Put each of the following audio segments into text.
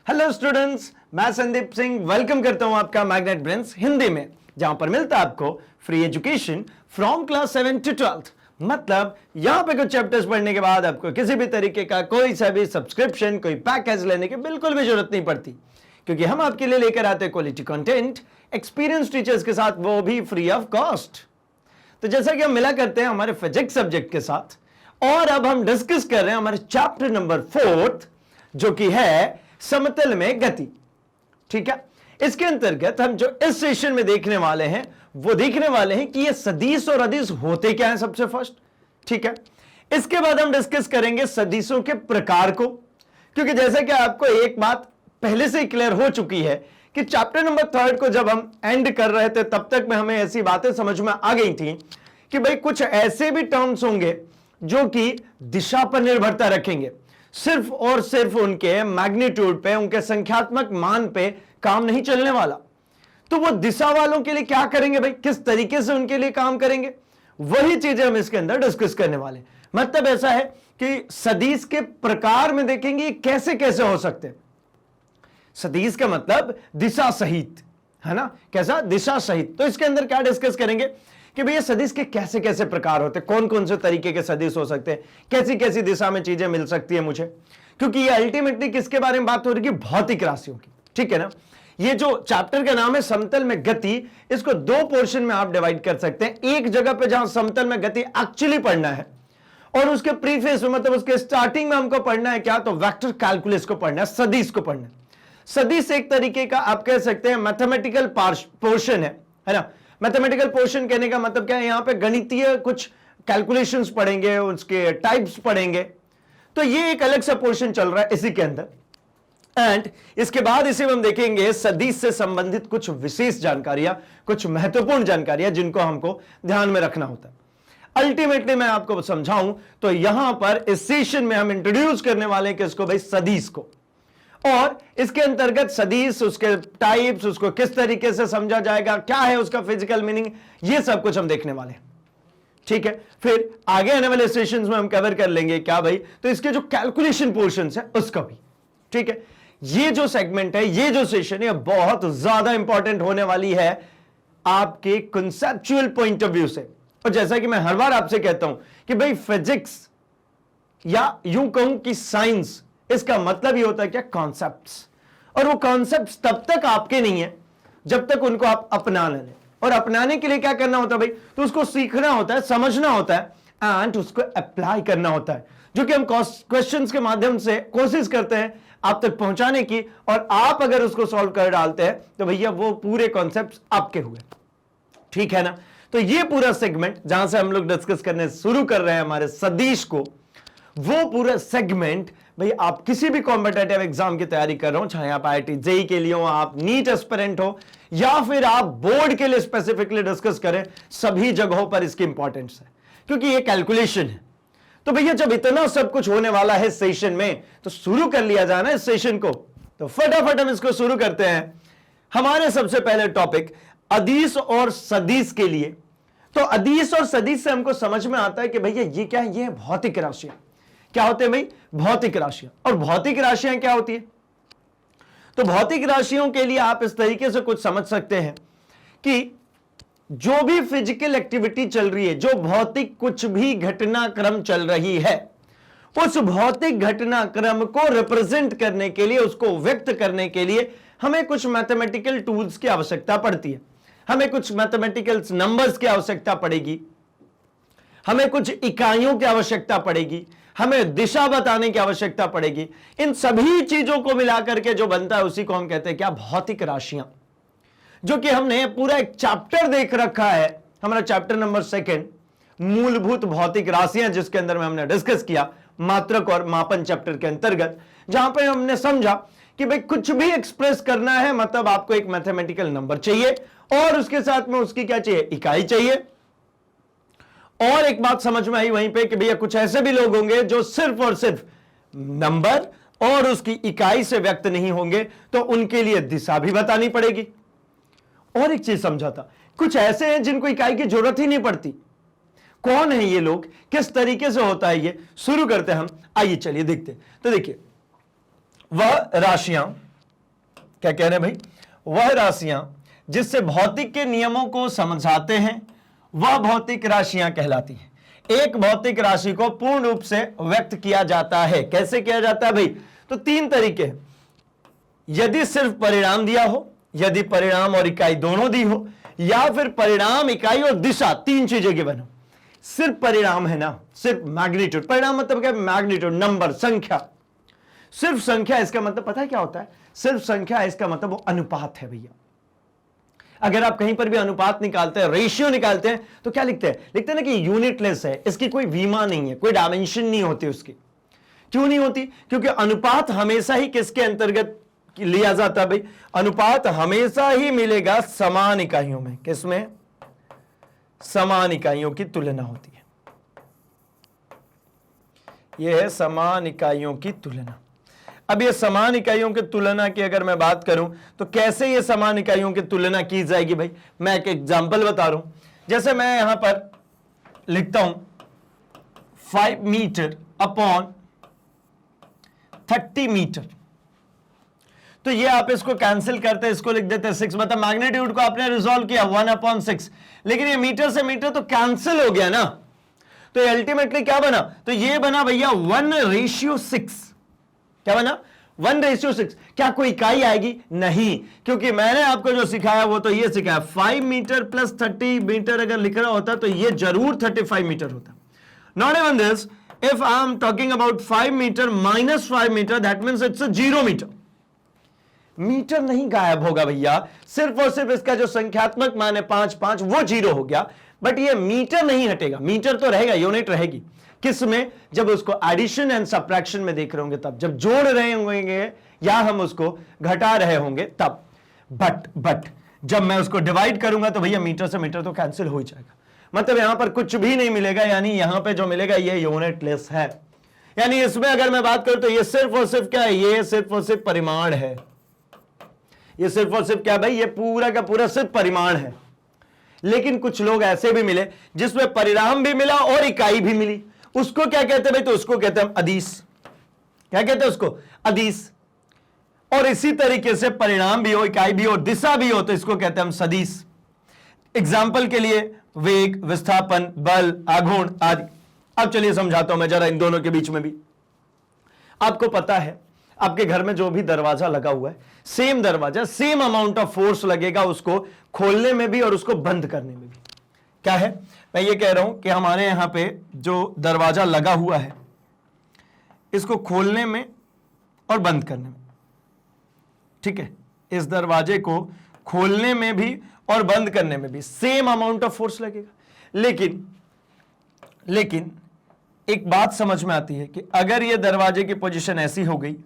Hello students, मैं Sandeep Singh welcome करता हूं आपका मैग्नेट ब्रेन्स हिंदी में, जहां पर मिलता है आपको free education from class 7 to 12। मतलब यहां पे कुछ चैप्टर्स पढ़ने के बाद आपको किसी भी तरीके का कोई सा भी सब्सक्रिप्शन, कोई पैकेज लेने की बिल्कुल भी जरूरत नहीं पड़ती, क्योंकि हम आपके लिए लेकर आते हैं क्वालिटी कंटेंट एक्सपीरियंस टीचर्स के साथ, वो भी फ्री ऑफ कॉस्ट। तो जैसा कि हम मिला करते हैं हमारे फिजिक्स सब्जेक्ट के साथ, और अब हम डिस्कस कर रहे हैं हमारे चैप्टर नंबर 4 जो कि है समतल में गति। ठीक है, इसके अंतर्गत हम जो इस सेशन में देखने वाले हैं वो देखने वाले हैं कि ये सदिश और अदिश होते क्या हैं सबसे फर्स्ट। ठीक है, इसके बाद हम डिस्कस करेंगे सदिशों के प्रकार को, क्योंकि जैसा कि आपको एक बात पहले से ही क्लियर हो चुकी है कि चैप्टर नंबर 3 को जब हम एंड कर रहे थे तब तक में हमें ऐसी बातें समझ में आ गई थी कि भाई कुछ ऐसे भी टर्म्स होंगे जो कि दिशा पर निर्भरता रखेंगे, सिर्फ और सिर्फ उनके मैग्नीट्यूड पे, उनके संख्यात्मक मान पे काम नहीं चलने वाला। तो वो दिशा वालों के लिए क्या करेंगे भाई, किस तरीके से उनके लिए काम करेंगे, वही चीजें हम इसके अंदर डिस्कस करने वाले। मतलब ऐसा है कि सदिश के प्रकार में देखेंगे कैसे कैसे हो सकते हैं। सदिश का मतलब दिशा सहित, है ना, कैसा, दिशा सहित। तो इसके अंदर क्या डिस्कस करेंगे कि भैया सदिश के कैसे कैसे प्रकार होते हैं, कौन कौन से तरीके के सदिश हो सकते हैं, कैसी कैसी दिशा में चीजें मिल सकती है मुझे, क्योंकि ये अल्टीमेटली किसके बारे में बात हो रही है, भौतिक राशियों की। ठीक है ना, ये जो चैप्टर का नाम है समतल में गति, इसको दो पोर्शन में आप डिवाइड कर सकते हैं। एक जगह पे जहां समतल में गति एक्चुअली पढ़ना है, और उसके प्रीफेस में, मतलब उसके स्टार्टिंग में हमको पढ़ना है क्या, तो वेक्टर कैलकुलस को पढ़ना है, सदिश को पढ़ना है। सदिश एक तरीके का आप कह सकते हैं मैथमेटिकल पोर्शन है ना। मैथमेटिकल पोर्शन कहने का मतलब क्या है, यहां पे गणितीय कुछ कैलकुलेशंस पढ़ेंगे, उसके टाइप्स पढ़ेंगे। तो ये एक अलग सा पोर्शन चल रहा है इसी के अंदर। एंड इसके बाद इसे हम देखेंगे सदिश से संबंधित कुछ विशेष जानकारियां, कुछ महत्वपूर्ण जानकारियां जिनको हमको ध्यान में रखना होता है। अल्टीमेटली मैं आपको समझाऊं तो यहां पर इस सेशन में हम इंट्रोड्यूस करने वाले हैं किसको भाई, सदिश को। और इसके अंतर्गत सदिश, उसके टाइप्स, उसको किस तरीके से समझा जाएगा, क्या है उसका फिजिकल मीनिंग, ये सब कुछ हम देखने वाले हैं। ठीक है, फिर आगे आने वाले सेशंस में हम कवर कर लेंगे क्या भाई, तो इसके जो कैलकुलेशन पोर्शंस है उसका भी। ठीक है, ये जो सेगमेंट है, ये जो सेशन है, बहुत ज्यादा इंपॉर्टेंट होने वाली है आपके कंसेप्चुअल पॉइंट ऑफ व्यू से। और जैसा कि मैं हर बार आपसे कहता हूं कि भाई फिजिक्स, या यूं कहूं कि साइंस, इसका मतलब ही होता है क्या, कॉन्सेप्ट्स। और वो कॉन्सेप्ट्स तब तक आपके नहीं है जब तक उनको आप अपना लें। और अपनाने के लिए क्या करना होता है भाई, तो उसको सीखना होता है, समझना होता है, एंड उसको अप्लाई करना होता है, जो कि हम क्वेश्चंस के माध्यम से कोशिश करते हैं आप तक पहुंचाने की। और आप अगर उसको सॉल्व कर डालते हैं तो भैया वो पूरे कॉन्सेप्ट्स आपके हुए। ठीक है ना, तो ये पूरा सेगमेंट जहां से हम लोग डिस्कस करने शुरू कर रहे हैं हमारे सदिश को, वो पूरा सेगमेंट भाई आप किसी भी कॉम्पिटिटिव एग्जाम की तैयारी कर रहे हो, चाहे आप आईआईटी जेईई के लिए हो, आप नीट एस्पिरेंट हो, या फिर आप बोर्ड के लिए स्पेसिफिकली डिस्कस करें, सभी जगहों पर इसकी इंपॉर्टेंस है, क्योंकि ये कैलकुलेशन है। तो भैया जब इतना सब कुछ होने वाला है सेशन में, तो शुरू कर लिया जाए ना इस सेशन को। तो फटाफट हम इसको शुरू करते हैं। हमारे सबसे पहले टॉपिक अदिश और सदिश के लिए। तो अदिश और सदिश से हमको समझ में आता है कि भैया ये क्या है, ये है भौतिक राशियां। क्या होते हैं भाई, भौतिक राशियां। और भौतिक राशियां क्या होती है, तो भौतिक राशियों के लिए आप इस तरीके से कुछ समझ सकते हैं कि जो भी फिजिकल एक्टिविटी चल रही है, जो भौतिक कुछ भी घटनाक्रम चल रही है, उस भौतिक घटनाक्रम को रिप्रेजेंट करने के लिए, उसको व्यक्त करने के लिए हमें कुछ मैथमेटिकल टूल्स की आवश्यकता पड़ती है। हमें कुछ मैथमेटिकल नंबर्स की आवश्यकता पड़ेगी, हमें कुछ इकाइयों की आवश्यकता पड़ेगी, हमें दिशा बताने की आवश्यकता पड़ेगी। इन सभी चीजों को मिलाकर के जो बनता है उसी को हम कहते हैं क्या, भौतिक राशियां। जो कि हमने पूरा एक चैप्टर देख रखा है, हमारा चैप्टर नंबर 2 मूलभूत भौतिक राशियां, जिसके अंदर में हमने डिस्कस किया मात्रक और मापन चैप्टर के अंतर्गत, जहां पे हमने समझा कि भाई कुछ भी एक्सप्रेस करना है मतलब आपको एक मैथमेटिकल नंबर चाहिए, और उसके साथ में उसकी क्या चाहिए, इकाई चाहिए। और एक बात समझ में आई वहीं पे कि भैया कुछ ऐसे भी लोग होंगे जो सिर्फ और सिर्फ नंबर और उसकी इकाई से व्यक्त नहीं होंगे, तो उनके लिए दिशा भी बतानी पड़ेगी। और एक चीज समझा था, कुछ ऐसे हैं जिनको इकाई की जरूरत ही नहीं पड़ती। कौन है ये लोग, किस तरीके से होता है ये, शुरू करते हैं हम। आइए चलिए देखते हैं। तो देखिए, वह राशियां क्या कह रहे हैं भाई, वह राशियां जिससे भौतिक के नियमों को समझाते हैं वह भौतिक राशियां कहलाती हैं। एक भौतिक राशि को पूर्ण रूप से व्यक्त किया जाता है। कैसे किया जाता है भाई, तो तीन तरीके हैं। यदि सिर्फ परिणाम दिया हो, यदि परिणाम और इकाई दोनों दी हो, या फिर परिणाम, इकाई और दिशा, तीन चीजें की बनो। सिर्फ परिणाम है ना, सिर्फ मैग्नीट्यूड, परिणाम मतलब क्या, मैग्नीट्यूड, नंबर, संख्या, सिर्फ संख्या, इसका मतलब पता है क्या होता है, सिर्फ संख्या, इसका मतलब वो अनुपात है भैया। अगर आप कहीं पर भी अनुपात निकालते हैं, रेशियो निकालते हैं, तो क्या लिखते हैं, लिखते हैं ना कि यूनिटलेस है, इसकी कोई विमा नहीं है, कोई डायमेंशन नहीं होती उसकी। क्यों नहीं होती, क्योंकि अनुपात हमेशा ही किसके अंतर्गत लिया जाता है भाई, अनुपात हमेशा ही मिलेगा समान इकाइयों में। किसमें, समान इकाइयों की तुलना होती है, यह है समान इकाइयों की तुलना। अब ये समान इकाइयों की तुलना की अगर मैं बात करूं तो कैसे ये समान इकाइयों की तुलना की जाएगी भाई, मैं एक एग्जांपल बता रहा हूं। जैसे मैं यहां पर लिखता हूं 5 मीटर अपॉन 30 मीटर, तो ये आप इसको कैंसिल करते हैं, इसको लिख देते हैं 6, मतलब मैग्नीट्यूड को आपने रिजॉल्व किया 1/6, लेकिन ये मीटर से मीटर तो कैंसिल हो गया ना, तो अल्टीमेटली क्या बना, तो ये बना भैया 1:6। क्या बना, 1:6। क्या कोई इकाई आएगी, नहीं, क्योंकि मैंने आपको जो सिखाया वो तो ये सिखाया 5 मीटर प्लस 30 मीटर अगर लिख रहा होता तो ये जरूर 35 मीटर होता। Not even this, if I am talking about 5 metre minus 5 metre, that means it's 0 metre. Metre नहीं गायब होगा भैया, सिर्फ और सिर्फ इसका जो संख्यात्मक मान है 5 वो 0 हो गया, बट ये मीटर नहीं हटेगा, मीटर तो रहेगा, यूनिट रहेगी। किसमें, जब उसको एडिशन एंड सब्ट्रैक्शन में देख रहे होंगे तब, जब जोड़ रहे होंगे या हम उसको घटा रहे होंगे तब। बट जब मैं उसको डिवाइड करूंगा तो भैया मीटर से मीटर तो कैंसिल हो ही जाएगा, मतलब यहां पर कुछ भी नहीं मिलेगा, यानी यहां पे जो मिलेगा ये यूनिटलेस है। यानी इसमें अगर मैं बात करूं तो ये सिर्फ और सिर्फ क्या है, ये सिर्फ और सिर्फ परिमाण है, ये सिर्फ और सिर्फ क्या भाई, ये पूरा का पूरा सिर्फ परिमाण है। लेकिन कुछ लोग ऐसे भी मिले जिसमें परिणाम भी मिला और इकाई भी मिली, उसको क्या कहते हैं भाई, तो उसको कहते हैं अदिश। क्या कहते हैं उसको, अदिश। और इसी तरीके से परिणाम भी हो, इकाई भी हो, दिशा भी हो, तो इसको कहते हैं हम सदिश। एग्जाम्पल के लिए वेग, विस्थापन, बल, आघूर्ण आदि। अब चलिए समझाता हूं मैं जरा इन दोनों के बीच में भी। आपको पता है आपके घर में जो भी दरवाजा लगा हुआ है, सेम दरवाजा, सेम अमाउंट ऑफ फोर्स लगेगा उसको खोलने में भी और उसको बंद करने में भी। क्या है, मैं ये कह रहा हूं कि हमारे यहां पे जो दरवाजा लगा हुआ है, इसको खोलने में और बंद करने में, ठीक है, इस दरवाजे को खोलने में भी और बंद करने में भी सेम अमाउंट ऑफ फोर्स लगेगा। लेकिन एक बात समझ में आती है कि अगर ये दरवाजे की पोजीशन ऐसी हो गई,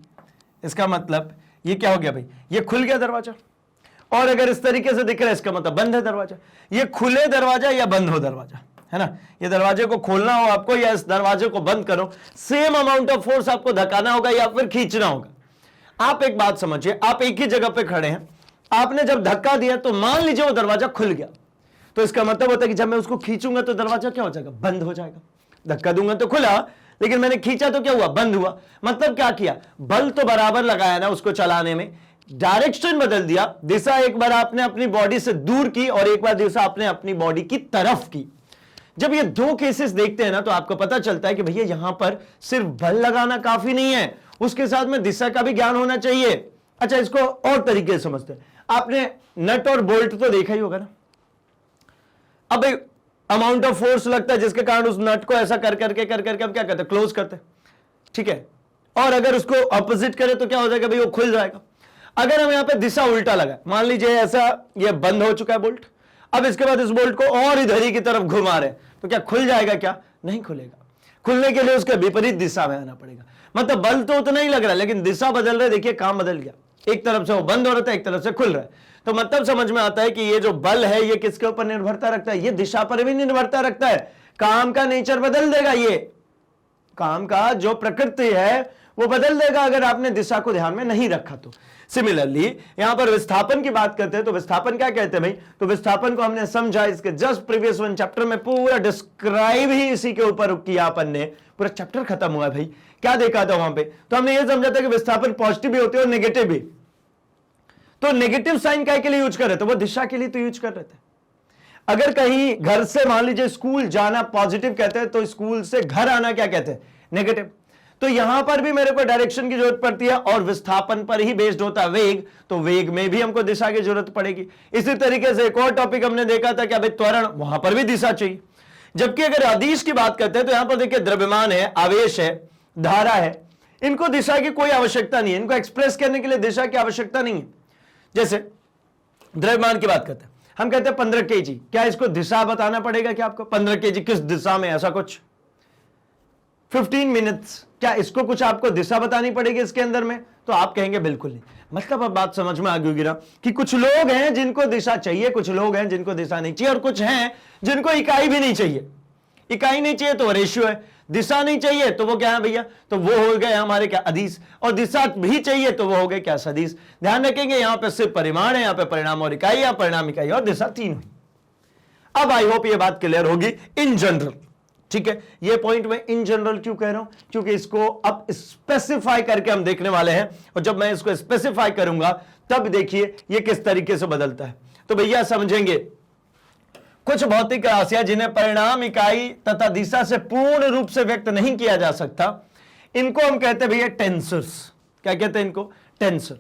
इसका मतलब ये क्या हो गया भाई, ये खुल गया दरवाजा, और अगर इस तरीके से दिख रहा है इसका मतलब बंद है दरवाजा। ये खुले दरवाजा या बंद हो दरवाजा, है ना, ये दरवाजे को खोलना हो आपको या इस दरवाजे को बंद करो, सेम अमाउंट ऑफ फोर्स आपको धक्काना होगा या फिर खींचना होगा। आप एक बात समझिए, आप एक ही जगह पे खड़े हैं, आपने जब धक्का दिया तो मान लीजिए वो दरवाजा खुल गया, तो इसका मतलब होता है कि जब मैं उसको खींचूंगा तो दरवाजा क्या हो जाएगा, बंद हो जाएगा। धक्का दूंगा तो खुला, लेकिन मैंने खींचा तो क्या हुआ, बंद हुआ। मतलब क्या किया, बल तो बराबर लगाया ना उसको चलाने में, डायरेक्शन बदल दिया, दिशा एक बार आपने अपनी बॉडी से दूर की और एक बार दिशा आपने अपनी बॉडी की तरफ की। जब ये दो केसेस देखते हैं ना तो आपको पता चलता है कि भैया यहां पर सिर्फ बल लगाना काफी नहीं है, उसके साथ में दिशा का भी ज्ञान होना चाहिए। अच्छा, इसको और तरीके से समझते हैं। आपने नट और बोल्ट तो देखा ही होगा ना, अब अमाउंट ऑफ फोर्स लगता है जिसके कारण उस नट को ऐसा कर करके हम क्या करते हैं, क्लोज करते हैं, ठीक है। और अगर उसको ऑपोजिट करें तो क्या हो जाएगा भाई, वो खुल जाएगा। अगर हम यहां पे दिशा उल्टा लगा, मान लीजिए ऐसा ये बंद हो चुका है बोल्ट, अब इसके बाद इस बोल्ट को और इधर ही की तरफ घुमा रहे तो क्या खुल जाएगा, क्या नहीं खुलेगा। खुलने के लिए उसके विपरीत दिशा में आना पड़ेगा। मतलब बल तो उतना ही लग रहा है लेकिन दिशा बदल रहे, देखिए काम बदल गया, एक तरफ से वो बंद हो रहा था एक तरफ से खुल रहा है। तो मतलब समझ में आता है कि ये जो बल है ये किसके ऊपर निर्भरता रखता है, ये दिशा पर भी निर्भरता रखता है। काम का नेचर बदल देगा, ये काम का जो प्रकृति है वो बदल देगा अगर आपने दिशा को ध्यान में नहीं रखा तो। सिमिलरली यहां पर विस्थापन की बात करते हैं तो विस्थापन क्या कहते हैं भाई, तो विस्थापन को हमने समझा इसके जस्ट प्रीवियस वन चैप्टर में, पूरा डिस्क्राइब ही इसी के ऊपर किया अपन ने, पूरा चैप्टर खत्म हुआ भाई। क्या देखा था वहां पे, तो हमने ये समझा था कि विस्थापन पॉजिटिव भी होते हैं और नेगेटिव भी। तो नेगेटिव साइन काय के लिए यूज कर रहे थे? वो दिशा के लिए तो यूज कर रहे थे। अगर कहीं घर से मान लीजिए स्कूल जाना पॉजिटिव कहते हैं, तो स्कूल से घर आना क्या कहते हैं? नेगेटिव। तो यहां पर भी मेरे को डायरेक्शन की जरूरत पड़ती है, और विस्थापन पर ही बेस्ड होता है वेग, तो वेग में भी हमको दिशा की जरूरत पड़ेगी। इसी तरीके से एक और टॉपिक हमने देखा था कि अभी त्वरण, वहां पर भी दिशा चाहिए। जबकि अगर अदिश की बात करते हैं तो यहां पर देखिए द्रव्यमान है, आवेश है, धारा है, इनको दिशा की कोई आवश्यकता नहीं है, इनको एक्सप्रेस करने के लिए दिशा की आवश्यकता नहीं है। जैसे द्रव्यमान की बात करते हैं, हम कहते हैं 15 kg, क्या इसको दिशा बताना पड़ेगा क्या आपको? 15 kg किस दिशा में, ऐसा कुछ? 15 मिनट्स, क्या इसको कुछ आपको दिशा बतानी पड़ेगी इसके अंदर में? तो आप कहेंगे बिल्कुल नहीं। मतलब अब बात समझ में आ गई होगी ना कि कुछ लोग हैं जिनको दिशा चाहिए, कुछ लोग हैं जिनको दिशा नहीं चाहिए, और कुछ हैं जिनको इकाई भी नहीं चाहिए। इकाई नहीं चाहिए तो रेशियो है, दिशा नहीं चाहिए तो वो क्या है भैया? तो वो हो गए हमारे क्या? अदिश। और दिशा भी चाहिए तो वो हो गए क्या? सदिश। ध्यान रखेंगे यहां पे सिर्फ परिमाण है, यहां पे परिणाम और इकाई, या परिणाम इकाई और दिशा 3 हुई। अब आई होप ये बात क्लियर होगी इन जनरल। ठीक है, ये पॉइंट मैं इन जनरल क्यों कह रहा हूं? क्योंकि इसको अब स्पेसिफाई करके हम देखने वाले हैं, और जब मैं इसको स्पेसिफाई करूंगा तब देखिए ये किस तरीके से बदलता है। तो भैया समझेंगे, कुछ भौतिक राशियां जिन्हें परिणाम, इकाई तथा दिशा से पूर्ण रूप से व्यक्त नहीं किया जा सकता, इनको हम कहते हैं भैया टेंसर्स। क्या कहते हैं इनको? टेंसर।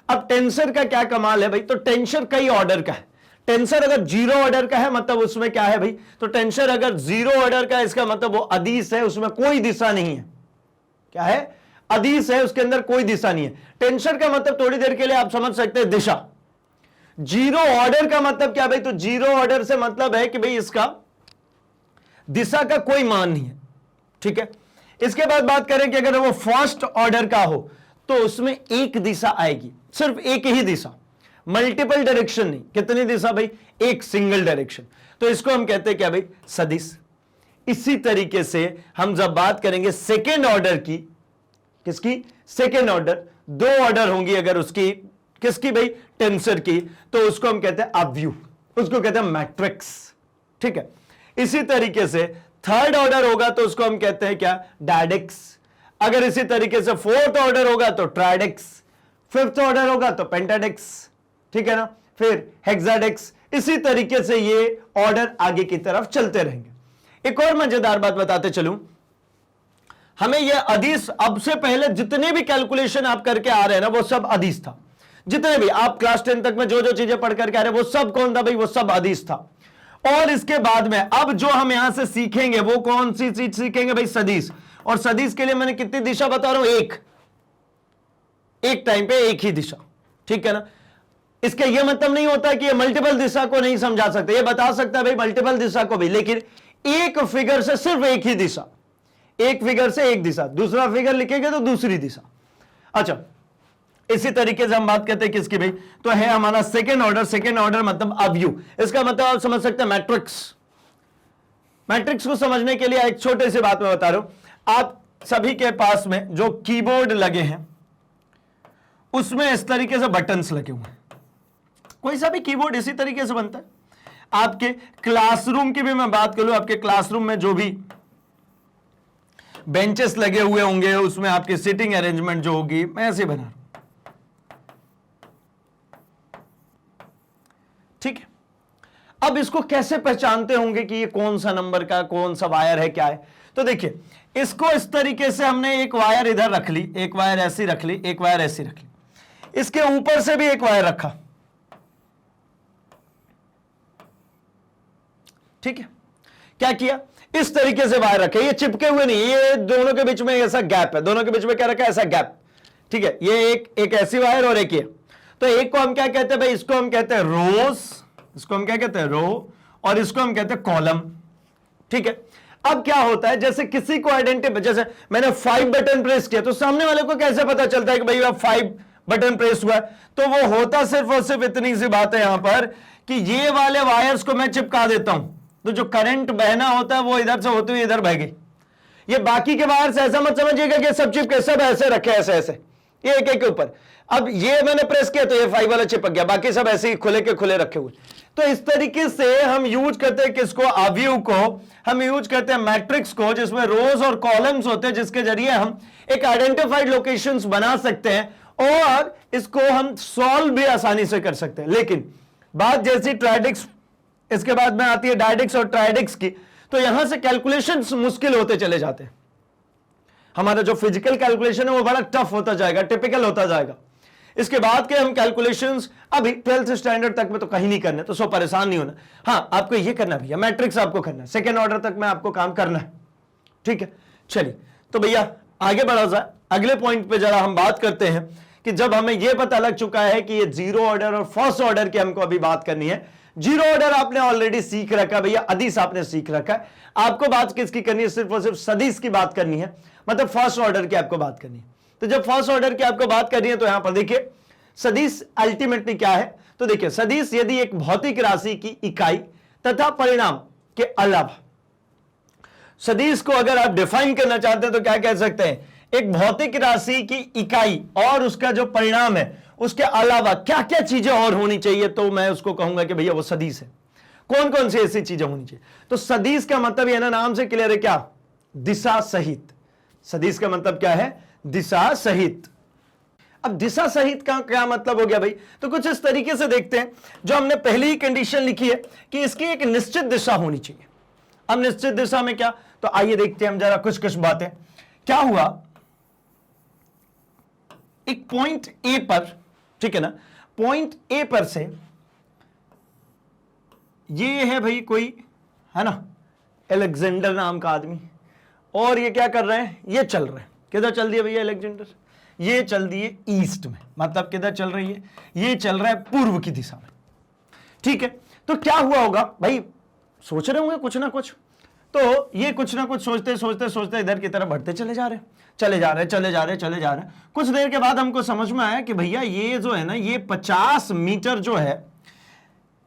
अब टेंसर का क्या कमाल है भाई? तो टेंसर कई ऑर्डर का है। टेंसर अगर 0 ऑर्डर का है मतलब उसमें क्या है भाई? तो टेंसर अगर 0 ऑर्डर का है, इसका मतलब वो अदिश है, उसमें कोई दिशा नहीं है। क्या है? अदिश है, उसके अंदर कोई दिशा नहीं है। टेंसर का मतलब थोड़ी देर के लिए आप समझ सकते हैं दिशा। 0 ऑर्डर का मतलब क्या भाई? तो 0 ऑर्डर से मतलब है कि भाई इसका दिशा का कोई मान नहीं है। ठीक है, इसके बाद बात करें कि अगर वो फर्स्ट ऑर्डर का हो तो उसमें एक दिशा आएगी, सिर्फ एक ही दिशा, मल्टीपल डायरेक्शन नहीं। कितनी दिशा भाई? एक सिंगल डायरेक्शन। तो इसको हम कहते हैं क्या भाई? सदिश। इसी तरीके से हम जब बात करेंगे सेकेंड ऑर्डर की, किसकी? सेकेंड ऑर्डर, 2 ऑर्डर होंगी अगर उसकी, किसकी भाई? टेंसर की, तो उसको हम कहते हैं अव्यूह, उसको कहते हैं मैट्रिक्स। ठीक है, इसी तरीके से थर्ड ऑर्डर होगा तो उसको हम कहते हैं क्या? डायडेक्स। अगर इसी तरीके से फोर्थ ऑर्डर होगा तो ट्राइडेक्स, फिफ्थ ऑर्डर होगा तो पेंटाडेक्स। ठीक है ना, फिर हेक्साडेक्स। इसी तरीके से ये ऑर्डर आगे की तरफ चलते रहेंगे। एक और मजेदार बात बताते चलूं, हमें यह अदिश, अब से पहले जितने भी कैलकुलेशन आप करके आ रहे हैं ना, वो सब अदिश था। जितने भी आप क्लास 10 तक में जो जो चीजें पढ़ करके आ रहे हैं, वो सब कौन था भाई? वो सब अदिश था। और इसके बाद में अब जो हम यहां से सीखेंगे वो कौन सी चीज सीखेंगे भाई? सदिश। और सदिश के लिए मैंने कितनी दिशा बता रहा हूं? एक टाइम पे एक ही दिशा। ठीक है ना, इसका यह मतलब नहीं होता कि ये मल्टीपल दिशा को नहीं समझा सकते, ये बता सकता है भाई मल्टीपल दिशा को भी, लेकिन एक फिगर से सिर्फ एक ही दिशा, एक फिगर से एक दिशा, दूसरा फिगर लिखेंगे तो दूसरी दिशा। अच्छा, इसी तरीके से हम बात करते हैं किसकी भाई? तो है हमारा सेकेंड ऑर्डर। सेकेंड ऑर्डर मतलब अव्यूह। इसका मतलब आप समझ सकते हैं मैट्रिक्स। मैट्रिक्स को समझने के लिए एक छोटे से बात मैं बता रहा हूं। आप सभी के पास में जो कीबोर्ड लगे हैं उसमें इस तरीके से बटन्स लगे हुए हैं। कोई सा भी कीबोर्ड इसी तरीके से बनता है। आपके क्लासरूम की भी मैं बात करूं, आपके क्लासरूम में जो भी बेंचेस लगे हुए होंगे उसमें आपकी सीटिंग अरेंजमेंट जो होगी, मैं ऐसे बना रहा हूं। ठीक है, अब इसको कैसे पहचानते होंगे कि ये कौन सा नंबर का कौन सा वायर है, क्या है? तो देखिए, इसको इस तरीके से हमने एक वायर इधर रख ली, एक वायर ऐसी रख ली, एक वायर ऐसी रख ली, इसके ऊपर से भी एक वायर रखा। ठीक है, क्या किया? इस तरीके से वायर रखे, ये चिपके हुए नहीं, ये दोनों के बीच में ऐसा गैप है, दोनों के बीच में क्या रखा है? ऐसा गैप। ठीक है, ये एक ऐसी वायर और एक ये। तो एक को हम क्या कहते हैं भाई? इसको हम कहते हैं रोज, इसको हम क्या कहते हैं? रो, और इसको हम कहते हैं कॉलम। ठीक है, अब क्या होता है, जैसे किसी को आइडेंटिफाई, जैसे मैंने 5 बटन प्रेस किया तो सामने वाले को कैसे पता चलता है कि भाई अब 5 बटन प्रेस हुआ है? तो वो होता सिर्फ और सिर्फ इतनी सी बात है यहां पर कि ये वाले वायर्स को मैं चिपका देता हूं, तो जो करंट बहना होता है वो इधर से होते हुए इधर बह गई। ये बाकी के वायर्स ऐसा मत समझिएगा कि सब चिपके, सब ऐसे रखे, ऐसे ऐसे, ये एक एक के ऊपर। अब ये मैंने प्रेस किया तो ये 5 वाला चिपक गया, बाकी सब ऐसे ही खुले के खुले रखे हुए। तो इस तरीके से हम यूज करते हैं किसको? अव्यूह को। हम यूज करते हैं मैट्रिक्स को, जिसमें रोज और कॉलम्स होते हैं, जिसके जरिए हम एक आइडेंटिफाइड लोकेशंस बना सकते हैं और इसको हम सॉल्व भी आसानी से कर सकते हैं। लेकिन बात जैसी ट्राइडिक्स, इसके बाद में आती है डायडिक्स और ट्राइडिक्स की, तो यहां से कैलकुलेशंस मुश्किल होते चले जाते हैं। हमारा जो फिजिकल कैलकुलेशन है वो बड़ा टफ होता जाएगा, टिपिकल होता जाएगा। इसके बाद के हम कैलकुलेशंस अभी 12th स्टैंडर्ड तक में तो कहीं नहीं करने, तो सो परेशान नहीं होना। हाँ, आपको ये करना भैया, मैट्रिक्स आपको करना है, सेकेंड ऑर्डर तक में आपको काम करना है, ठीक है। चलिए तो भैया आगे बढ़ा जाए, अगले पॉइंट पे जरा हम बात करते हैं कि जब हमें यह पता लग चुका है कि ये जीरो ऑर्डर और फर्स्ट ऑर्डर की हमको अभी बात करनी है। जीरो ऑर्डर आपने ऑलरेडी सीख रखा भैया, अदिश आपने सीख रखा है, आपको बात किसकी करनी है, सिर्फ और सिर्फ सदिश की बात करनी है, मतलब फर्स्ट ऑर्डर की आपको बात करनी है। तो जब फर्स्ट ऑर्डर की आपको बात करनी है तो यहां पर देखिए सदिश अल्टीमेटली क्या है, तो देखिए सदिश यदि एक भौतिक राशि की इकाई तथा परिणाम के अलावा, सदिश को अगर आप डिफाइन करना चाहते हैं तो क्या कह सकते हैं, एक भौतिक राशि की इकाई और उसका जो परिणाम है उसके अलावा क्या क्या चीजें और होनी चाहिए, तो मैं उसको कहूंगा कि भैया वो सदिश है। कौन कौन सी ऐसी चीजें होनी चाहिए, तो सदिश का मतलब ये ना नाम से क्लियर है, क्या, दिशा सहित। सदिश का मतलब क्या है, दिशा सहित। अब दिशा सहित का क्या मतलब हो गया भाई, तो कुछ इस तरीके से देखते हैं, जो हमने पहली ही कंडीशन लिखी है कि इसकी एक निश्चित दिशा होनी चाहिए। अब निश्चित दिशा में क्या, तो आइए देखते हैं हम जरा कुछ कुछ बातें। क्या हुआ, एक पॉइंट ए पर, ठीक है ना, पॉइंट ए पर से ये है भाई कोई, है ना, अलेक्जेंडर नाम का आदमी, और ये क्या कर रहे हैं, ये चल रहे हैं, किधर चल दिए भैया अलेक्जेंडर, ये चल दिए ईस्ट में, मतलब किधर चल रही है, ये चल रहा है पूर्व की दिशा में, ठीक है। तो क्या हुआ होगा भाई, सोच रहे होंगे कुछ ना कुछ, तो ये कुछ ना कुछ सोचते सोचते सोचते इधर की तरफ बढ़ते चले जा रहे हैं। कुछ देर के बाद हमको समझ में आया कि भैया ये जो है ना, ये 50 मीटर जो है,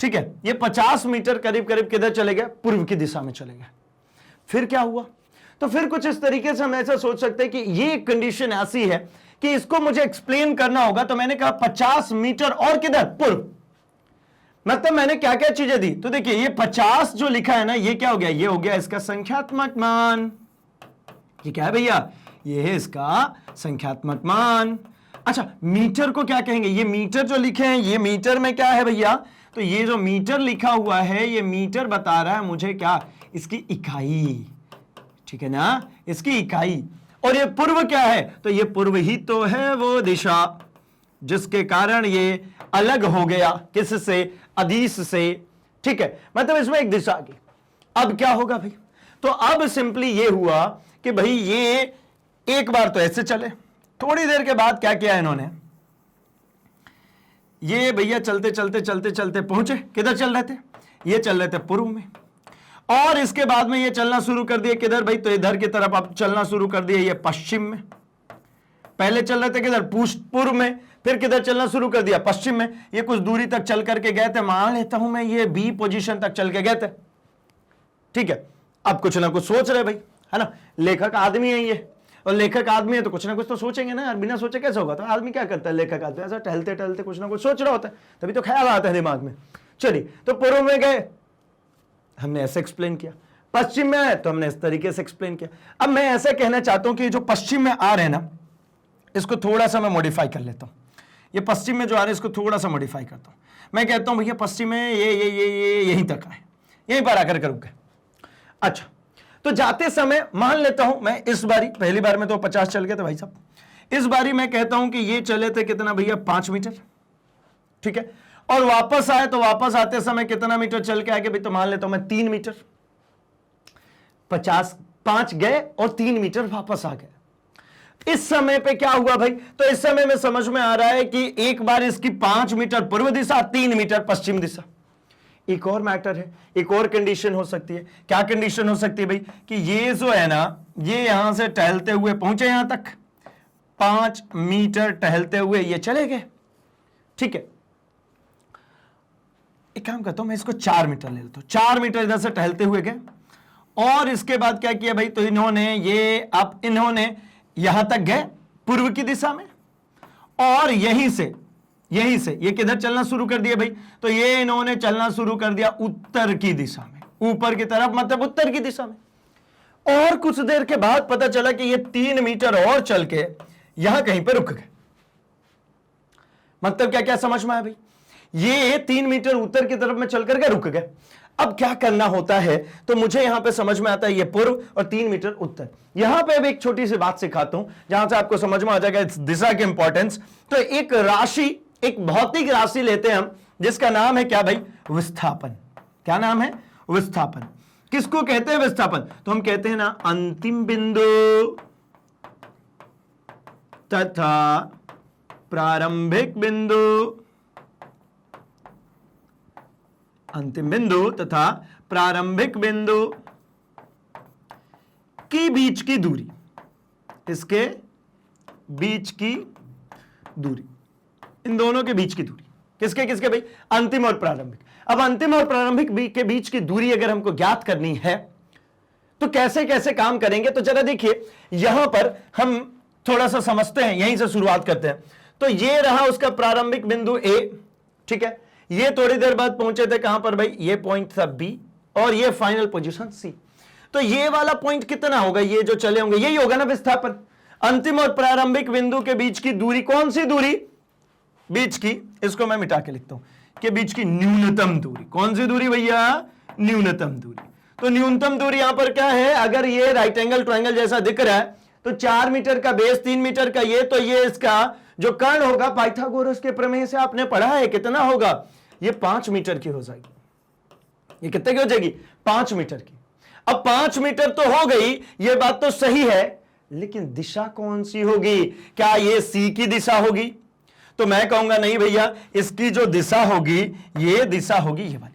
ठीक है, ये 50 मीटर करीब करीब किधर चले गए, पूर्व की दिशा में चले गए। फिर क्या हुआ, तो फिर कुछ इस तरीके से हम ऐसा सोच सकते हैं कि ये कंडीशन ऐसी है कि इसको मुझे एक्सप्लेन करना होगा, तो मैंने कहा 50 मीटर और किधर, पूर्व, मतलब मैंने क्या क्या चीजें दी, तो देखिए ये 50 जो लिखा है ना, ये क्या हो गया, ये हो गया इसका संख्यात्मक मान। ये क्या है भैया, ये है इसका संख्यात्मक मान। अच्छा, मीटर को क्या कहेंगे, ये मीटर जो लिखे हैं, ये मीटर में क्या है भैया, तो ये जो मीटर लिखा हुआ है, ये मीटर बता रहा है मुझे क्या, इसकी इकाई, ठीक है ना, इसकी इकाई। और ये पूर्व क्या है, तो ये पूर्व ही तो है वो दिशा जिसके कारण ये अलग हो गया, किससे, अदिश से, ठीक है, मतलब इसमें एक दिशा की। अब क्या होगा भाई, तो अब सिंपली ये हुआ कि भाई ये एक बार तो ऐसे चले, थोड़ी देर के बाद क्या किया इन्होंने, ये भैया चलते चलते चलते चलते पहुंचे, किधर चल रहे थे, ये चल रहे थे पूर्व में, और इसके बाद में ये चलना शुरू कर दिए किधर भाई, तो इधर की तरफ अब चलना शुरू कर दिए ये पश्चिम में। पहले चल रहे थे किधर, पूर्व में, फिर किधर चलना शुरू कर दिया, पश्चिम में। ये कुछ दूरी तक चल करके गए थे, मान लेता हूं मैं ये बी पोजीशन तक चल के गए थे, ठीक है। अब कुछ ना कुछ सोच रहे भाई, है ना, लेखक आदमी है ये, और लेखक आदमी है तो कुछ ना कुछ तो सोचेंगे ना यार, बिना सोचे कैसे होगा। तो आदमी क्या करता है, लेखक आदमी ऐसा टहलते टहलते कुछ ना कुछ सोच रहा होता है, तभी तो ख्याल आता है दिमाग में। चलिए, तो पूर्व में गए, हमने ऐसे एक्सप्लेन किया, पश्चिम में आए तो हमने इस तरीके से एक्सप्लेन किया। अब मैं ऐसा कहना चाहता हूं कि जो पश्चिम में आ रहे हैं ना, इसको थोड़ा सा मैं मॉडिफाई कर लेता हूं। ये पश्चिम में जो आ रहे हैं इसको थोड़ा सा मॉडिफाई करता हूं। मैं कहता हूं भैया पश्चिम में ये यहीं तक आए, यहीं पर आकर रुक गए। अच्छा, तो जाते समय मान लेता हूं मैं, इस बारी, पहली बार में तो 50 चल गए थे भाई साहब, इस बारी मैं कहता हूं कि ये चले थे कितना भैया, 5 मीटर, ठीक है, और वापस आए तो वापस आते समय कितना मीटर चल के आगे भाई, तो मान लेता हूं मैं 3 मीटर, 5 गए और 3 मीटर वापस आ गए। इस समय पे क्या हुआ भाई, तो इस समय में समझ में आ रहा है कि एक बार इसकी 5 मीटर पूर्व दिशा, 3 मीटर पश्चिम दिशा। एक और मैटर है, एक और कंडीशन हो सकती है। क्या कंडीशन हो सकती है भाई, कि ये जो है ना, ये यहां से टहलते हुए पहुंचे यहां तक, 5 मीटर टहलते हुए ये चले गए, ठीक है। एक काम करता हूं मैं, इसको 4 मीटर ले लेता हूं, 4 मीटर इधर से टहलते हुए गए, और इसके बाद क्या किया भाई, तो इन्होंने ये, अब इन्होंने यहां तक गए पूर्व की दिशा में, और यहीं से ये किधर चलना शुरू कर दिया भाई, तो ये इन्होंने चलना शुरू कर दिया उत्तर की दिशा में, ऊपर की तरफ, मतलब उत्तर की दिशा में। और कुछ देर के बाद पता चला कि ये 3 मीटर और चल के यहां कहीं पे रुक गए। मतलब क्या क्या समझ में आया भाई? ये 3 मीटर उत्तर की तरफ में चल करके रुक गए। अब क्या करना होता है, तो मुझे यहां पे समझ में आता है ये पूर्व और 3 मीटर उत्तर। यहां पे अब एक छोटी सी बात सिखाता हूं जहां से आपको समझ में आ जाएगा इस दिशा की इंपॉर्टेंस। तो एक राशि, एक भौतिक राशि लेते हैं हम, जिसका नाम है क्या भाई? विस्थापन। क्या नाम है? विस्थापन। किसको कहते हैं विस्थापन? तो हम कहते हैं ना अंतिम बिंदु तथा प्रारंभिक बिंदु, अंतिम बिंदु तथा प्रारंभिक बिंदु के बीच की दूरी, इसके बीच की दूरी, इन दोनों के बीच की दूरी, किसके किसके भाई? अंतिम और प्रारंभिक। अब अंतिम और प्रारंभिक के बीच की दूरी अगर हमको ज्ञात करनी है तो कैसे कैसे काम करेंगे? तो जरा देखिए, यहां पर हम थोड़ा सा समझते हैं, यहीं से शुरुआत करते हैं। तो ये रहा उसका प्रारंभिक बिंदु ए, ठीक है। ये थोड़ी देर बाद पहुंचे थे कहां पर भाई? ये पॉइंट था बी, और ये फाइनल पोजीशन सी। तो ये वाला पॉइंट कितना होगा? ये जो चले होंगे यही होगा ना विस्थापन। अंतिम और प्रारंभिक बिंदु के बीच की दूरी, कौन सी दूरी? बीच की, इसको मैं मिटा के लिखता हूं, के बीच की न्यूनतम दूरी। कौन सी दूरी भैया? न्यूनतम दूरी। तो न्यूनतम दूरी यहां पर क्या है? अगर ये राइट एंगल ट्रायंगल जैसा दिख रहा है तो 4 मीटर का बेस, 3 मीटर का ये, तो ये इसका जो कर्ण होगा पाइथागोरस के प्रमेय से आपने पढ़ा है, कितना होगा? ये 5 मीटर की हो जाएगी। ये कितने की हो जाएगी? 5 मीटर की। अब 5 मीटर तो हो गई, ये बात तो सही है, लेकिन दिशा कौन सी होगी? क्या ये सी की दिशा होगी? तो मैं कहूंगा नहीं भैया, इसकी जो दिशा होगी ये दिशा होगी ये वाली।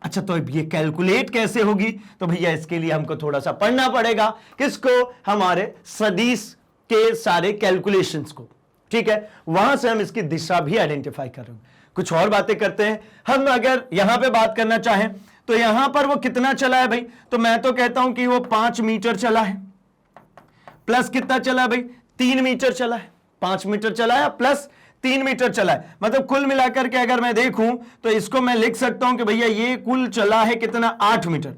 अच्छा, तो ये कैलकुलेट कैसे होगी? तो भैया इसके लिए हमको थोड़ा सा पढ़ना पड़ेगा। किसको? हमारे सदिश के सारे कैलकुलेशंस को, ठीक है। वहां से हम इसकी दिशा भी आइडेंटिफाई कर रहे हैं। कुछ और बातें करते हैं हम। अगर यहां पे बात करना चाहें तो यहां पर वो कितना चला है भाई? तो मैं तो कहता हूं कि वो 5 मीटर चला है, प्लस कितना चला है भाई? 3 मीटर चला है। 5 मीटर चला है प्लस 3 मीटर चला है, मतलब कुल मिलाकर के अगर मैं देखूं तो इसको मैं लिख सकता हूं कि भैया ये कुल चला है कितना? 8 मीटर।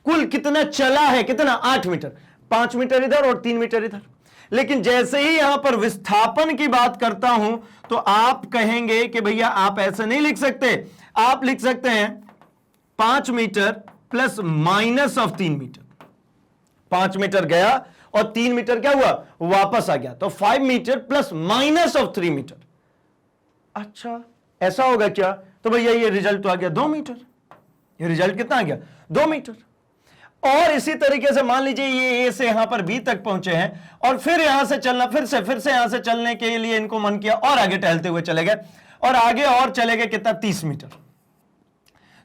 कुल कितना चला है? कितना? 8 मीटर। 5 मीटर इधर और 3 मीटर इधर। लेकिन जैसे ही यहां पर विस्थापन की बात करता हूं तो आप कहेंगे कि भैया आप ऐसे नहीं लिख सकते, आप लिख सकते हैं 5 metre plus minus of 3 metre. 5 metre गया और 3 मीटर क्या हुआ? वापस आ गया, तो 5 metre plus minus of 3 metre. अच्छा, ऐसा होगा क्या? तो भैया ये रिजल्ट तो आ गया 2 मीटर। ये रिजल्ट कितना आ गया? 2 मीटर। और इसी तरीके से मान लीजिए ये ए से यहां पर बी तक पहुंचे हैं और फिर यहां से चलना, फिर से यहां से चलने के लिए इनको मन किया और आगे टहलते हुए चले गए और आगे और चले गए कितना? 30 मीटर।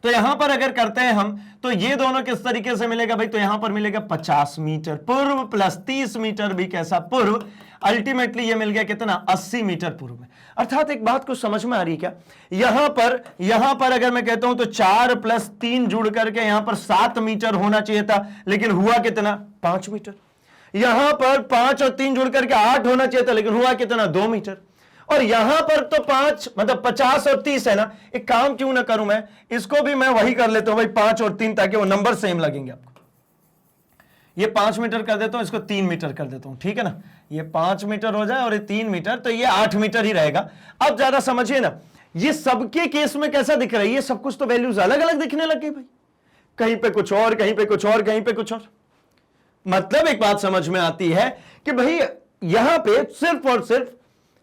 तो यहां पर अगर करते हैं हम तो ये दोनों किस तरीके से मिलेगा भाई? तो यहां पर मिलेगा 50 मीटर पूर्व प्लस 30 मीटर भी कैसा? पूर्व। अल्टीमेटली ये मिल गया कितना? 80 मीटर पूर्व में। अर्थात एक बात को समझ में आ रही है क्या? यहां पर अगर मैं कहता हूं तो 4 प्लस 3 जुड़ करके यहां पर 7 मीटर होना चाहिए था, लेकिन हुआ कितना? 5 मीटर। यहां पर 5 और 3 जुड़ करके 8 होना चाहिए था, लेकिन हुआ कितना? 2 मीटर। और यहां पर तो 5 मतलब 50 और 30 है ना। एक काम क्यों ना करूं, मैं इसको भी मैं वही कर लेता हूं भाई, 5 और 3, ताकि वो नंबर सेम लगेंगे आपको। ये 5 मीटर कर देता हूं, इसको 3 मीटर कर देता हूं, ठीक है ना। ये 5 मीटर हो जाए और ये 3 मीटर, तो ये 8 मीटर ही रहेगा। अब ज्यादा समझिए ना, ये सबके केस में कैसा दिख रहा है? ये सब कुछ तो वैल्यूज अलग अलग दिखने लगे भाई, कहीं पे कुछ और, कहीं पे कुछ और, कहीं पे कुछ और। मतलब एक बात समझ में आती है कि भाई यहां पे सिर्फ और सिर्फ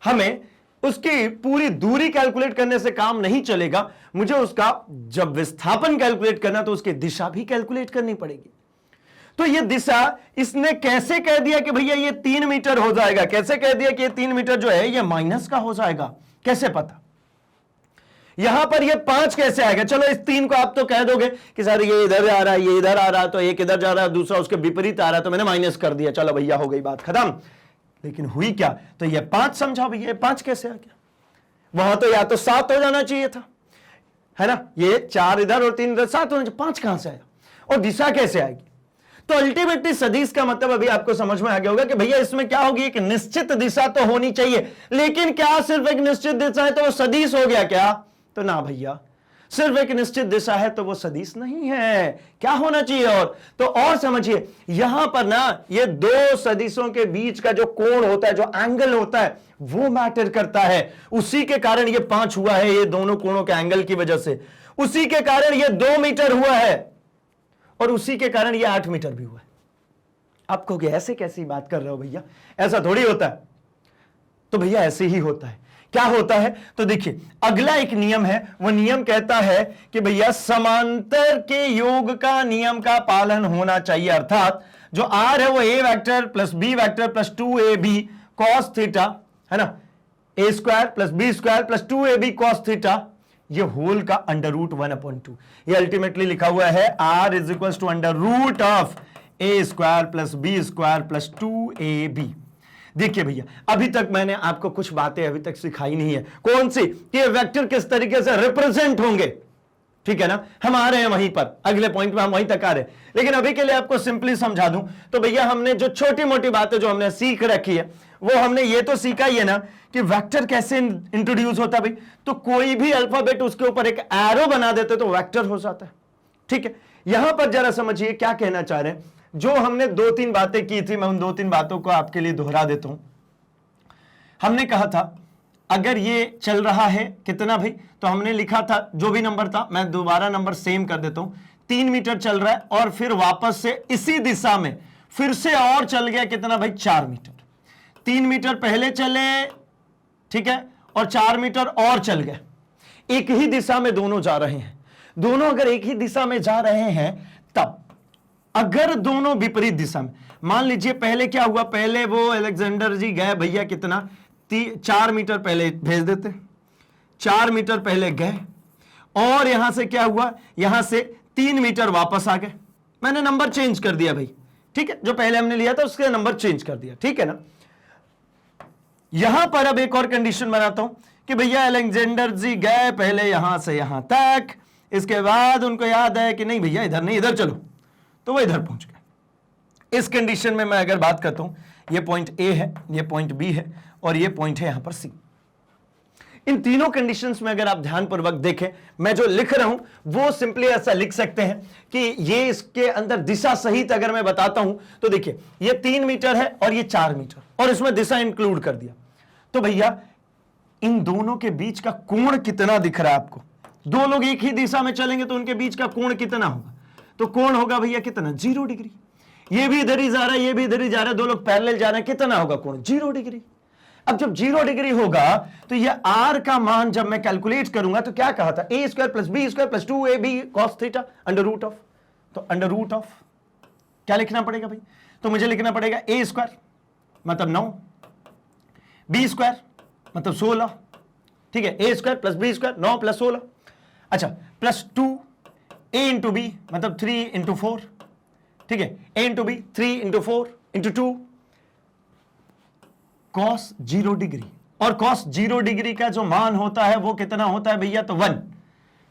हमें उसकी पूरी दूरी कैलकुलेट करने से काम नहीं चलेगा, मुझे उसका जब विस्थापन कैलकुलेट करना तो उसकी दिशा भी कैलकुलेट करनी पड़ेगी। तो ये दिशा इसने कैसे कह दिया कि भैया ये 3 मीटर हो जाएगा? कैसे कह दिया कि ये 3 मीटर जो है ये माइनस का हो जाएगा? कैसे पता? यहां पर ये 5 कैसे आएगा? चलो इस 3 को आप तो कह दोगे कि सर ये इधर आ रहा है, ये इधर आ रहा है, तो एक इधर जा रहा है, दूसरा उसके विपरीत आ रहा है, तो मैंने माइनस कर दिया, चलो भैया हो गई बात खत्म। लेकिन हुई क्या? तो ये 5 समझाओ भैया, ये 5 कैसे आ गया? वहां तो या तो 7 हो जाना चाहिए था, है ना। ये 4 इधर और 3 इधर, 7 होना चाहिए। 5 कहां से आया? और दिशा कैसे आएगी? तो अल्टीमेटली सदिश का मतलब अभी आपको समझ में आ गया होगा कि भैया इसमें क्या होगी? एक निश्चित दिशा तो होनी चाहिए, लेकिन क्या सिर्फ एक निश्चित दिशा है तो वो सदिश हो गया क्या? तो ना भैया, सिर्फ एक निश्चित दिशा है तो वो सदिश नहीं है। क्या होना चाहिए? और समझिए, यहां पर ना ये दो सदिशों के बीच का जो कोण होता है, जो एंगल होता है, वो मैटर करता है। उसी के कारण ये 5 हुआ है, ये दोनों कोणों के एंगल की वजह से। उसी के कारण ये 2 मीटर हुआ है और उसी के कारण ये 8 मीटर भी हुआ है। आप कहोगे ऐसे कैसी बात कर रहे हो भैया, ऐसा थोड़ी होता है। तो भैया ऐसे ही होता है। क्या होता है? तो देखिए, अगला एक नियम है, वो नियम कहता है कि भैया समांतर के योग का नियम का पालन होना चाहिए। अर्थात जो आर है वो a vector plus b vector plus 2ab cos theta, है ना, a square plus b square plus 2ab cos theta, ये होल का √1/2। ये अल्टीमेटली लिखा हुआ है r इज इक्वल टू √ऑफ a square plus b square plus 2ab। देखिए भैया, अभी तक मैंने आपको कुछ बातें अभी तक सिखाई नहीं है। कौन सी? कि वेक्टर किस तरीके से रिप्रेजेंट होंगे, ठीक है ना। हम आ रहे हैं वहीं पर, अगले पॉइंट में हम वहीं तक आ रहे हैं। लेकिन अभी के लिए आपको सिंपली समझा दूं तो भैया, हमने जो छोटी मोटी बातें जो हमने सीख रखी है, वो हमने ये तो सीखा ही है ना कि वेक्टर कैसे इंट्रोड्यूस होता है भाई। तो कोई भी अल्फाबेट उसके ऊपर एक एरो बना देते तो वेक्टर हो जाता है, ठीक है। यहां पर जरा समझिए क्या कहना चाह रहे हैं। जो हमने 2-3 बातें की थी, मैं उन 2-3 बातों को आपके लिए दोहरा देता हूं। हमने कहा था अगर ये चल रहा है कितना भाई, तो हमने लिखा था जो भी नंबर था, मैं दोबारा नंबर सेम कर देता हूं, 3 मीटर चल रहा है और फिर वापस से इसी दिशा में फिर से और चल गया कितना भाई, 4 मीटर। 3 मीटर पहले चले, ठीक है, और 4 मीटर और चल गए। एक ही दिशा में दोनों जा रहे हैं। दोनों अगर एक ही दिशा में जा रहे हैं, तब अगर दोनों विपरीत दिशा में, मान लीजिए पहले क्या हुआ, पहले वो अलेक्जेंडर जी गए भैया कितना, 4 मीटर पहले भेज देते, 4 मीटर पहले गए और यहां से क्या हुआ, यहां से 3 मीटर वापस आ गए। मैंने नंबर चेंज कर दिया भाई, ठीक है, जो पहले हमने लिया था उसके नंबर चेंज कर दिया, ठीक है ना। यहां पर अब एक और कंडीशन बनाता हूं कि भैया अलेक्जेंडर जी गए पहले यहां से यहां तक, इसके बाद उनको याद है कि नहीं भैया इधर नहीं, इधर चलो, तो वो इधर पहुंच गए। इस कंडीशन में मैं अगर बात करता हूं, ये पॉइंट ए है, ये पॉइंट बी है और ये पॉइंट है यहां पर सी। इन तीनों कंडीशंस में अगर आप ध्यानपूर्वक देखें, मैं जो लिख रहा हूं वो सिंपली ऐसा लिख सकते हैं कि ये इसके अंदर दिशा सहित अगर मैं बताता हूं तो देखिए, ये 3 मीटर है और ये 4 मीटर और इसमें दिशा इंक्लूड कर दिया। तो भैया इन दोनों के बीच का कोण कितना दिख रहा है आपको? दो लोग एक ही दिशा में चलेंगे तो उनके बीच का कोण कितना होगा? तो कोण होगा भैया कितना, 0 डिग्री। ये भी इधर ही जा रहा है, ये भी इधर ही जा रहा है, दो लोग पैरेलल जा रहे हैं, कितना होगा कोण? 0 डिग्री। अब जब 0 डिग्री होगा तो ये r का मान जब मैं कैलकुलेट करूंगा तो क्या कहा था, a square plus b square plus 2ab cos theta under root of, तो अंडर रूट ऑफ क्या लिखना पड़ेगा भाई? तो मुझे लिखना पड़ेगा a स्क्वायर मतलब 9, b स्क्वायर मतलब 16, ठीक है, a square plus b square 9 plus 16, अच्छा प्लस 2 a इंटू बी मतलब 3 इंटू 4, ठीक है, a into b 3 into 4 into 2 cos 0 degree. और cos 0 डिग्री का जो मान होता है वो कितना होता है भैया, तो 1।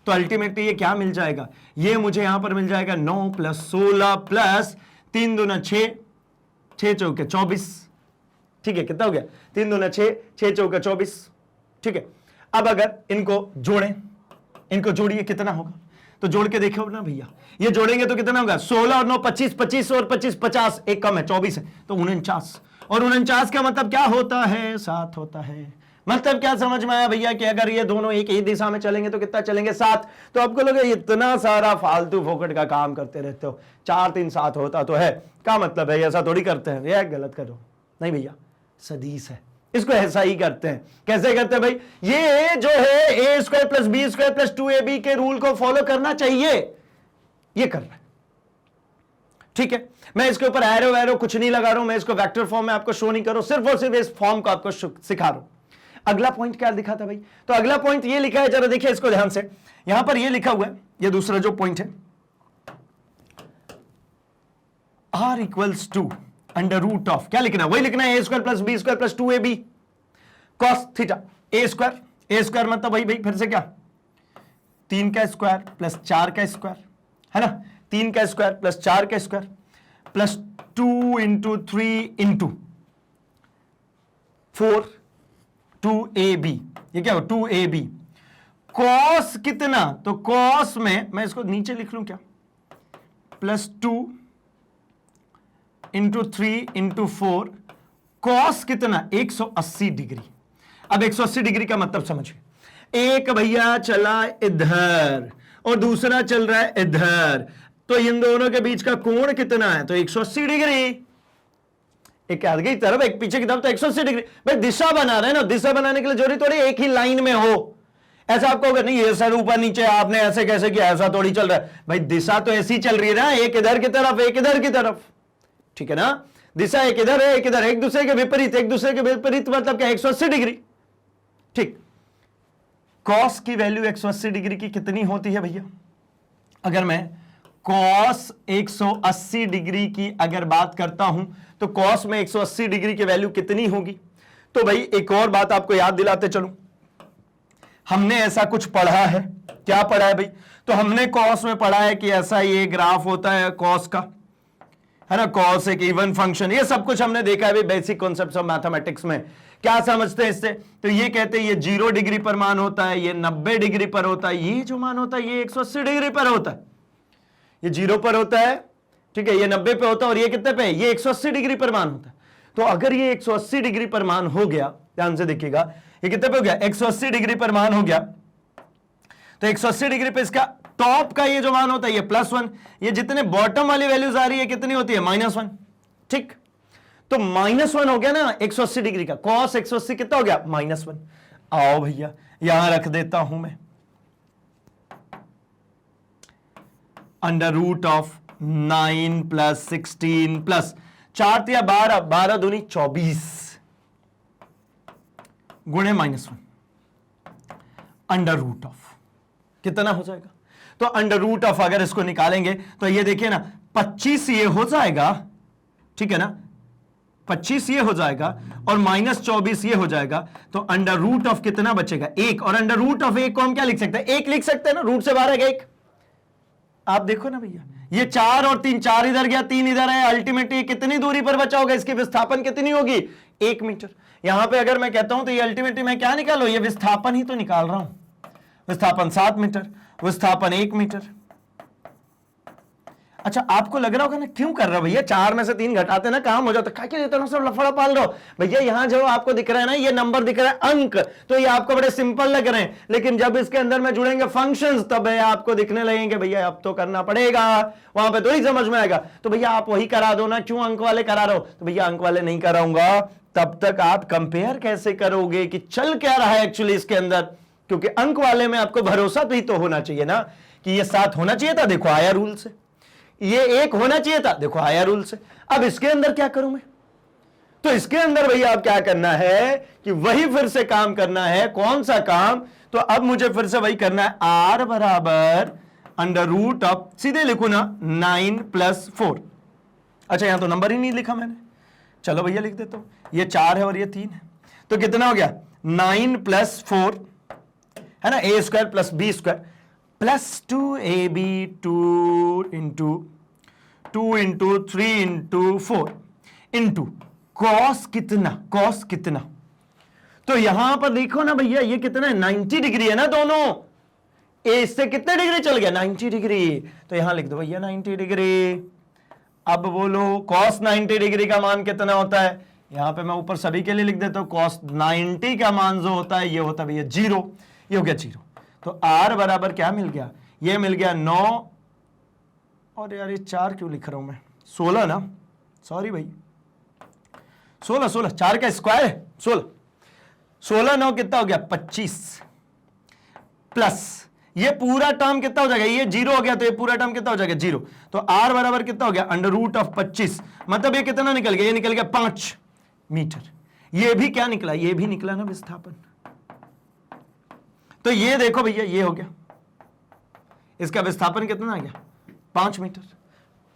तो अल्टीमेटली ये क्या मिल जाएगा, ये मुझे यहां पर मिल जाएगा 9 प्लस 16 प्लस 3 दूना 6, 6 चौके 24, ठीक है, कितना हो गया, 3 दूना 6, 6 चौके 24, ठीक है। अब अगर इनको जोड़ें, इनको जोड़िए कितना होगा, तो जोड़ के देखो ना भैया, ये जोड़ेंगे तो कितना होगा, 16 और 9 25, 25 और 25 50, एक कम है 24 है, तो 49, और 49 का मतलब क्या होता है, 7 होता है। मतलब क्या समझ में आया भैया कि अगर ये दोनों एक ही दिशा में चलेंगे तो कितना चलेंगे, 7। तो आपको लगे इतना सारा फालतू फोकट का काम करते रहते हो, 4 3 7 होता तो है, क्या मतलब है, ऐसा थोड़ी करते हैं, ये गलत करो, नहीं भैया सदिश है, इसको ऐसा ही करते हैं। कैसे करते हैं भाई, ये जो है a square plus b square plus 2ab के रूल को फॉलो करना चाहिए, ये कर रहा है, ठीक है। मैं इसके ऊपर एरो वैरो कुछ नहीं लगा रहा हूं, मैं इसको वेक्टर फॉर्म में आपको शो नहीं कर रहा हूं, सिर्फ और सिर्फ इस फॉर्म को आपको सिखा रहा हूं। अगला पॉइंट क्या लिखा था भाई, तो अगला पॉइंट ये लिखा है, जरा देखिए इसको ध्यान से, यहां पर ये लिखा हुआ है, ये दूसरा जो पॉइंट है, r equals to under root of, क्या लिखना है, वही लिखना है, a square plus b square plus 2ab cos theta. A square मतलब भाई फिर से क्या, 3 का स्क्वायर प्लस 4 का स्क्वायर, है ना, 3 का स्क्वायर प्लस 4 का square plus 2 into 3 into 4 2ab, ये क्या हो 2ab कॉस कितना, तो कॉस में मैं इसको नीचे लिख लूं क्या, +2 × 3 × 4, कॉस कितना 180 डिग्री। अब 180 डिग्री का मतलब समझिए, एक भैया चला इधर और दूसरा चल रहा है इधर, तो इन दोनों के बीच का कोण कितना है, तो 180 डिग्री। एक आगे की तरफ एक पीछे की तरफ, तो 180 डिग्री। भाई दिशा बना रहे हैं ना, दिशा बनाने के लिए जरूरी थोड़ी एक ही लाइन में हो। ऐसा आपको होगा नहीं ये सर ऊपर नीचे आपने ऐसे कैसे किया, ऐसा थोड़ी चल रहा है। भाई दिशा तो ऐसी चल रही है ना, एक इधर की तरफ एक इधर की तरफ, ठीक है ना, दिशा एक इधर है एक इधर, एक दूसरे के विपरीत, एक दूसरे के विपरीत मतलब क्या 180 डिग्री। ठीक, कॉस की वैल्यू 180 डिग्री की कितनी होती है भैया, अगर मैं कॉस 180 डिग्री की अगर बात करता हूं तो कॉस में 180 डिग्री की वैल्यू कितनी होगी। तो भाई एक और बात आपको याद दिलाते चलूं, हमने ऐसा कुछ पढ़ा है, क्या पढ़ा है भाई, तो हमने कॉस में पढ़ा है कि ऐसा ये ग्राफ होता है कॉस का, है ना, कॉस एक इवन फंक्शन, ये सब कुछ हमने देखा है भाई बेसिक कॉन्सेप्ट्स ऑफ मैथमेटिक्स में। क्या समझते हैं इससे, तो ये कहते हैं ये 0 डिग्री पर मान होता है, ये 90 डिग्री पर होता है, ये जो मान होता है ये 180 डिग्री पर होता है, ये 0 पर होता है, ठीक है, ये 90 पे होता है, और ये कितने पे है, ये 180 डिग्री पर मान होता है। तो अगर ये 180 डिग्री पर मान हो गया, ध्यान से देखिएगा, ये कितने पे हो गया, 180 डिग्री पर मान हो गया, तो 180 डिग्री पे इसका टॉप का ये जो मान होता है ये +1, ये जितने बॉटम वाली वैल्यूज आ रही है कितनी होती है, -1। ठीक, तो -1 हो गया ना 180 डिग्री का, cos 180 कितना हो गया, -1। आओ भैया यहां रख देता हूं मैं, √9 + 16 + 4 या 12, 12 दूनी 24 गुणे -1, √ कितना हो जाएगा, तो √ अगर इसको निकालेंगे तो ये देखिए ना 25 ये हो जाएगा, ठीक है ना, 25 ये हो जाएगा और -24 ये हो जाएगा, तो √ कितना बचेगा, 1। और √ को हम क्या लिख सकते हैं, 1 लिख सकते हैं ना, रूट से बाहर है 1। आप देखो ना भैया, ये 4 और 3, 4 इधर गया 3 इधर है, अल्टीमेटली कितनी दूरी पर बचा होगा, इसकी विस्थापन कितनी होगी, 1 मीटर। यहां पे अगर मैं कहता हूं तो ये अल्टीमेटली मैं क्या निकालो, ये विस्थापन ही तो निकाल रहा हूं, विस्थापन 7 मीटर, विस्थापन 1 मीटर। अच्छा आपको लग रहा होगा ना क्यों कर रहा हो भैया, 4 में से 3 घटाते ना काम हो जाता, क्या क्या इतना सब लफड़ा पाल रहे हो भैया। यहां जो आपको दिख रहा है ना ये नंबर दिख रहा है अंक, तो ये आपको बड़े सिंपल लग रहे हैं, लेकिन जब इसके अंदर में जुड़ेंगे फंक्शंस तब आपको दिखने लगेंगे भैया अब तो करना पड़ेगा, वहां पे तो ही समझ में आएगा। तो भैया आप वही करा दो ना, क्यों अंक वाले करा रहे हो, तो भैया अंक वाले नहीं कराऊंगा, तब तक आप कंपेयर कैसे करोगे कि चल क्या रहा है एक्चुअली इसके अंदर, क्योंकि अंक वाले में आपको भरोसा भी तो होना चाहिए ना कि ये 7 होना चाहिए था, देखो आया रूल से, ये 1 होना चाहिए था, देखो आया रूल से। अब इसके अंदर क्या करूं मैं, तो इसके अंदर भैया आप क्या करना है कि वही फिर से काम करना है, कौन सा काम, तो अब मुझे फिर से वही करना है, r बराबर √, सीधे लिखू ना 9 + 4। अच्छा यहां तो नंबर ही नहीं लिखा मैंने, चलो भैया लिख देता हूं, ये 4 है और ये 3 है, तो कितना हो गया 9 + 4 है ना, a² + b² + 2ab 2 × 3 × 4 into cos कितना, कॉस कितना, तो यहां पर देखो ना भैया ये कितना है 90 डिग्री है ना, दोनों ए से कितने डिग्री चल गया 90 डिग्री, तो यहां लिख दो भैया 90 डिग्री। अब बोलो कॉस 90 डिग्री का मान कितना होता है, यहां पे मैं ऊपर सभी के लिए लिख देता हूं, कॉस 90 का मान जो होता है ये होता है भैया 0, ये हो गया 0। तो r बराबर क्या मिल गया, ये मिल गया 9, और यार ये 4 क्यों लिख रहा हूं मैं, 16 ना, सॉरी भाई 16, 4 का स्क्वायर है 16, 16 9 कितना हो गया 25, प्लस ये पूरा टर्म कितना हो जाएगा, ये 0 हो गया तो ये पूरा टर्म कितना हो जाएगा 0, तो r बराबर कितना हो गया √25, मतलब ये कितना निकल गया, ये निकल गया 5 मीटर। ये भी क्या निकला, ये भी निकला ना विस्थापन, तो ये देखो भैया ये हो गया, इसका विस्थापन कितना आ गया 5 मीटर।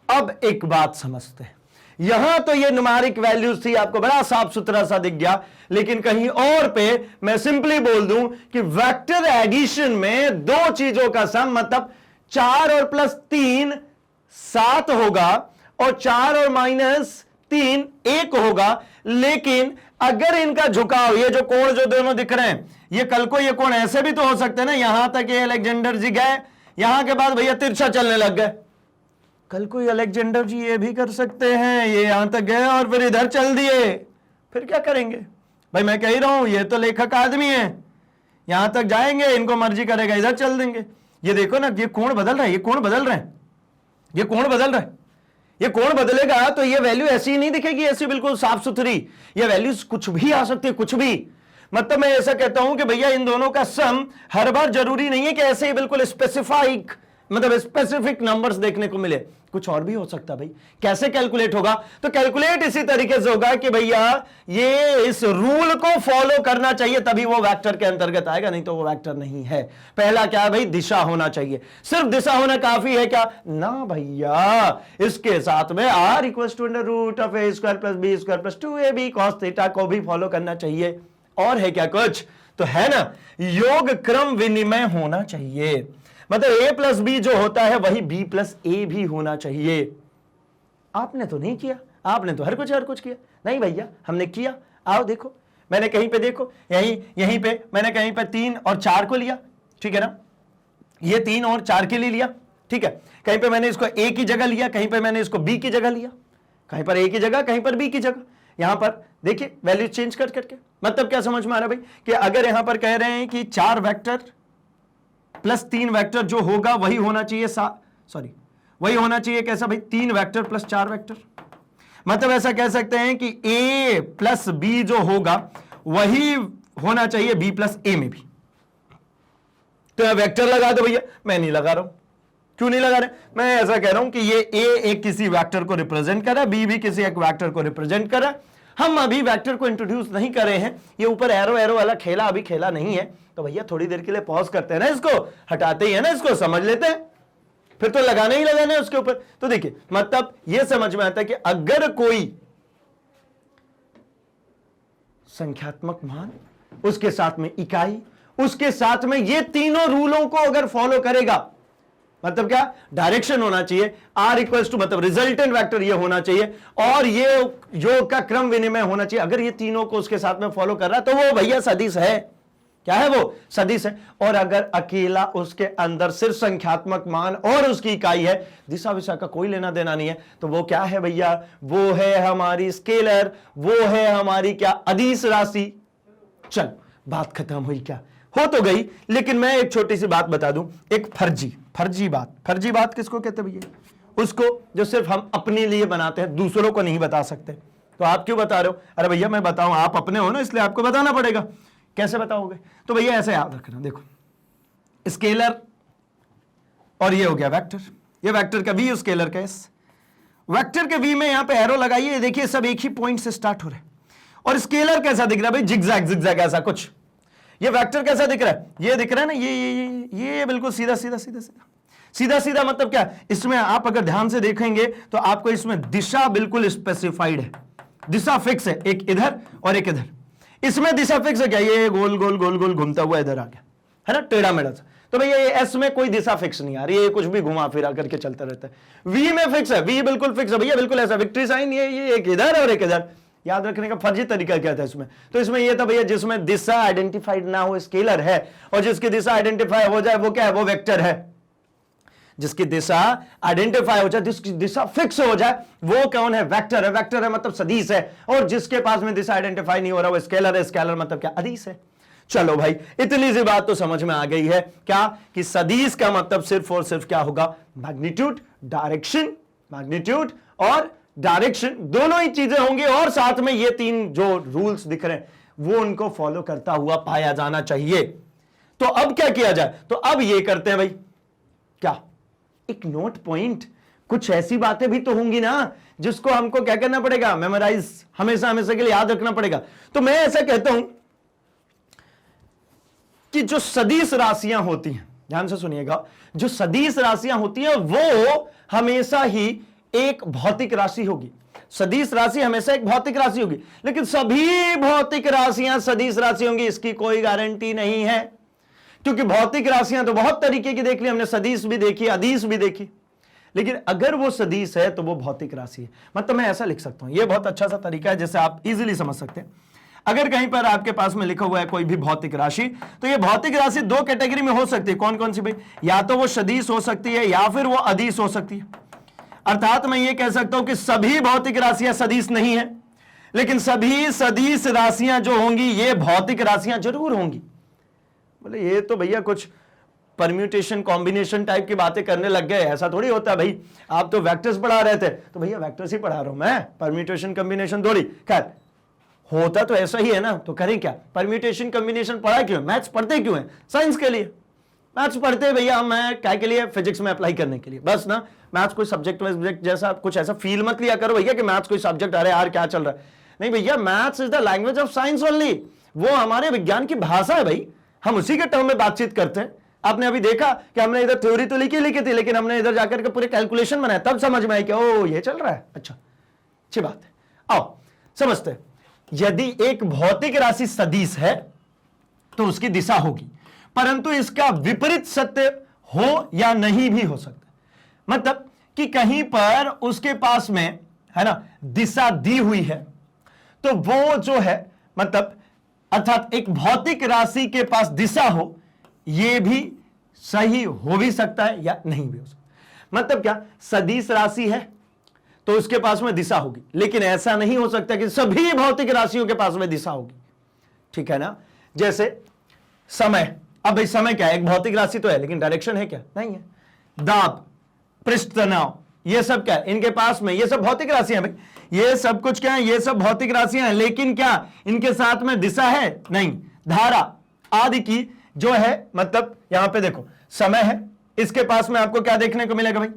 अब एक बात समझते हैं, यहां तो ये न्यूमेरिक वैल्यूज थी, आपको बड़ा साफ सुथरा सा दिख गया, लेकिन कहीं और पे मैं सिंपली बोल दूं कि वेक्टर एडिशन में दो चीजों का सम, मतलब 4 और +3 7 होगा और 4 और -3 1 होगा, लेकिन अगर इनका झुकाव, ये जो कोण जो दोनों दिख रहे हैं, ये कल को ये कोण ऐसे भी तो हो सकते हैं ना, यहां तक ये अलेक्जेंडर जी गए, यहां के बाद भैया तिरछा चलने लग गए, कल को ये अलेक्जेंडर जी ये भी कर सकते हैं, ये यहां तक गए और फिर इधर चल दिए, फिर क्या करेंगे भाई? मैं कह ही रहा हूं, ये तो लेखक आदमी है, यहां तक जाएंगे, इनको मर्जी करेगा इधर चल देंगे। ये देखो ना, ये कोण बदल रहा है, ये कोण बदल रहे हैं, ये कोण बदल रहा है, ये कोण बदलेगा तो ये वैल्यू ऐसी ही नहीं दिखेगी, ऐसी बिल्कुल साफ सुथरी, ये वैल्यूज कुछ भी आ सकती है, कुछ भी। मतलब मैं ऐसा कहता हूं कि भैया इन दोनों का सम हर बार जरूरी नहीं है कि ऐसे ही बिल्कुल स्पेसिफाइक, मतलब स्पेसिफिक नंबर्स देखने को मिले, कुछ और भी हो सकता है भाई। कैसे कैलकुलेट होगा? तो कैलकुलेट इसी तरीके से होगा कि भैया ये इस रूल को फॉलो करना चाहिए, तभी वो वेक्टर के अंतर्गत आएगा, नहीं तो वो वेक्टर नहीं है। पहला क्या है भाई? दिशा होना चाहिए। सिर्फ दिशा होना काफी है क्या? ना भैया, इसके साथ में r equals to under root of a square plus b square plus 2ab cos theta को भी फॉलो करना चाहिए। और है क्या कुछ? तो है ना, योग क्रम विनिमय होना चाहिए, मतलब a प्लस बी जो होता है वही b प्लस ए भी होना चाहिए। आपने तो नहीं किया, आपने तो हर कुछ किया। नहीं भैया, हमने किया। आओ देखो, मैंने कहीं पे देखो, यहीं पे मैंने कहीं पे 3 और 4 को लिया, ठीक है ना, ये 3 और 4 के लिए लिया, ठीक है। कहीं पे मैंने इसको a की जगह लिया, कहीं पे मैंने इसको b की जगह लिया, कहीं पर a की जगह, कहीं पर b की जगह। यहां पर देखिए वैल्यू चेंज कर करके, मतलब क्या समझ में आ रहा है भाई? कि अगर यहां पर कह रहे हैं कि 4 वेक्टर प्लस 3 वेक्टर जो होगा वही होना चाहिए, वही होना चाहिए कैसा भाई? 3 वेक्टर प्लस 4 वेक्टर। मतलब ऐसा कह सकते हैं कि a प्लस बी जो होगा वही होना चाहिए b प्लस ए में भी। तो यह वेक्टर लगा दो भैया। मैं नहीं लगा रहा हूं। क्यों नहीं लगा रहे? मैं ऐसा कह रहा हूं कि ये a एक किसी वेक्टर को रिप्रेजेंट कर रहा है, b भी किसी एक वेक्टर को रिप्रेजेंट कर रहा है। हम अभी वेक्टर को इंट्रोड्यूस नहीं कर रहे हैं, ये ऊपर एरो एरो वाला खेला अभी खेला नहीं है। तो भैया थोड़ी देर के लिए पॉज करते हैं ना, इसको हटाते ही है ना, इसको समझ लेते हैं, फिर तो लगाना ही लगाना है उसके ऊपर। तो देखिए, मतलब यह समझ में आता है कि अगर कोई संख्यात्मक मान, उसके साथ में इकाई, उसके साथ में ये तीनों रूलों को अगर फॉलो करेगा, मतलब क्या? डायरेक्शन होना चाहिए, r इक्वल्स टू मतलब रिजल्टेंट वेक्टर ये होना चाहिए, और ये योग का क्रम विनिमय होना चाहिए। अगर ये तीनों को उसके साथ में फॉलो कर रहा है तो वो भैया सदिश है। क्या है वो? सदिश है। और अगर अकेला उसके अंदर सिर्फ संख्यात्मक मान और उसकी इकाई है, दिशा विशा का कोई लेना देना नहीं है, तो वो क्या है भैया? वो है हमारी स्केलर, वो है हमारी क्या? अदिश राशि। चल, बात खत्म हुई क्या? हो तो गई, लेकिन मैं एक छोटी सी बात बता दूं, एक फर्जी बात किसको कहते हैं भैया? उसको जो सिर्फ हम अपने लिए बनाते हैं, दूसरों को नहीं बता सकते। तो आप क्यों बता रहे हो? अरे भैया मैं बताऊं, आप अपने हो ना, इसलिए आपको बताना पड़ेगा। कैसे बताओगे? तो भैया ऐसे याद रखना, देखो स्केलर और ये हो गया वेक्टर, ये वेक्टर का v, स्केलर का s। वेक्टर के v में यहां पे एरो लगाइए, देखिए सब एक ही पॉइंट से स्टार्ट हो रहे हैं। और स्केलर कैसा दिख रहा है भाई? जिगजैग ऐसा कुछ। ये वेक्टर कैसा दिख रहा है? ये दिख रहा है ना, ये बिल्कुल सीधा मतलब क्या? इसमें आप अगर ध्यान से देखेंगे तो आपको इसमें दिशा बिल्कुल स्पेसिफाइड है, दिशा फिक्स है, एक इधर और एक इधर। इसमें दिशा फिक्स है क्या? ये गोल गोल घूमता हुआ इधर आ गया, है ना, टेढ़ा मेढ़ा सा। तो भैया ये एस में कोई दिशा फिक्स नहीं आ रही है, ये कुछ भी घुमा फिरा करके चलता रहता है। वी में फिक्स है, वी बिल्कुल फिक्स है भैया, बिल्कुल ऐसा विक्ट्री साइन, ये एक इधर और एक इधर। याद रखने का फर्जी तरीका क्या था इसमें? तो इसमें यह था भैया, जिसमें दिशा आइडेंटिफाइड ना हो स्केलर है, और जिसकी दिशा आइडेंटिफाई हो जाए वो क्या है? वो वेक्टर है। जिसकी दिशा आइडेंटिफाई हो जाए, जिसकी दिशा फिक्स हो जाए, वो कौन है? वेक्टर है। वेक्टर है मतलब सदिश है। और जिसके पास में दिशा आइडेंटिफाई नहीं हो रहा वो स्केलर है। स्केलर मतलब क्या? अदिश है। चलो भाई, इतनी सी बात तो समझ में आ गई है क्या? कि सदिश का मतलब सिर्फ और सिर्फ क्या होगा? मैग्नीट्यूड, डायरेक्शन, मैग्नीट्यूड और डायरेक्शन, दोनों ही चीजें होंगी। और साथ में ये 3 जो रूल्स दिख रहे हैं वो उनको फॉलो करता हुआ पाया जाना चाहिए। तो अब क्या किया जाए? तो अब ये करते हैं भाई, क्या? एक नोट पॉइंट, कुछ ऐसी बातें भी तो होंगी ना जिसको हमको क्या करना पड़ेगा? मेमोराइज, हमेशा के लिए याद रखना पड़ेगा। तो मैं ऐसा कहता हूं कि जो सदिश राशियां होती हैं, ध्यान से सुनिएगा, जो सदिश राशियां होती हैं वो हमेशा ही एक भौतिक राशि होगी। सदिश राशि हमेशा एक भौतिक राशि होगी, लेकिन सभी भौतिक राशियां सदिश राशि होंगी इसकी कोई गारंटी नहीं है। क्योंकि भौतिक राशियां तो बहुत तरीके की देख ली हमने, सदिश भी देखी, अदिश भी देखी, लेकिन अगर वो सदिश है तो वो भौतिक राशि है। मतलब मैं ऐसा लिख सकता हूं, ये बहुत अच्छा सा तरीका है जिससे आप इजीली समझ सकते हैं। अगर कहीं पर आपके पास में लिखा हुआ है कोई भी भौतिक राशि, तो ये भौतिक राशि दो कैटेगरी में हो सकती है। कौन कौन सी भाई? या तो वो सदिश हो सकती है या फिर वो अदिश हो सकती है। अर्थात मैं ये कह सकता हूं कि सभी भौतिक राशियां सदिश नहीं है, लेकिन सभी सदिश राशियां जो होंगी ये भौतिक राशियां जरूर होंगी। बोले ये तो भैया कुछ परम्यूटेशन कॉम्बिनेशन टाइप की बातें करने लग गए, ऐसा थोड़ी होता है भाई। आप तो वेक्टर्स पढ़ा रहे थे, तो भैया वेक्टर्स ही पढ़ा रहा हूं मैं, परम्यूटेशन कॉम्बिनेशन थोड़ी। खैर होता तो ऐसा ही है ना, तो करें क्या? परम्यूटेशन कॉम्बिनेशन पढ़ा क्यों? मैथ्स पढ़ते क्यों है? साइंस के लिए मैथ्स पढ़ते भैया। मैं क्या के लिए? फिजिक्स में अप्लाई करने के लिए, बस ना। मैथ्स कोई सब्जेक्ट जैसा कुछ ऐसा फील मत लिया करो भैया कि मैथ्स कोई सब्जेक्ट, अरे यार क्या चल रहा है। नहीं भैया, maths is the language of science only. वो हमारे विज्ञान की भाषा है भाई, हम उसी के टर्म में बातचीत करते हैं। आपने अभी देखा कि हमने इधर थ्योरी तो लिखी थी, लेकिन हमने इधर जाकर के पूरे कैलकुलेशन बनाया, तब समझ में आया कि ओ ये चल रहा है। अच्छा, अच्छी बात है। आओ समझते हैं। यदि एक भौतिक राशि सदिश है तो उसकी दिशा होगी, परंतु इसका विपरीत सत्य हो या नहीं भी हो सकता है। मतलब कि कहीं पर उसके पास में है ना दिशा दी हुई है, तो वो जो है मतलब अर्थात एक भौतिक राशि के पास दिशा हो, यह भी सही हो भी सकता है या नहीं भी हो सकता। मतलब क्या? सदिश राशि है तो उसके पास में दिशा होगी, लेकिन ऐसा नहीं हो सकता कि सभी भौतिक राशियों के पास में दिशा होगी। ठीक है ना? जैसे समय, अब भाई समय क्या है? एक भौतिक राशि तो है, लेकिन डायरेक्शन है क्या? नहीं है। दाब, पृष्ठ तनाव, ये सब क्या है? इनके पास में ये सब भौतिक राशियां भाई, ये सब कुछ क्या है? ये सब भौतिक राशियां हैं, लेकिन क्या इनके साथ में दिशा है? नहीं। धारा आदि की जो है, मतलब यहां पे देखो समय है, इसके पास में आपको क्या देखने को मिलेगा भाई?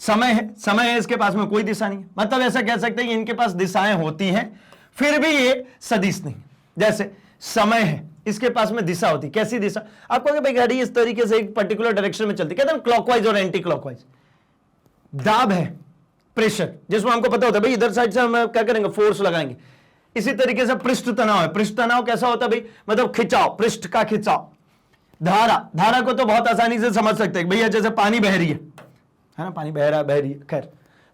समय है, इसके पास में कोई दिशा नहीं है। मतलब ऐसा कह सकते हैं कि इनके पास दिशाएं होती हैं, फिर भी ये सदिश नहीं। जैसे समय है, इसके पास में दिशा होती, कैसी दिशा? आपको भाई गाड़ी इस तरीके से एक पर्टिकुलर डायरेक्शन में चलती, कहते हैं क्लॉकवाइज और एंटी क्लॉकवाइज। दाब है, प्रेशर, जिसमें हमको पता होता है भाई इधर साइड से हम क्या करेंगे? फोर्स लगाएंगे। इसी तरीके से पृष्ठ तनाव है। पृष्ठ तनाव कैसा होता है भाई? मतलब खिंचाव, पृष्ठ का खिंचाव। धारा को तो बहुत आसानी से समझ सकते हैं भैया, जैसे पानी बह रही है ना, पानी बह रही है, खैर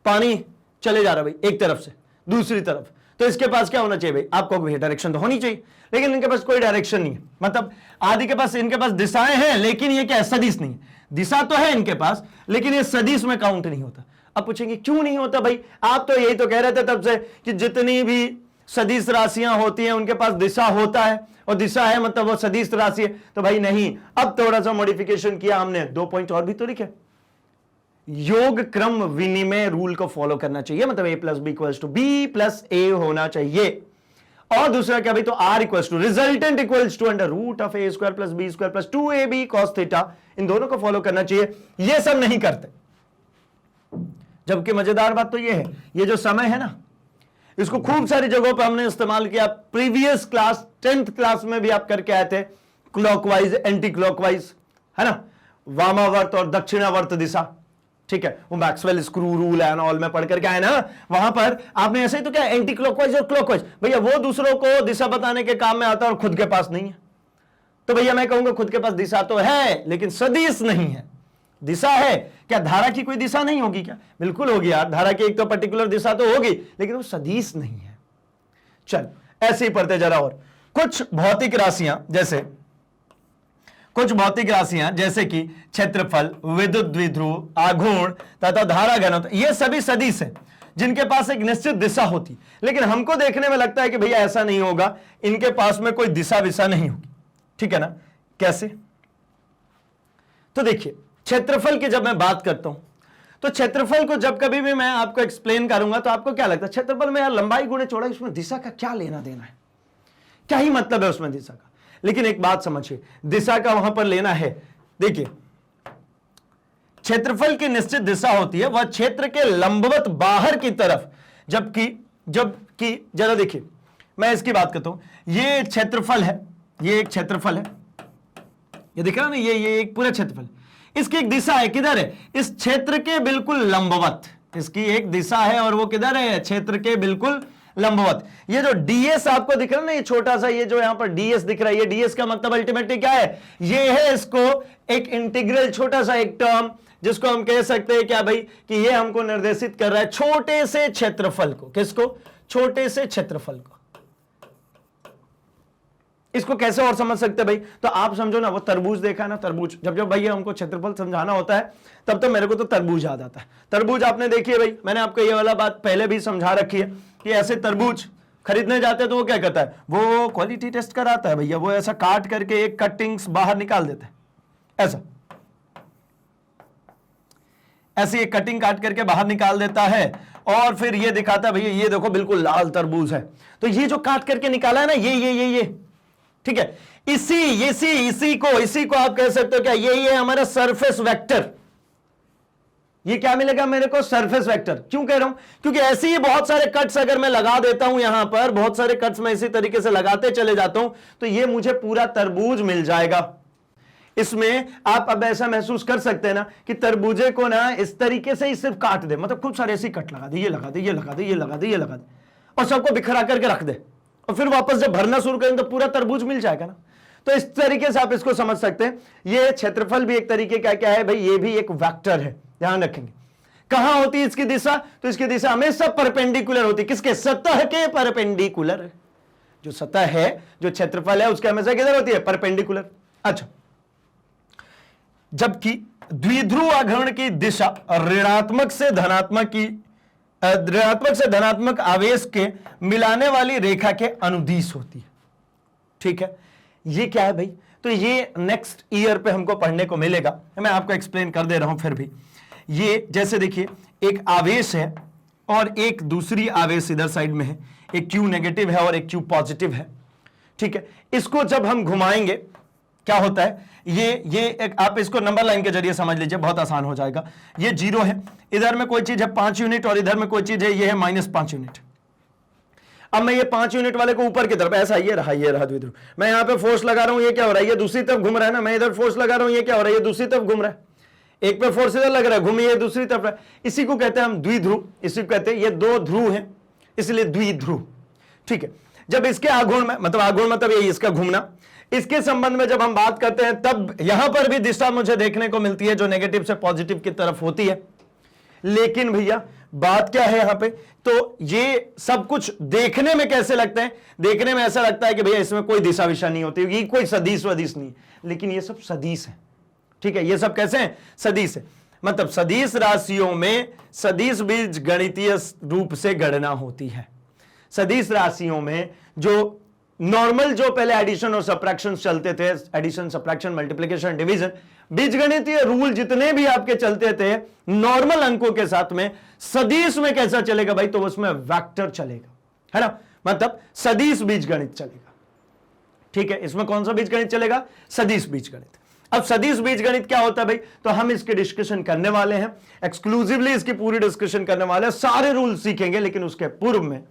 पानी चले जा रहा है भाई एक तरफ से दूसरी तरफ, तो इसके पास क्या होना चाहिए भाई? आपको भैया डायरेक्शन तो होनी चाहिए, लेकिन इनके पास कोई डायरेक्शन नहीं है। मतलब आदि के पास, इनके पास दिशाएं हैं, लेकिन ये क्या है? सदिश नहीं है। दिशा तो है इनके पास, लेकिन ये सदिश में काउंट नहीं होता। अब पूछेंगे क्यों नहीं होता भाई? आप तो यही तो कह रहे थे तब से कि जितनी भी सदिश राशियां होती हैं उनके पास दिशा होता है, और दिशा है मतलब वो सदिश राशि है। तो भाई नहीं, अब थोड़ा सा मॉडिफिकेशन किया हमने, 2 पॉइंट और भी तो लिखे। योग क्रम विनिमय रूल को फॉलो करना चाहिए, मतलब a plus b equals to b plus a होना चाहिए। और दूसरा क्या भाई? तो r equals to resultant equals to under root of a square plus b square plus 2ab cos theta. इन दोनों को फॉलो करना चाहिए, ये सब नहीं करते। जबकि मजेदार बात तो ये है, ये जो समय है ना, इसको खूब सारी जगहों पर हमने इस्तेमाल किया। प्रीवियस क्लास 10th क्लास में भी आप करके आए थे, क्लॉकवाइज एंटी क्लॉकवाइज, है ना, वामावर्त और दक्षिणावर्त दिशा। ठीक है, वो Maxwell screw rule and all में पढ़ करके आए ना, वहां पर आपने ऐसे ही तो क्या एंटी क्लॉकवाइज और क्लॉकवाइज, भैया वो दूसरों को दिशा बताने के काम में आता है और खुद के पास नहीं है। तो भैया मैं कहूंगा खुद के पास दिशा तो है, लेकिन सदिश नहीं है। दिशा है क्या? धारा की कोई दिशा नहीं होगी क्या? बिल्कुल होगी यार, धारा की एक तो पर्टिकुलर दिशा तो होगी, लेकिन वो सदिश नहीं है। चल ऐसे ही पढ़ते जरा। और कुछ भौतिक राशियां जैसे कि क्षेत्रफल, विद्युत द्विध्रुव, आघूर्ण तथा धारा घनत्व, ये सभी सदिश है जिनके पास एक निश्चित दिशा होती, लेकिन हमको देखने में लगता है कि भैया ऐसा नहीं होगा, इनके पास में कोई दिशा विशा नहीं होगी। ठीक है ना? कैसे? तो देखिए, क्षेत्रफल की जब मैं बात करता हूं, तो क्षेत्रफल को जब कभी भी मैं आपको एक्सप्लेन करूंगा तो आपको क्या लगता है? क्षेत्रफल में यार लंबाई गुणे चौड़ाई, उसमें दिशा का क्या लेना देना है? क्या ही मतलब है उसमें दिशा का? लेकिन एक बात समझिए, दिशा का वहां पर लेना है। देखिए, क्षेत्रफल की निश्चित दिशा होती है, वह क्षेत्र के लंबवत बाहर की तरफ, जबकि जरा देखिए, मैं इसकी बात करता हूं, ये क्षेत्रफल है, ये एक क्षेत्रफल है, ये दिख रहा है ना, ये एक पूरा क्षेत्रफल, इसकी एक दिशा है, किधर है? इस क्षेत्र के बिल्कुल लंबवत, इसकी एक दिशा है, और वो किधर है? क्षेत्र के बिल्कुल लंबवत। ये जो ds आपको दिख रहा है ना, ये छोटा सा, ये जो यहां पर ds दिख रहा है, ये ds का मतलब अल्टीमेटली क्या है? ये है इसको एक इंटीग्रल, छोटा सा एक टर्म, जिसको हम कह सकते हैं क्या भाई कि ये हमको निर्देशित कर रहा है छोटे से क्षेत्रफल को। किसको? छोटे से क्षेत्रफल को। इसको कैसे और समझ सकते हैं भाई? तो आप समझो ना, वो तरबूज देखा ना, तरबूज जब जब भैया हमको क्षेत्रफल समझाना होता है तब तो मेरे को तो तरबूज याद आता है। तरबूज आपने देखी है भाई, मैंने आपको ये वाला बात पहले भी समझा रखी है कि ऐसे तरबूज खरीदने जाते हैं तो वो क्या करता है, वो क्वालिटी टेस्ट कराता है भैया, वो ऐसा काट करके एक कटिंग्स बाहर निकाल देता है, ऐसे एक कटिंग काट करके बाहर निकाल देता है और फिर ये दिखाता है भैया ये देखो बिल्कुल लाल तरबूज है। तो ये जो काट करके निकाला है ना, ये ठीक है, इसी को आप कह सकते हो क्या, ये हमारा सरफेस वेक्टर। ये क्या मिलेगा मेरे को, सरफेस वेक्टर। क्यों कह रहा हूं, क्योंकि ऐसे ही बहुत सारे कट्स अगर मैं लगा देता हूं, यहां पर बहुत सारे कट्स मैं इसी तरीके से लगाते चले जाता हूं तो ये मुझे पूरा तरबूज मिल जाएगा। इसमें आप अब ऐसा महसूस कर सकते हैं ना कि तरबूजे को ना इस तरीके से ही सिर्फ काट दे, मतलब खूब सारे ऐसे कट लगा दे, ये लगा दे, ये लगा दे, ये लगा दे, ये लगा दे, और सबको बिखरा करके रख दे, और फिर वापस जब भरना शुरू करें तो पूरा तरबूज मिल जाएगा ना। तो इस तरीके से आप इसको समझ सकते हैं। ये क्षेत्रफल भी एक तरीके का क्या है भाई, ये भी एक वेक्टर है, ध्यान रखेंगे। कहां होती है इसकी दिशा, तो इसकी दिशा हमेशा परपेंडिकुलर होती है, किसके, सतह के परपेंडिकुलर। जो सतह है, जो क्षेत्रफल है, उसके हमेशा किधर होती है, परपेंडिकुलर। अच्छा, जबकि द्विध्रुव आघूर्ण की दिशा ऋणात्मक से धनात्मक आवेश के मिलाने वाली रेखा के अनुदिश होती है। ठीक है, ये क्या है भाई, तो ये नेक्स्ट ईयर पे हमको पढ़ने को मिलेगा, मैं आपको एक्सप्लेन कर दे रहा हूं फिर भी। ये जैसे देखिए एक आवेश है और एक दूसरी आवेश इधर साइड में है, एक Q नेगेटिव है और एक Q पॉजिटिव है। ठीक है, इसको जब हम घुमाएंगे क्या होता है, ये एक, आप इसको नंबर लाइन के जरिए समझ लीजिए, बहुत आसान हो जाएगा। ये 0 है, इधर में कोई चीज है 5 यूनिट और इधर में कोई चीज है, ये है -5 यूनिट। अब मैं ये 5 यूनिट वाले को ऊपर की तरफ, ऐसा ये रहा द्विध्रुव, मैं यहां पे फोर्स लगा रहा हूं, ये क्या हो रहा है, ये दूसरी तरफ घूम रहा है ना, मैं इधर फोर्स लगा रहा हूं, ये क्या हो रहा है, ये दूसरी तरफ घूम रहा है। एक पे फोर्स इधर लग रहा है, घूमिए दूसरी तरफ है। इसी को कहते हैं हम द्विध्रुव, इसी को कहते हैं, ये 2 ध्रुव हैं इसलिए द्विध्रुव। ठीक है, जब इसके आघूर्ण में, मतलब आघूर्ण मतलब यही इसका घूमना, इसके संबंध में जब हम बात करते हैं तब यहां पर भी दिशा मुझे देखने को मिलती है जो नेगेटिव से पॉजिटिव की तरफ होती है। लेकिन भैया बात क्या है यहां पे, तो ये सब कुछ देखने में कैसे लगता है, देखने में ऐसा लगता है कि भैया इसमें कोई दिशा विशा नहीं होती, ये कोई सदिश वदिश नहीं, लेकिन ये सब सदिश है। ठीक है, ये सब कैसे हैं, सदिश है। मतलब सदिश राशियों में सदिश बीज गणितीय रूप से गणना होती है। सदिश राशियों में जो नॉर्मल जो पहले एडिशन और सब्ट्रैक्शन चलते थे, एडिशन, सब्ट्रैक्शन, मल्टीप्लिकेशन, डिवीजन, बीजगणितीय रूल जितने भी आपके चलते थे नॉर्मल अंकों के साथ में, सदिश में कैसा चलेगा भाई, तो उसमें वेक्टर चलेगा, है ना, मतलब सदिश बीजगणित चलेगा। ठीक है, इसमें कौन सा बीजगणित चलेगा, सदिश बीजगणित। अब सदिश बीजगणित क्या होता है भाई, तो हम इसकी डिस्कशन करने वाले हैं, एक्सक्लूसिवली इसकी पूरी डिस्कशन करने वाले हैं, सारे रूल सीखेंगे। लेकिन उसके पूर्व में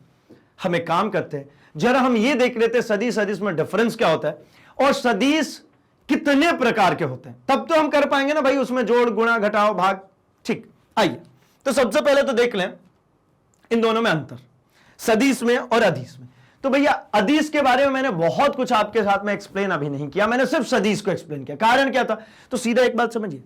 हम एक काम करते हैं, जरा हम ये देख लेते हैं सदिश सदिश में डिफरेंस क्या होता है और सदिश कितने प्रकार के होते हैं, तब तो हम कर पाएंगे ना भाई उसमें जोड़, गुणा, घटाओ, भाग। ठीक, आइए तो सबसे पहले तो देख लें इन दोनों में अंतर, सदिश में और अदिश में। तो भैया अदिश के बारे में मैंने बहुत कुछ आपके साथ में एक्सप्लेन अभी नहीं किया, मैंने सिर्फ सदिश को एक्सप्लेन किया। कारण क्या था, तो सीधा एक बात समझिए,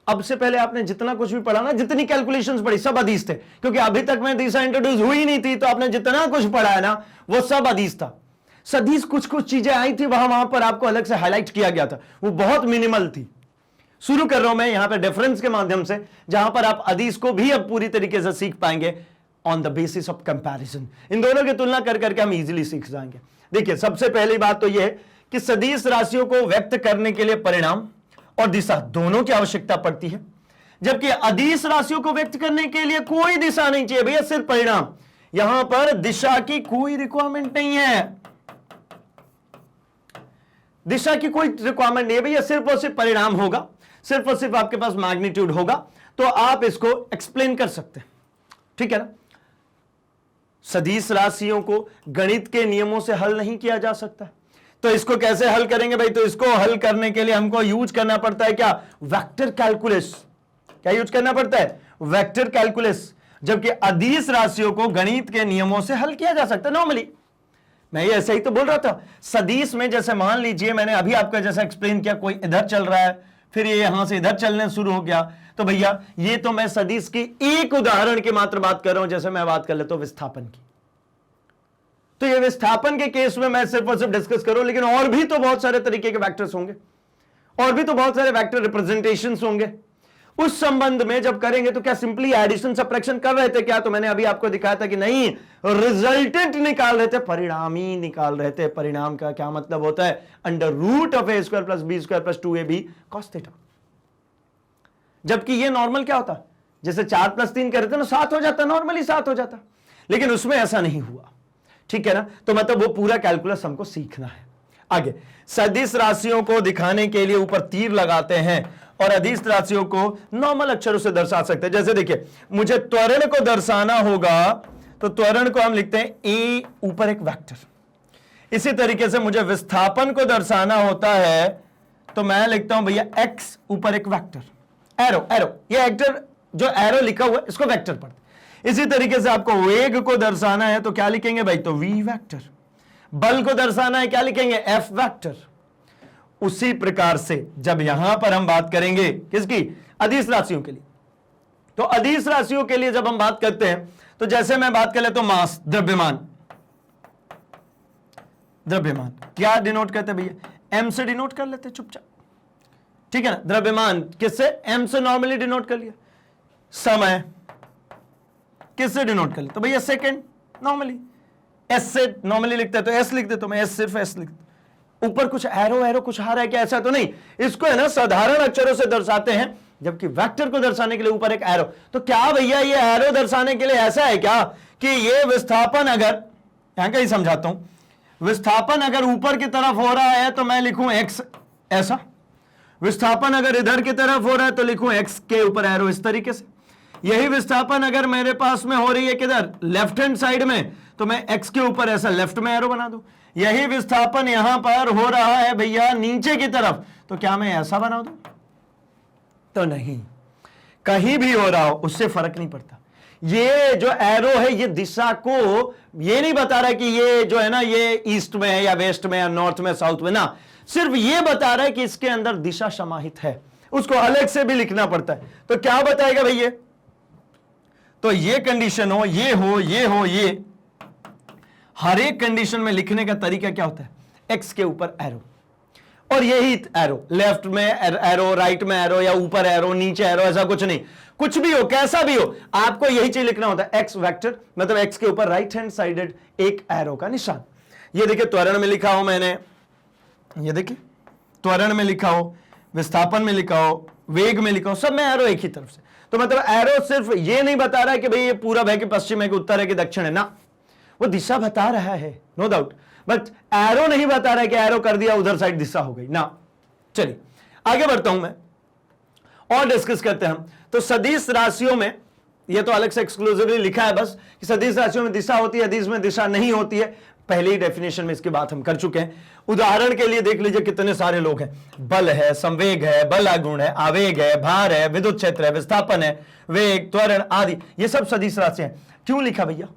अब से पहले आपने जितना कुछ भी पढ़ा ना, जितनी कैलकुलेशंस पढ़ी, सब अदिश थे, क्योंकि अभी तक में दिशा इंट्रोड्यूस हुई नहीं थी, तो आपने जितना कुछ पढ़ा है ना वो सब अदिश था। सदिश कुछ कुछ चीजें आई थी, वहां पर आपको अलग से हाईलाइट किया गया था, वो बहुत मिनिमल थी। शुरू कर रहा हूं मैं यहां पर डिफरेंस के माध्यम से, जहां पर आप अदिश को भी अब पूरी तरीके से सीख पाएंगे on the basis of comparison. इन दोनों की तुलना कर करके हम इजीली सीख जाएंगे। देखिए सबसे पहली बात तो यह है कि सदिश राशियों को व्यक्त करने के लिए परिणाम और दिशा दोनों की आवश्यकता पड़ती है, जबकि अदिश राशियों को व्यक्त करने के लिए कोई दिशा नहीं चाहिए भैया, सिर्फ परिणाम। यहां पर दिशा की कोई रिक्वायरमेंट नहीं है, दिशा की कोई रिक्वायरमेंट नहीं है भैया, सिर्फ और सिर्फ परिणाम होगा, सिर्फ और सिर्फ आपके पास मैग्नीट्यूड होगा, तो आप इसको एक्सप्लेन कर सकते हैं। ठीक है ना, सदिश राशियों को गणित के नियमों से हल नहीं किया जा सकता, तो इसको कैसे हल करेंगे भाई, तो इसको हल करने के लिए हमको यूज करना पड़ता है क्या, वेक्टर कैलकुलस। क्या यूज करना पड़ता है, वेक्टर कैलकुलस। जबकि अदिश राशियों को गणित के नियमों से हल किया जा सकता है नॉर्मली। मैं ये ऐसे ही तो बोल रहा था, सदिश में जैसे मान लीजिए मैंने अभी आपका जैसा एक्सप्लेन किया, कोई इधर चल रहा है फिर ये यहां से इधर चलने शुरू हो गया, तो भैया ये तो मैं सदिश की एक उदाहरण की मात्र बात कर रहा हूं, जैसे मैं बात कर लेता हूं विस्थापन की। तो ये विस्थापन के केस में मैं सिर्फ और सिर्फ डिस्कस करूं, लेकिन और भी तो बहुत सारे तरीके के वेक्टर्स होंगे, और भी तो बहुत सारे वेक्टर रिप्रेजेंटेशंस होंगे। उस संबंध में जब करेंगे तो क्या सिंपली एडिशन सब्ट्रैक्शन कर रहे थे क्या? तो मैंने अभी आपको दिखाया था कि नहीं, रिजल्टेंट निकाल रहे थे, परिणामी निकाल रहे थे। परिणाम का क्या मतलब होता है? Under root of a square plus b square plus 2ab cos theta. जबकि ये नॉर्मल क्या होता, जैसे 4 + 3 करते ना 7 हो जाता, नॉर्मली 7 हो जाता, लेकिन उसमें ऐसा नहीं हुआ। ठीक है ना? तो मतलब वो पूरा कैलकुलस हमको सीखना है। आगे सदिश राशियों को दिखाने के लिए ऊपर तीर लगाते हैं और अदिश राशियों को नॉर्मल अक्षरों से दर्शा सकते हैं। जैसे देखिए, मुझे त्वरण को दर्शाना होगा तो त्वरण को हम लिखते हैं ए ऊपर एक वेक्टर। इसी तरीके से मुझे विस्थापन को दर्शाना होता है तो मैं लिखता हूं भैया एक्स ऊपर एक वेक्टर, एरो। एरो ये एक्टर जो एरो लिखा हुआ है इसको वेक्टर पढ़ते। इसी तरीके से आपको वेग को दर्शाना है तो क्या लिखेंगे भाई? तो वी वेक्टर। बल को दर्शाना है क्या लिखेंगे? F vector. उसी प्रकार से जब यहां पर हम बात करेंगे किसकी? अदिश राशियों के लिए, तो अदिश राशियों के लिए जब हम बात करते हैं तो जैसे मैं बात कर लेता हूं मास, द्रव्यमान। द्रव्यमान क्या डिनोट करते हैं भैया? एम से डिनोट कर लेते चुपचाप, ठीक है ना? द्रव्यमान किससे? एम से नॉर्मली डिनोट कर लिया। समय किससे डिनोट कर लिया? तो भैया सेकंड नॉर्मली। एस से नॉर्मली लिखते हैं तो एस लिखते, तो मैं एस सिर्फ एस लिखता। ऊपर कुछ एरो एरो कुछ आ रहा है क्या? ऐसा तो नहीं। इसको है ना साधारण अक्षरों से दर्शाते हैं, जबकि वेक्टर को दर्शाने के लिए ऊपर एक एरो। तो क्या भैया ये एरो दर्शाने के लिए ऐसा है क्या कि ये विस्थापन, अगर यहां कहीं समझाता हूं, विस्थापन अगर ऊपर की तरफ हो रहा है तो मैं लिखूं एक्स ऐसा, विस्थापन अगर इधर की तरफ हो रहा है तो लिखूं एक्स के ऊपर एरो इस तरीके से। यही विस्थापन अगर मेरे पास में हो रही है किधर? लेफ्ट हैंड साइड में, तो मैं एक्स के ऊपर ऐसा लेफ्ट में एरो बना दूं। यही विस्थापन यहां पर हो रहा है भैया नीचे की तरफ, तो क्या मैं ऐसा बना दूं? तो नहीं, कहीं भी हो रहा हो उससे फर्क नहीं पड़ता। ये जो एरो है ये दिशा को ये नहीं बता रहा है कि ये जो है ना ये ईस्ट में है या वेस्ट में या नॉर्थ में साउथ में, ना, सिर्फ ये बता रहा है कि इसके अंदर दिशा समाहित है। उसको अलग से भी लिखना पड़ता है। तो क्या बताएगा भैया? तो ये कंडीशन हो, ये हो, ये हो, ये हर एक कंडीशन में लिखने का तरीका क्या होता है? एक्स के ऊपर एरो, और यही एरो, लेफ्ट में एरो, राइट में एरो, या ऊपर एरो, नीचे एरो, ऐसा कुछ नहीं। कुछ भी हो, कैसा भी हो, आपको यही चीज लिखना होता है। एक्स वेक्टर मतलब एक्स के ऊपर राइट हैंड साइडेड एक एरो का निशान। ये देखिए त्वरण में लिखा हो मैंने, ये देखिए त्वरण में लिखा हो, विस्थापन में लिखा हो, वेग में लिखा हो, सब में एरो एक ही तरफ से। तो मतलब एरो सिर्फ ये नहीं बता रहा है कि भाई ये पूरब है कि पश्चिम है कि उत्तर है कि दक्षिण है, ना, वो दिशा बता रहा है, नो डाउट, बट एरो नहीं बता रहा है कि एरो कर दिया उधर साइड दिशा हो गई ना। चलिए आगे बढ़ता हूं मैं और डिस्कस करते हैं हम। तो सदिश राशियों में ये तो अलग से एक्सक्लूसिवली लिखा है बस कि सदिश राशियों में दिशा होती है, अदिश में दिशा नहीं होती है। पहले ही डेफिनेशन में इसकी बात हम कर चुके हैं। उदाहरण के लिए देख लीजिए कितने सारे लोग हैं। बल है, संवेग है, बल आगुण है, आवेग है, भार है, विद्युत क्षेत्र है, विस्थापन है, वेग, त्वरण आदि, ये सब सदिश राशि हैं। क्यों लिखा भैया?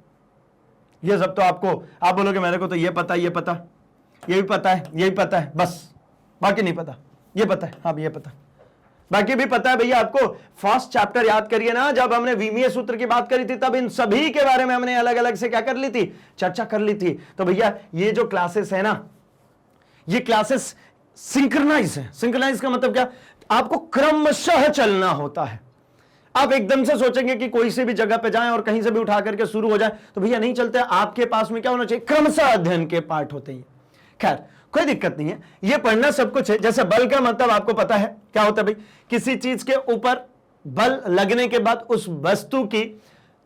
ये सब तो आपको, आप बोलोगे मेरे को तो ये पता, ये पता, ये भी पता है, ये भी पता है, बस बाकी नहीं पता। ये पता है, हाँ ये पता, बाकी भी पता है भैया। आपको फर्स्ट चैप्टर याद करिए ना, जब हमने विमीय सूत्र की बात करी थी तब इन सभी के बारे में हमने अलग अलग से क्या कर ली थी? चर्चा कर ली थी। तो भैया ये जो क्लासेस है ना, ये क्लासेस सिंक्रोनाइज है। सिंक्रोनाइज का मतलब क्या? आपको क्रमशः चलना होता है। आप एकदम से सोचेंगे कि कोई से भी जगह पे जाएं और कहीं से भी उठा करके शुरू हो जाए तो भैया नहीं चलते। आपके पास में क्या होना चाहिए? क्रमशः अध्ययन के पाठ होते हैं। खैर कोई दिक्कत नहीं है, ये पढ़ना सब कुछ है। जैसे बल का मतलब आपको पता है क्या होता है भाई? किसी चीज के ऊपर बल लगने के बाद उस वस्तु की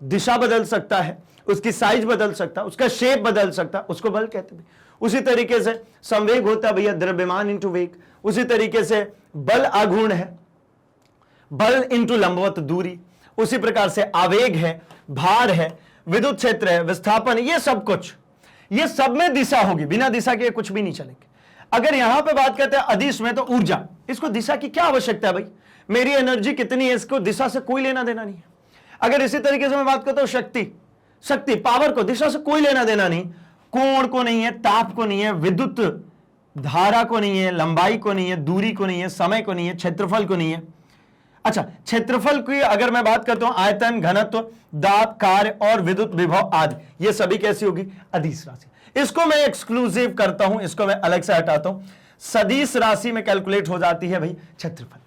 दिशा बदल सकता है, उसकी साइज बदल सकता है, उसका शेप बदल सकता है, उसको बल कहते हैं। उसी तरीके से संवेग होता है भैया द्रव्यमान इंटू वेग। उसी तरीके से बल आघूर्ण है, बल इंटू लंबवत दूरी। उसी प्रकार से आवेग है, भार है, विद्युत क्षेत्र है, विस्थापन, ये सब कुछ, ये सब में दिशा होगी। बिना दिशा के कुछ भी नहीं चलेंगे। अगर यहां पे बात करते हैं अदिश में, तो ऊर्जा, इसको दिशा की क्या आवश्यकता है भाई? मेरी एनर्जी कितनी है, इसको दिशा से कोई लेना देना नहीं है। अगर इसी तरीके से मैं बात करता हूं शक्ति, शक्ति पावर को दिशा से कोई लेना देना नहीं। कोण को नहीं है, ताप को नहीं है, विद्युत धारा को नहीं है, लंबाई को नहीं है, दूरी को नहीं है, समय को नहीं है, क्षेत्रफल को नहीं है। अच्छा, क्षेत्रफल की अगर मैं बात करता हूं, आयतन, घनत्व, दाब, कार्य और विद्युत विभव आदि, ये सभी कैसी होगी? अदिश राशि। इसको मैं एक्सक्लूसिव करता हूं, इसको मैं अलग से हटाता हूं। सदिश राशि में कैलकुलेट हो जाती है भाई क्षेत्रफल।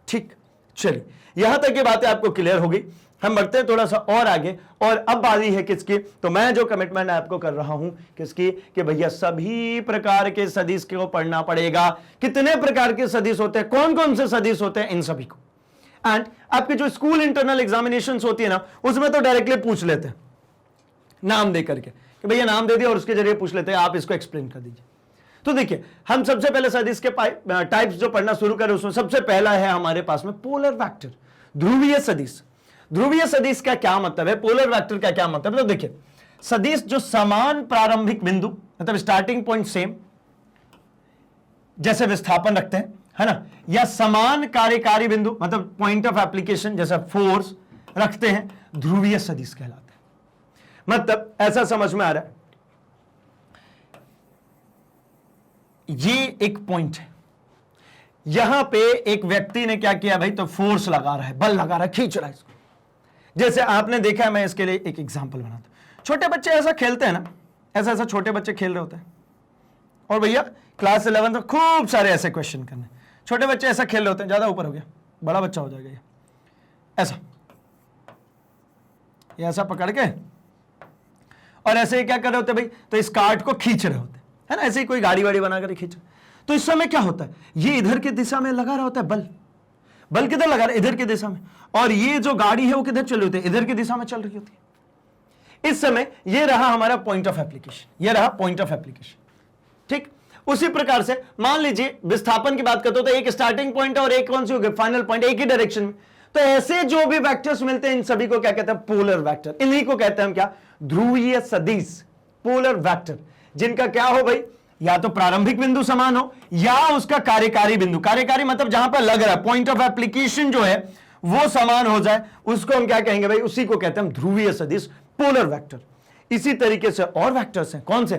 ठीक, चलिए यहां तक की बातें आपको क्लियर होगी। हम बढ़ते हैं थोड़ा सा और आगे, और अब बारी है किसकी, तो मैं जो कमिटमेंट आपको कर रहा हूं किसकी, कि भैया सभी प्रकार के सदिश को पढ़ना पड़ेगा। कितने प्रकार के सदिश होते हैं, कौन कौन से सदिश होते हैं, इन सभी को। एंड आपके जो स्कूल इंटरनल एग्जामिनेशन होती है ना, उसमें तो डायरेक्टली पूछ लेते हैं नाम दे करके, कि भैया नाम दे दिया और उसके जरिए पूछ लेते हैं आप इसको एक्सप्लेन कर दीजिए। तो देखिए हम सबसे पहले सदिश के टाइप्स जो पढ़ना शुरू करें, उसमें सबसे पहला है हमारे पास में पोलर वेक्टर, ध्रुवीय सदिश। ध्रुवीय सदिश का क्या मतलब है, पोलर वेक्टर का क्या मतलब है, तो देखिए सदिश जो समान प्रारंभिक बिंदु, मतलब स्टार्टिंग पॉइंट सेम, जैसे विस्थापन रखते हैं, है ना, या समान कार्यकारी बिंदु, मतलब पॉइंट ऑफ एप्लीकेशन जैसा फोर्स रखते हैं, ध्रुवीय सदिश कहलाते हैं। मतलब ऐसा समझ में आ रहा है, ये एक पॉइंट है, यहां पे एक व्यक्ति ने क्या किया भाई, तो फोर्स लगा रहा है, बल लगा रहा है, खींच रहा है इसको। जैसे आपने देखा है, मैं इसके लिए एक एग्जांपल बनाता हूं। छोटे बच्चे ऐसा खेलते हैं ना, ऐसा ऐसा छोटे बच्चे खेल रहे होते हैं, और भैया क्लास 11 में खूब सारे ऐसे क्वेश्चन करने। छोटे बच्चे ऐसा खेल रहे होते हैं, ज्यादा ऊपर हो गया, बड़ा बच्चा हो जाएगा ये, ऐसा ये ऐसा पकड़ के, और ऐसे ही क्या कर रहे होते भाई, तो इस कार्ड को खींच रहे होते, है ना, ऐसे ही कोई गाड़ी वाड़ी बनाकर खींच। तो इस समय क्या होता है, ये इधर की दिशा में लगा रहा होता है बल, बल किधर लगा रहा है, इधर की दिशा में, और ये जो गाड़ी है वो किधर चल रही होती है, इधर की दिशा में चल रही होती है। इस समय ये रहा हमारा पॉइंट ऑफ एप्लीकेशन, ये रहा पॉइंट ऑफ एप्लीकेशन। ठीक, उसी प्रकार से मान लीजिए विस्थापन की बात करते हो, तो एक स्टार्टिंग पॉइंट और एक कौन सी होगी, फाइनल पॉइंट, एक ही डायरेक्शन में। तो ऐसे जो भी वेक्टर्स मिलते हैं, इन सभी को क्या कहते हैं, पोलर वेक्टर। इन्हीं को कहते हैं हम क्या, ध्रुवीय सदिश, पोलर वेक्टर, जिनका क्या हो भाई, या तो प्रारंभिक बिंदु समान हो, या उसका कार्यकारी बिंदु, कार्यकारी मतलब जहां पर लग रहा है, पॉइंट ऑफ एप्लीकेशन जो है वो समान हो जाए, उसको हम क्या कहेंगे भाई, उसी को कहते हैं हम ध्रुवीय सदिश, पोलर वेक्टर। इसी तरीके से और वेक्टर्स हैं, कौन से,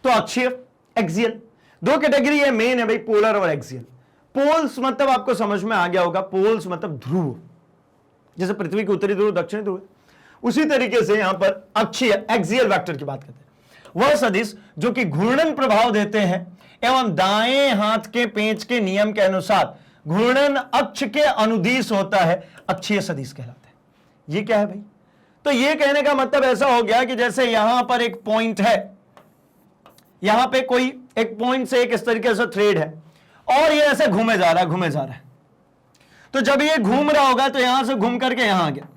तो अक्षीय, एक्सियल, दो कैटेगरी है मेन है भाई, पोलर और एक्सियल। पोल्स मतलब आपको समझ में आ गया होगा, पोल्स मतलब ध्रुव, जैसे पृथ्वी की उत्तरी ध्रुव दक्षिणी ध्रुव, उसी तरीके से यहां पर अक्षीय, एक्सियल वेक्टर की बात करते हैं। वह सदिश जो कि घूर्णन प्रभाव देते हैं एवं दाएं हाथ के पेंच के नियम के अनुसार घूर्णन अक्ष के अनुदिश होता है, अक्षीय सदिश कहलाता है। ये क्या है भाई, तो ये कहने का मतलब ऐसा हो गया कि जैसे यहां पर एक पॉइंट है, यहां पे कोई एक पॉइंट से एक इस तरीके से थ्रेड है, और ये ऐसे घूमे जा रहा है, घूमे जा रहा है। तो जब ये घूम रहा होगा तो यहां से घूम करके यहां आ गया,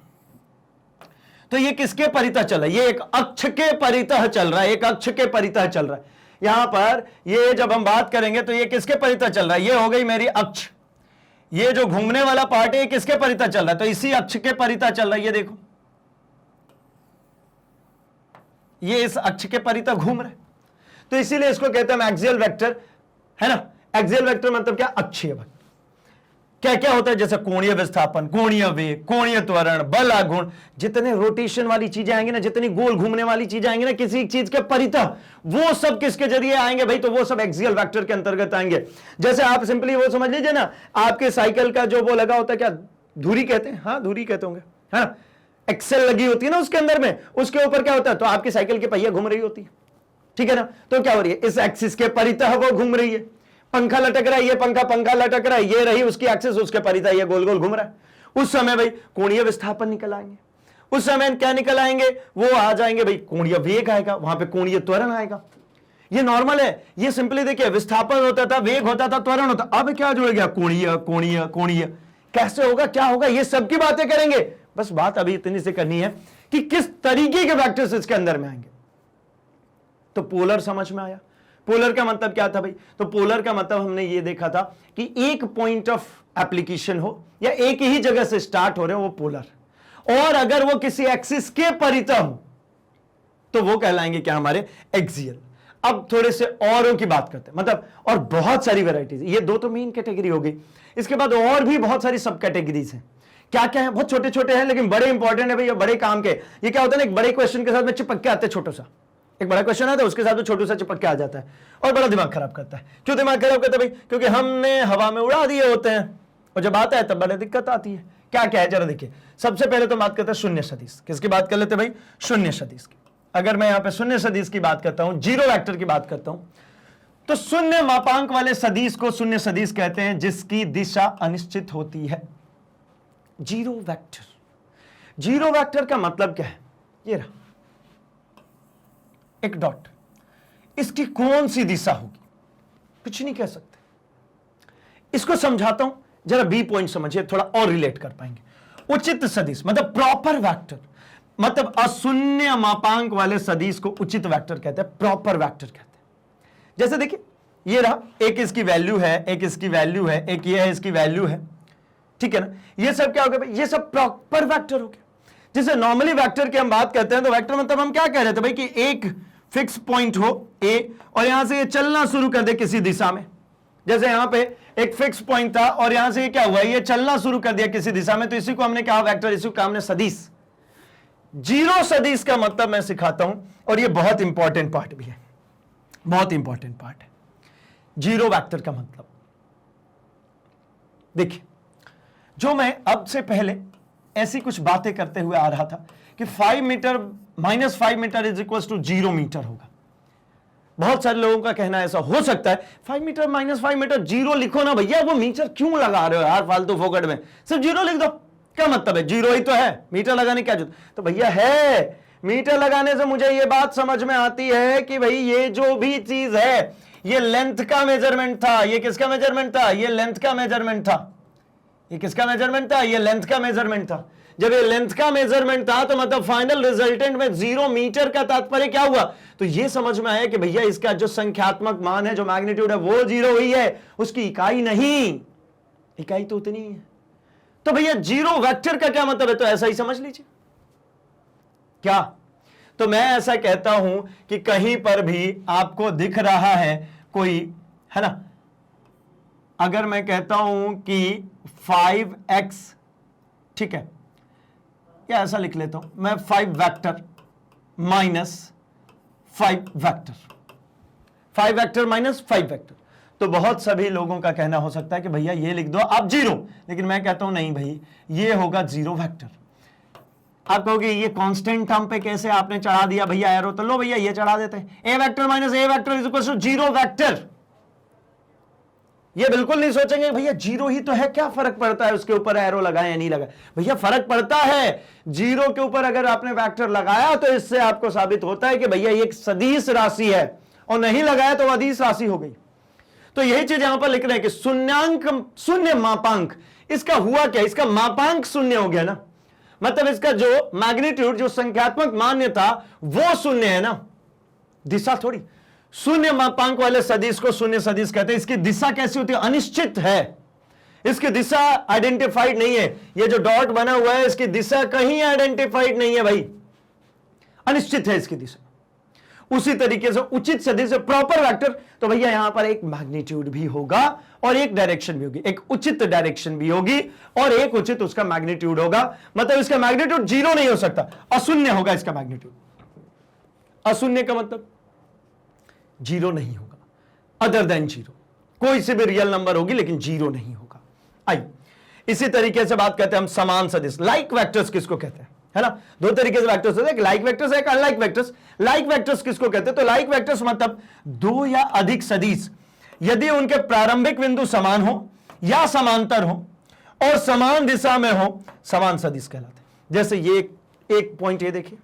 तो ये किसके परितः चल रहा है, ये एक अक्ष के परितः चल रहा है, एक अक्ष के परितः चल रहा है। यहां पर ये जब हम बात करेंगे तो ये किसके परितः चल रहा है, ये हो गई मेरी अक्ष, ये जो घूमने वाला पार्ट है ये किसके परितः चल रहा है, तो इसी अक्ष के परितः चल रहा है। ये देखो, ये इस अक्ष के परितः घूम रहा है, तो इसीलिए इसको कहते हैं एक्सियल वेक्टर, है ना। एक्सियल वेक्टर मतलब क्या, अक्षीय वेक्टर। क्या क्या होता है, जैसे कोणीय विस्थापन, कोणीय वेग, कोणीय त्वरण, बल आघूर्ण, जितने रोटेशन वाली चीजें आएंगी ना, जितनी गोल घूमने वाली चीजें आएंगी ना किसी चीज के परितः, वो सब किसके जरिए आएंगे भाई, तो वो सब एक्सियल वेक्टर के अंतर्गत आएंगे। जैसे आप सिंपली वो समझ लीजिए ना, आपके साइकिल का जो वो लगा होता है, क्या धुरी कहते हैं, हाँ धुरी कहते होंगे, है ना, एक्सेल लगी होती है ना उसके अंदर में, उसके ऊपर क्या होता है, तो आपकी साइकिल की पहिया घूम रही होती है, ठीक है ना। तो क्या हो रही है, इस एक्सिस के परितः वो घूम रही है। पंखा लटक रहा है, ये पंखा लटक रहा है, ये रही उसकी एक्सिस, उसके परितः ये गोल गोल घूम रहा है। उस समय भाई कोणीय विस्थापन निकल आएंगे, उस समय क्या निकल आएंगे, वो आ जाएंगे भाई, कोणीय वेग आएगा, वहां पे कोणीय त्वरण आएगा। ये नॉर्मल है, ये सिंपली देखिए, विस्थापन होता था, वेग होता था, त्वरण होता, अब क्या जुड़ गया, कोणीय कोणीय कोणीय, कैसे होगा, क्या होगा, ये सबकी बातें करेंगे। बस बात अभी इतनी से करनी है कि किस तरीके के वेक्टर्स इसके अंदर में आएंगे। तो पोलर समझ में आया, पोलर का मतलब क्या था भाई, तो पोलर का मतलब हमने ये देखा था कि एक पॉइंट ऑफ एप्लीकेशन हो या एक ही जगह से स्टार्ट हो रहे हो, वो पोलर, और अगर वो किसी एक्सिस के परितः हो तो वो कहलाएंगे क्या, हमारे एक्सियल। अब थोड़े से औरों की बात करते हैं, मतलब और बहुत सारी वैरायटीज, ये दो तो मेन कैटेगरी हो गई, इसके बाद और भी बहुत सारी सब कैटेगरीज हैं। क्या क्या है, बहुत छोटे छोटे हैं लेकिन बड़े इंपॉर्टेंट है भैया, बड़े काम के। ये क्या होता है ना, एक बड़े क्वेश्चन के साथ में चिपक के आते हैं, छोटा सा एक बड़ा क्वेश्चन आता है, उसके साथ में छोटू सा चिपक के आ जाता है, और बड़ा दिमाग खराब करता है। क्यों दिमाग खराब करता है भाई, क्योंकि हमने हवा में उड़ा दिए होते हैं, और जब आता है तब बड़ी दिक्कत आती है। क्या क्या है जरा देखिए, सबसे पहले तो बात करते हैं शून्य सदिश। किसकी बात कर लेते हैं भाई, शून्य सदिश की। अगर मैं यहां पे शून्य सदिश की बात करता हूं, जीरो वेक्टर की बात करता हूं, तो शून्य मापांक वाले सदिश को शून्य सदिश कहते हैं जिसकी दिशा अनिश्चित होती है। जीरो वेक्टर, जीरो वेक्टर का मतलब क्या है? ये रहा एक डॉट, इसकी कौन सी दिशा होगी कुछ नहीं कह सकते। इसको समझाता हूं, जरा बी पॉइंट समझिए, थोड़ा और रिलेट कर पाएंगे। उचित सदिश मतलब प्रॉपर वेक्टर, मतलब अशून्य मापांक वाले सदिश को उचित वेक्टर कहते हैं, प्रॉपर वेक्टर कहते हैं। जैसे देखिए ये रहा, एक इसकी वैल्यू है, एक इसकी वैल्यू है, एक ये है इसकी वैल्यू है, ठीक है ना। ये सब क्या हो गया? ये सब प्रॉपर वेक्टर हो गया। जैसे नॉर्मली वेक्टर की हम बात करते हैं तो वेक्टर मतलब हम क्या कह रहे थे भाई कि एक फिक्स पॉइंट हो ए और यहां से ये चलना शुरू कर दे किसी दिशा में। जैसे यहां पे एक फिक्स पॉइंट था और यहां से ये क्या हुआ, ये चलना शुरू कर दिया किसी दिशा में, तो इसी को हमने कहा वेक्टर, इसी को कहा हमने सदिश। जीरो सदिश का मतलब मैं सिखाता हूं और ये बहुत इंपॉर्टेंट पार्ट भी है, बहुत इंपॉर्टेंट पार्ट है जीरो वेक्टर का मतलब। देखिए जो मैं अब से पहले ऐसी कुछ बातें करते हुए आ रहा था कि 5 metre minus 5 metre is equal to 0 metre होगा। बहुत सारे लोगों का कहना ऐसा हो सकता है 5 मीटर माइनस 5 मीटर, जीरो लिखो ना भैया, वो मीटर क्यों लगा रहे हो यार फालतू फोकट में, सिर्फ जीरो लिख दो, क्या मतलब है, जीरो ही तो है, मीटर लगाने क्या जरूरत? तो भैया है, मीटर लगाने से मुझे ये बात समझ में आती है कि भाई ये जो भी चीज है ये लेंथ का मेजरमेंट था। ये किसका मेजरमेंट था? ये लेंथ का मेजरमेंट था। ये किसका मेजरमेंट था? ये लेंथ का मेजरमेंट था। जब ये लेंथ का मेजरमेंट था तो मतलब फाइनल रिजल्टेंट में 0 मीटर का तात्पर्य क्या हुआ? तो ये समझ में आया कि भैया इसका जो संख्यात्मक मान है, जो मैग्नीट्यूड है, वो 0 ही है, उसकी इकाई नहीं, इकाई तो उतनी है। तो भैया जीरो वेक्टर का क्या मतलब है? तो ऐसा ही समझ लीजिए। क्या? तो मैं ऐसा कहता हूं कि कहीं पर भी आपको दिख रहा है कोई, है ना, अगर मैं कहता हूं कि 5x, ठीक है, या ऐसा लिख लेता हूं मैं 5 vector minus 5 vector, 5 vector minus 5 vector, तो बहुत सभी लोगों का कहना हो सकता है कि भैया ये लिख दो आप 0, लेकिन मैं कहता हूं नहीं भाई, ये होगा 0 वेक्टर। आप कहोगे ये कांस्टेंट टर्म पे कैसे आपने चढ़ा दिया भैया एरो, तो लो भैया ये चढ़ा देते हैं, a vector minus a vector is equal to 0 vector. ये बिल्कुल नहीं सोचेंगे भैया जीरो ही तो है, क्या फर्क पड़ता है उसके ऊपर एरो लगाए या नहीं लगाए। भैया फर्क पड़ता है, जीरो के ऊपर अगर आपने वेक्टर लगाया तो इससे आपको साबित होता है कि भैया ये एक सदिश राशि है, और नहीं लगाया तो अदिश राशि हो गई। तो यही चीज यहां पर लिख रहे हैं कि शून्यांक, शून्य मापांक, इसका हुआ क्या, इसका मापांक शून्य हो गया ना, मतलब इसका जो मैग्नीट्यूड, जो संख्यात्मक मान्य था वो शून्य है ना, दिशा थोड़ी। शून्य मापांक वाले सदिश को शून्य सदिश कहते हैं। इसकी दिशा कैसी होती है? अनिश्चित है, इसकी दिशा आइडेंटिफाइड नहीं है। ये जो डॉट बना हुआ है इसकी दिशा कहीं आइडेंटिफाइड नहीं है भाई, अनिश्चित है इसकी दिशा। उसी तरीके से उचित सदिश, प्रॉपर वेक्टर, तो भैया यहां पर एक मैग्नीट्यूड भी होगा और एक डायरेक्शन भी होगी, एक उचित डायरेक्शन भी होगी और एक उचित उसका मैग्नीट्यूड होगा। मतलब इसका मैग्नीट्यूड 0 नहीं हो सकता, अशून्य होगा इसका मैग्नीट्यूड। अशून्य का मतलब 0 नहीं होगा, अदर देन 0, कोई से भी रियल नंबर होगी लेकिन 0 नहीं होगा। आइए इसी तरीके से बात करते हैं हम समान सदिश, लाइक वेक्टर्स किसको कहते हैं, है ना। दो तरीके से वेक्टर्स होते हैं, एक लाइक वेक्टर्स, एक अनलाइक वेक्टर्स। लाइक वेक्टर्स किसको कहते हैं? तो लाइक वेक्टर्स मतलब दो या अधिक सदिश यदि उनके प्रारंभिक बिंदु समान हो या समांतर हो और समान दिशा में हो, समान सदिश कहलाते हैं। जैसे ये एक पॉइंट ये देखिए,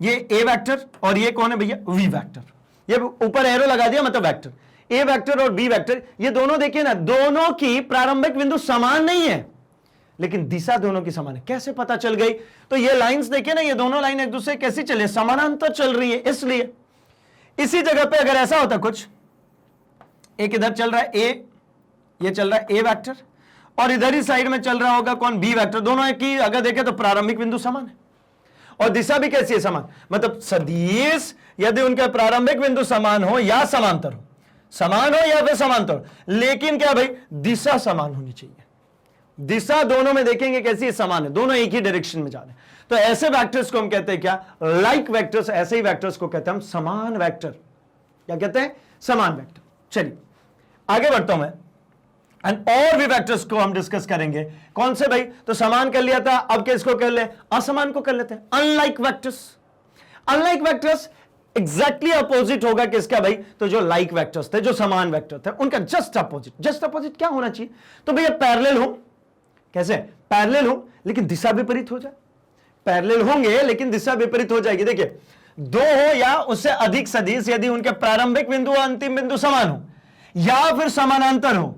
ये ए वेक्टर और ये कौन है भैया? V vector. ये ऊपर एरो लगा दिया मतलब वेक्टर, ए वेक्टर और बी वेक्टर, ये दोनों देखिए ना, दोनों की प्रारंभिक बिंदु समान नहीं है लेकिन दिशा दोनों की समान है। कैसे पता चल गई? तो ये लाइंस देखिए ना, ये दोनों लाइन एक दूसरे कैसी चले, समानांतर चल रही है। इसलिए इसी जगह पे अगर ऐसा होता कुछ, एक इधर चल रहा है ए, ये चल रहा है ए वेक्टर, और इधर ही साइड में चल रहा होगा कौन? B vector. दोनों की अगर देखें तो प्रारंभिक बिंदु समान है और दिशा भी कैसी है? समान। मतलब सदिश यदि उनके प्रारंभिक बिंदु समान हो या समांतर हो, समान हो या फिर समांतर हो, लेकिन क्या भाई? दिशा समान होनी चाहिए। दिशा दोनों में देखेंगे कैसी है? समान है, दोनों एक ही डायरेक्शन में जा रहे हैं। तो ऐसे वेक्टर्स को हम कहते हैं क्या? Like vectors. ऐसे ही वेक्टर्स को कहते हैं हम समान वेक्टर। क्या कहते हैं? समान वेक्टर। चलिए आगे बढ़ता हूं मैं, एंड और भी वेक्टर्स को हम डिस्कस करेंगे। कौन से भाई? तो समान कर लिया था, अब किसको कर ले? असमान को कर लेते हैं, unlike vectors. Unlike vectors exactly opposite होगा किसका भाई? तो जो लाइक वेक्टर्स थे, जो समान वेक्टर थे, उनका जस्ट अपोजिट। जस्ट अपोजिट क्या होना चाहिए? तो भैया पैरेलल हो। कैसे? पैरेलल हो लेकिन दिशा विपरीत हो जाए। पैरेलल होंगे लेकिन दिशा विपरीत हो जाएगी। देखिए, दो हो या उससे अधिक सदिश यदि उनके प्रारंभिक बिंदु और अंतिम बिंदु समान हो या फिर समानांतर हो,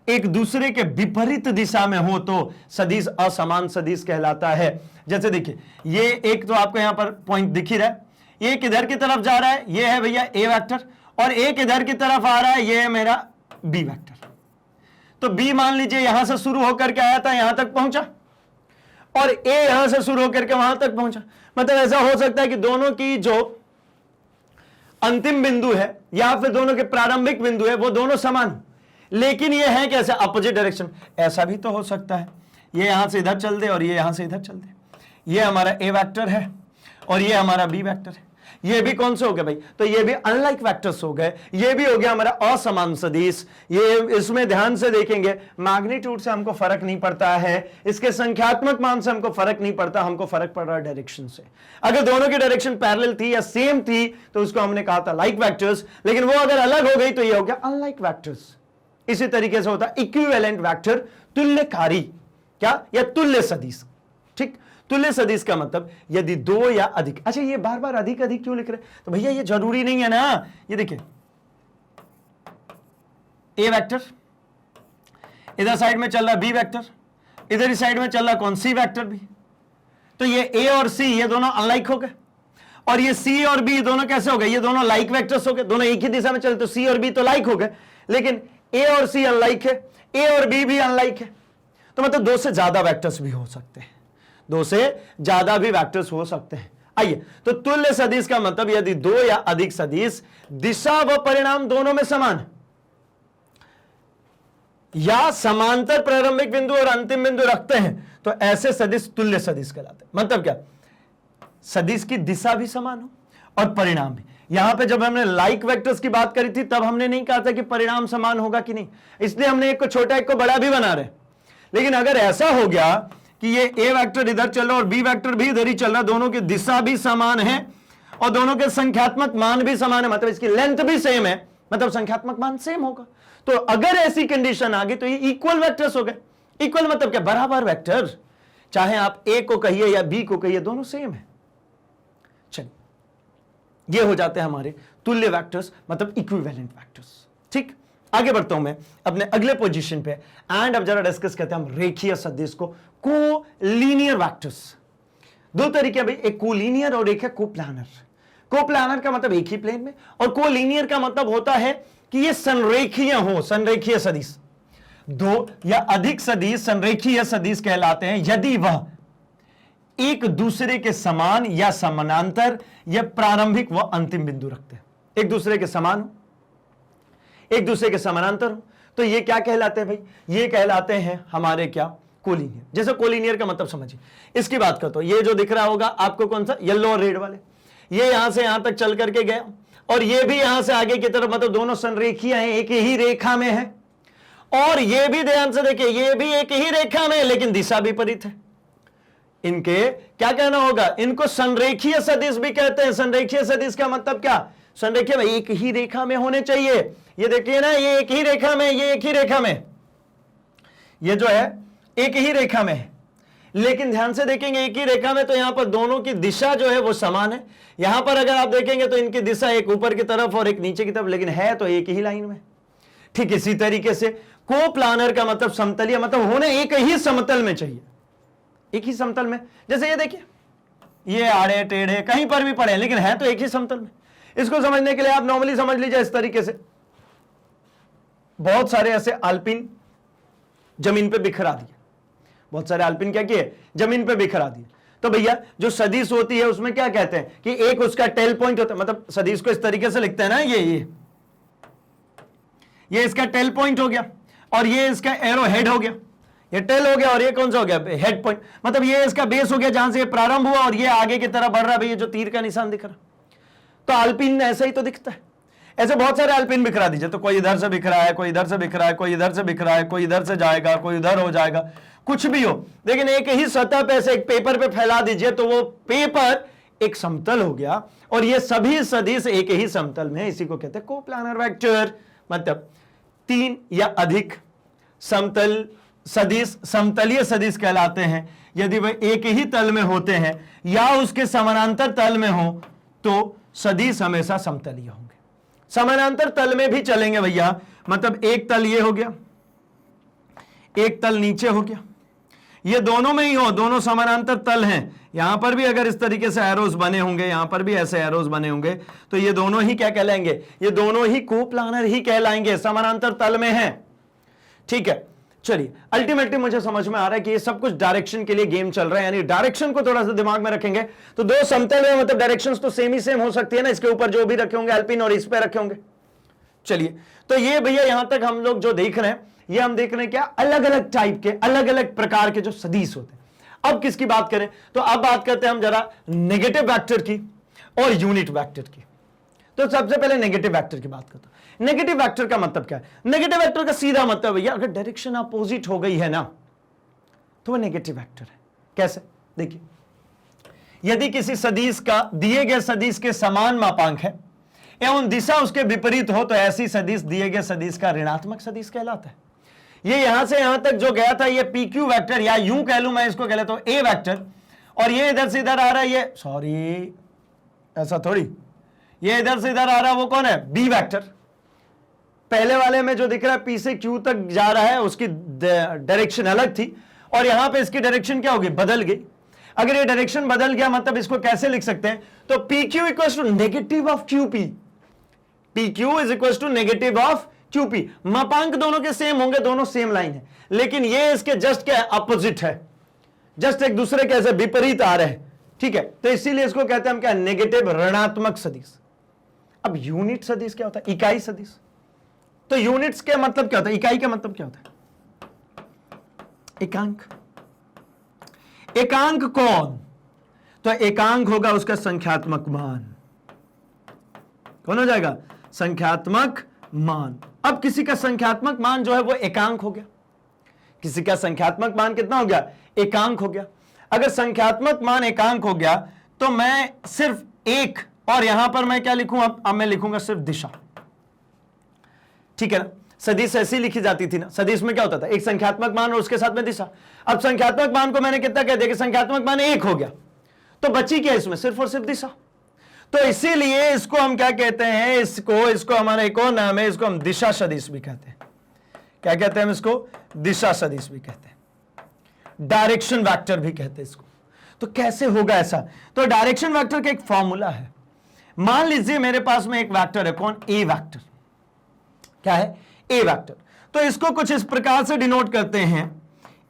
एक दूसरे के विपरीत दिशा में हो, तो सदिश असमान सदिश कहलाता है। जैसे देखिए, ये एक तो आपको यहां पर पॉइंट दिख ही रहा है, एक इधर की तरफ जा रहा है, ये है भैया ए वेक्टर, और एक इधर की तरफ आ रहा है, ये है मेरा बी वेक्टर। तो बी मान लीजिए यहां से शुरू होकर के आया था, यहां तक पहुंचा, और ए यहां से शुरू होकर के वहां तक पहुंचा। मतलब ऐसा हो सकता है कि दोनों की जो अंतिम बिंदु है या फिर दोनों के प्रारंभिक बिंदु है वो दोनों समान हो, लेकिन ये है कैसे? Opposite direction. ऐसा भी तो हो सकता है, ये यहां से इधर चल दे और ये यहां से इधर चल दे। ये हमारा ए वेक्टर है और ये हमारा बी वेक्टर है। ये भी कौन से हो गए भाई? तो ये भी अनलाइक वेक्टर्स हो गए। ये भी हो गया हमारा असमान सदिश। ये इसमें ध्यान से देखेंगे, मैग्नीट्यूड से हमको फर्क नहीं पड़ता है, इसके संख्यात्मक मान से हमको फर्क नहीं पड़ता, हमको फर्क पड़ रहा है डायरेक्शन से। अगर दोनों की डायरेक्शन पैरेलल थी या सेम थी तो उसको हमने कहा था लाइक वेक्टर्स, लेकिन वो अगर अलग हो गई तो ये हो गया अनलाइक वेक्टर्स। इसी तरीके से होता है इक्विवेलेंट वेक्टर, तुल्यकारी, क्या? या तुल्य सदिश। ठीक, तुल्य सदिश का मतलब यदि दो या अधिक। अच्छा, ये बार बार अधिक अधिक क्यों लिख रहे हैं? तो भैया ये जरूरी नहीं है ना। ये देखिए, ए वेक्टर इधर साइड में चल रहा बी वेक्टर, इधर ही साइड में चल रहा कौन? सी वेक्टर भी। तो ये ए और सी ये दोनों अनलाइक हो गए, और ये सी और बी दोनों कैसे हो गए? ये दोनों लाइक वेक्टर्स हो गए, दोनों एक ही दिशा में चलते, तो सी और बी तो लाइक हो गए, लेकिन ए और सी अनलाइक है, ए और बी भी अनलाइक है। तो मतलब दो से ज्यादा वेक्टर्स भी हो सकते हैं, दो से ज्यादा भी वेक्टर्स हो सकते हैं। आइए, तो तुल्य सदिश का मतलब यदि दो या अधिक सदिश दिशा व परिणाम दोनों में समान है या समांतर प्रारंभिक बिंदु और अंतिम बिंदु रखते हैं, तो ऐसे सदिश तुल्य सदिश कहलाते हैं। मतलब क्या? सदिश की दिशा भी समान हो और परिणाम भी। यहां पे जब हमने लाइक वेक्टर्स की बात करी थी तब हमने नहीं कहा था कि परिणाम समान होगा कि नहीं, इसलिए हमने एक को छोटा एक को बड़ा भी बना रहे। लेकिन अगर ऐसा हो गया कि ये ए वेक्टर इधर चल रहा और बी वेक्टर भी इधर ही चल रहा, दोनों की दिशा भी समान है और दोनों के संख्यात्मक मान भी समान है, मतलब इसकी लेंथ भी सेम है, मतलब संख्यात्मक मान सेम होगा। तो अगर ऐसी कंडीशन आ गई तो ये इक्वल वेक्टर्स हो गए। इक्वल मतलब क्या? बराबर वेक्टर, चाहे आप ए को कहिए या बी को कहिए, दोनों सेम है। चलिए, ये हो जाते हैं हमारे तुल्य वेक्टर्स, मतलब इक्विवेलेंट वेक्टर्स। ठीक, आगे बढ़ता हूं मैं अपने अगले पोजीशन पे, एंड अब जरा डिस्कस करते हैं हम रेखीय सदिश को, कोलिनियर वेक्टर्स। दो तरीके भाई, एक कोलिनियर और एक है कोप्लानर। कोप्लानर का मतलब एक ही प्लेन में, और कोलिनियर का मतलब होता है कि ये संरेखीय हो, संरेखीय सदिश। दो या अधिक सदिश संरेखीय सदिश कहलाते हैं यदि वह एक दूसरे के समान या समानांतर या प्रारंभिक व अंतिम बिंदु रखते हैं। एक दूसरे के समान हो, एक दूसरे के समानांतर हो, तो ये क्या कहलाते हैं भाई? ये कहलाते हैं हमारे क्या? कोलिनियर। जैसे कोलिनियर का मतलब समझिए, इसकी बात करता हूं, ये जो दिख रहा होगा आपको कौन सा? येलो और रेड वाले, ये यहां से यहां तक चल करके गया और ये भी यहां से आगे की तरफ, मतलब दोनों संरेखीय हैं, एक ही रेखा में है। और ये भी ध्यान से देखिए, ये भी एक ही रेखा में है लेकिन दिशा विपरीत है। इनके क्या कहना होगा? इनको संरेखीय सदिश भी कहते हैं। संरेखीय सदिश का मतलब क्या? संरेखीय में एक ही रेखा में होने चाहिए। ये देखिए ना, ये एक ही रेखा में, ये एक ही रेखा में, ये जो है एक ही रेखा में है, लेकिन ध्यान से देखेंगे एक ही रेखा में तो यहां पर दोनों की दिशा जो है वो समान है। यहां पर अगर आप देखेंगे तो इनकी दिशा एक ऊपर की तरफ और एक नीचे की तरफ, लेकिन है तो एक ही लाइन में। ठीक इसी तरीके से कोप्लानर का मतलब समतलीय, मतलब होने एक ही समतल में चाहिए, एक ही समतल में। जैसे ये देखिए, ये आड़े टेढ़े कहीं पर भी पड़े लेकिन है तो एक ही समतल में। इसको समझने के लिए आप नॉर्मली समझ लीजिए इस तरीके से, बहुत सारे ऐसे अल्पिन जमीन पे बिखरा दिए, बहुत सारे अल्पिन क्या किए? जमीन पे बिखरा दिए। तो भैया जो सदिश होती है उसमें क्या कहते हैं कि एक उसका टेल पॉइंट होता है, मतलब सदिश को इस तरीके से लिखते हैं ना, ये इसका टेल पॉइंट हो गया और ये इसका एरो हेड हो गया, ये टेल हो गया और ये कौन सा हो गया? Head point. मतलब ये इसका बेस हो गया जहां से ये प्रारंभ हुआ और ये आगे की तरफ बढ़ रहा है। भैया जो तीर का निशान दिख रहा, तो अल्पिन ऐसा ही तो दिखता है। ऐसे बहुत सारे अल्पिन बिखरा दीजिए, तो कोई इधर से बिखरा है, कोई इधर से बिखरा है, कोई इधर से बिखरा है, कोई इधर से जाएगा, कोई इधर हो जाएगा, कुछ भी हो, लेकिन एक ही सतह पे से एक पेपर पे फैला दीजिए तो वो पेपर एक समतल हो गया और ये सभी सदिश एक ही समतल में, इसी को कहते हैं कोप्लानर वेक्टर। मतलब 3 या अधिक समतल सदिश समतलीय सदिश कहलाते हैं यदि वह एक ही तल में होते हैं या उसके समानांतर तल में हो तो सदिश हमेशा समतलीय होंगे। समानांतर तल में भी चलेंगे भैया, मतलब एक तल ये हो गया, एक तल नीचे हो गया, ये दोनों में ही हो, दोनों समानांतर तल हैं। यहां पर भी अगर इस तरीके से एरोस बने होंगे, यहां पर भी ऐसे एरोस बने होंगे, तो ये दोनों ही क्या कहलाएंगे, ये दोनों ही कोप्लानर ही कहलाएंगे, समानांतर तल में हैं। ठीक है, चलिए अल्टीमेटली मुझे समझ में आ रहा है कि ये सब कुछ डायरेक्शन के लिए गेम चल रहा है, यानी डायरेक्शन को थोड़ा सा दिमाग में रखेंगे तो दो समतल है, मतलब डायरेक्शंस तो सेम ही सेम हो सकती है ना, इसके ऊपर जो भी रखे होंगे एल्पिन और इस पे रखे होंगे। चलिए, तो ये भैया यहां तक हम लोग जो देख रहे हैं, ये हम देख रहे हैं क्या, अलग अलग टाइप के, अलग अलग प्रकार के जो सदिश होते हैं। अब किसकी बात करें, तो अब बात करते हैं हम जरा नेगेटिव वेक्टर की और यूनिट वेक्टर की। तो सबसे पहले नेगेटिव वेक्टर की बात करता हूं। नेगेटिव वेक्टर का मतलब क्या है, नेगेटिव वेक्टर का सीधा मतलब भैया अगर डायरेक्शन अपोजिट हो गई है ना तो वह नेगेटिव वेक्टर है। कैसे, देखिए, यदि किसी सदिश का दिए गए सदिश के समान मापांक है एवं दिशा उसके विपरीत हो तो ऐसी सदिश दिए गए सदिश का ऋणात्मक सदिश कहलाता है। ये यहां से यहां तक जो गया था ये पी क्यू वैक्टर, या यूं कह लूं मैं इसको कह लेता हूं ए वैक्टर, और ये इधर से इधर आ रहा है, ये सॉरी ऐसा थोड़ी, ये इधर से इधर आ रहा है, वो कौन है, बी वैक्टर। पहले वाले में जो दिख रहा है पी से क्यू तक जा रहा है उसकी डायरेक्शन अलग थी और यहां पे इसकी डायरेक्शन क्या होगी, बदल गई। अगर ये डायरेक्शन बदल गया मतलब इसको कैसे लिख सकते हैं, तो p q equal to negative of q p, p q is equal to negative of q p. मापांक दोनों के सेम होंगे, दोनों सेम लाइन है, लेकिन ये इसके जस्ट क्या है, अपोजिट है, जस्ट एक दूसरे के ऐसे विपरीत आ रहे हैं। ठीक है, तो इसीलिए इसको कहते हैं हम क्या, नेगेटिव ऋणात्मक सदिश। अब यूनिट सदिश क्या होता है, इकाई सदिश। तो यूनिट्स के मतलब क्या होता है, इकाई का मतलब क्या होता है, एकांक। एकांक कौन, तो एकांक होगा उसका संख्यात्मक मान। कौन हो जाएगा, संख्यात्मक मान। अब किसी का संख्यात्मक मान जो है वो एकांक हो गया, किसी का संख्यात्मक मान कितना हो गया, एकांक हो गया। अगर संख्यात्मक मान एकांक हो गया तो मैं सिर्फ एक, और यहां पर मैं क्या लिखूं, अब मैं लिखूंगा सिर्फ दिशा। ठीक है ना, सदिश ऐसी लिखी जाती थी ना, सदिश में क्या होता था, एक संख्यात्मक मान और उसके साथ में दिशा। अब संख्यात्मक मान को मैंने कितना कह दिया कि संख्यात्मक मान एक हो गया, तो बची क्या इसमें, सिर्फ और सिर्फ दिशा। तो इसीलिए इसको हम क्या कहते हैं, इसको हमारा एक और नाम है, इसको हम दिशा सदिश भी कहते हैं। क्या कहते हैं हम इसको, दिशा सदिश भी कहते हैं, डायरेक्शन वेक्टर भी कहते हैं इसको। तो कैसे होगा ऐसा, तो डायरेक्शन वेक्टर का एक फॉर्मूला है। मान लीजिए मेरे पास में एक वेक्टर है, कौन, ए वेक्टर। क्या है, ए वेक्टर। तो इसको कुछ इस प्रकार से डिनोट करते हैं,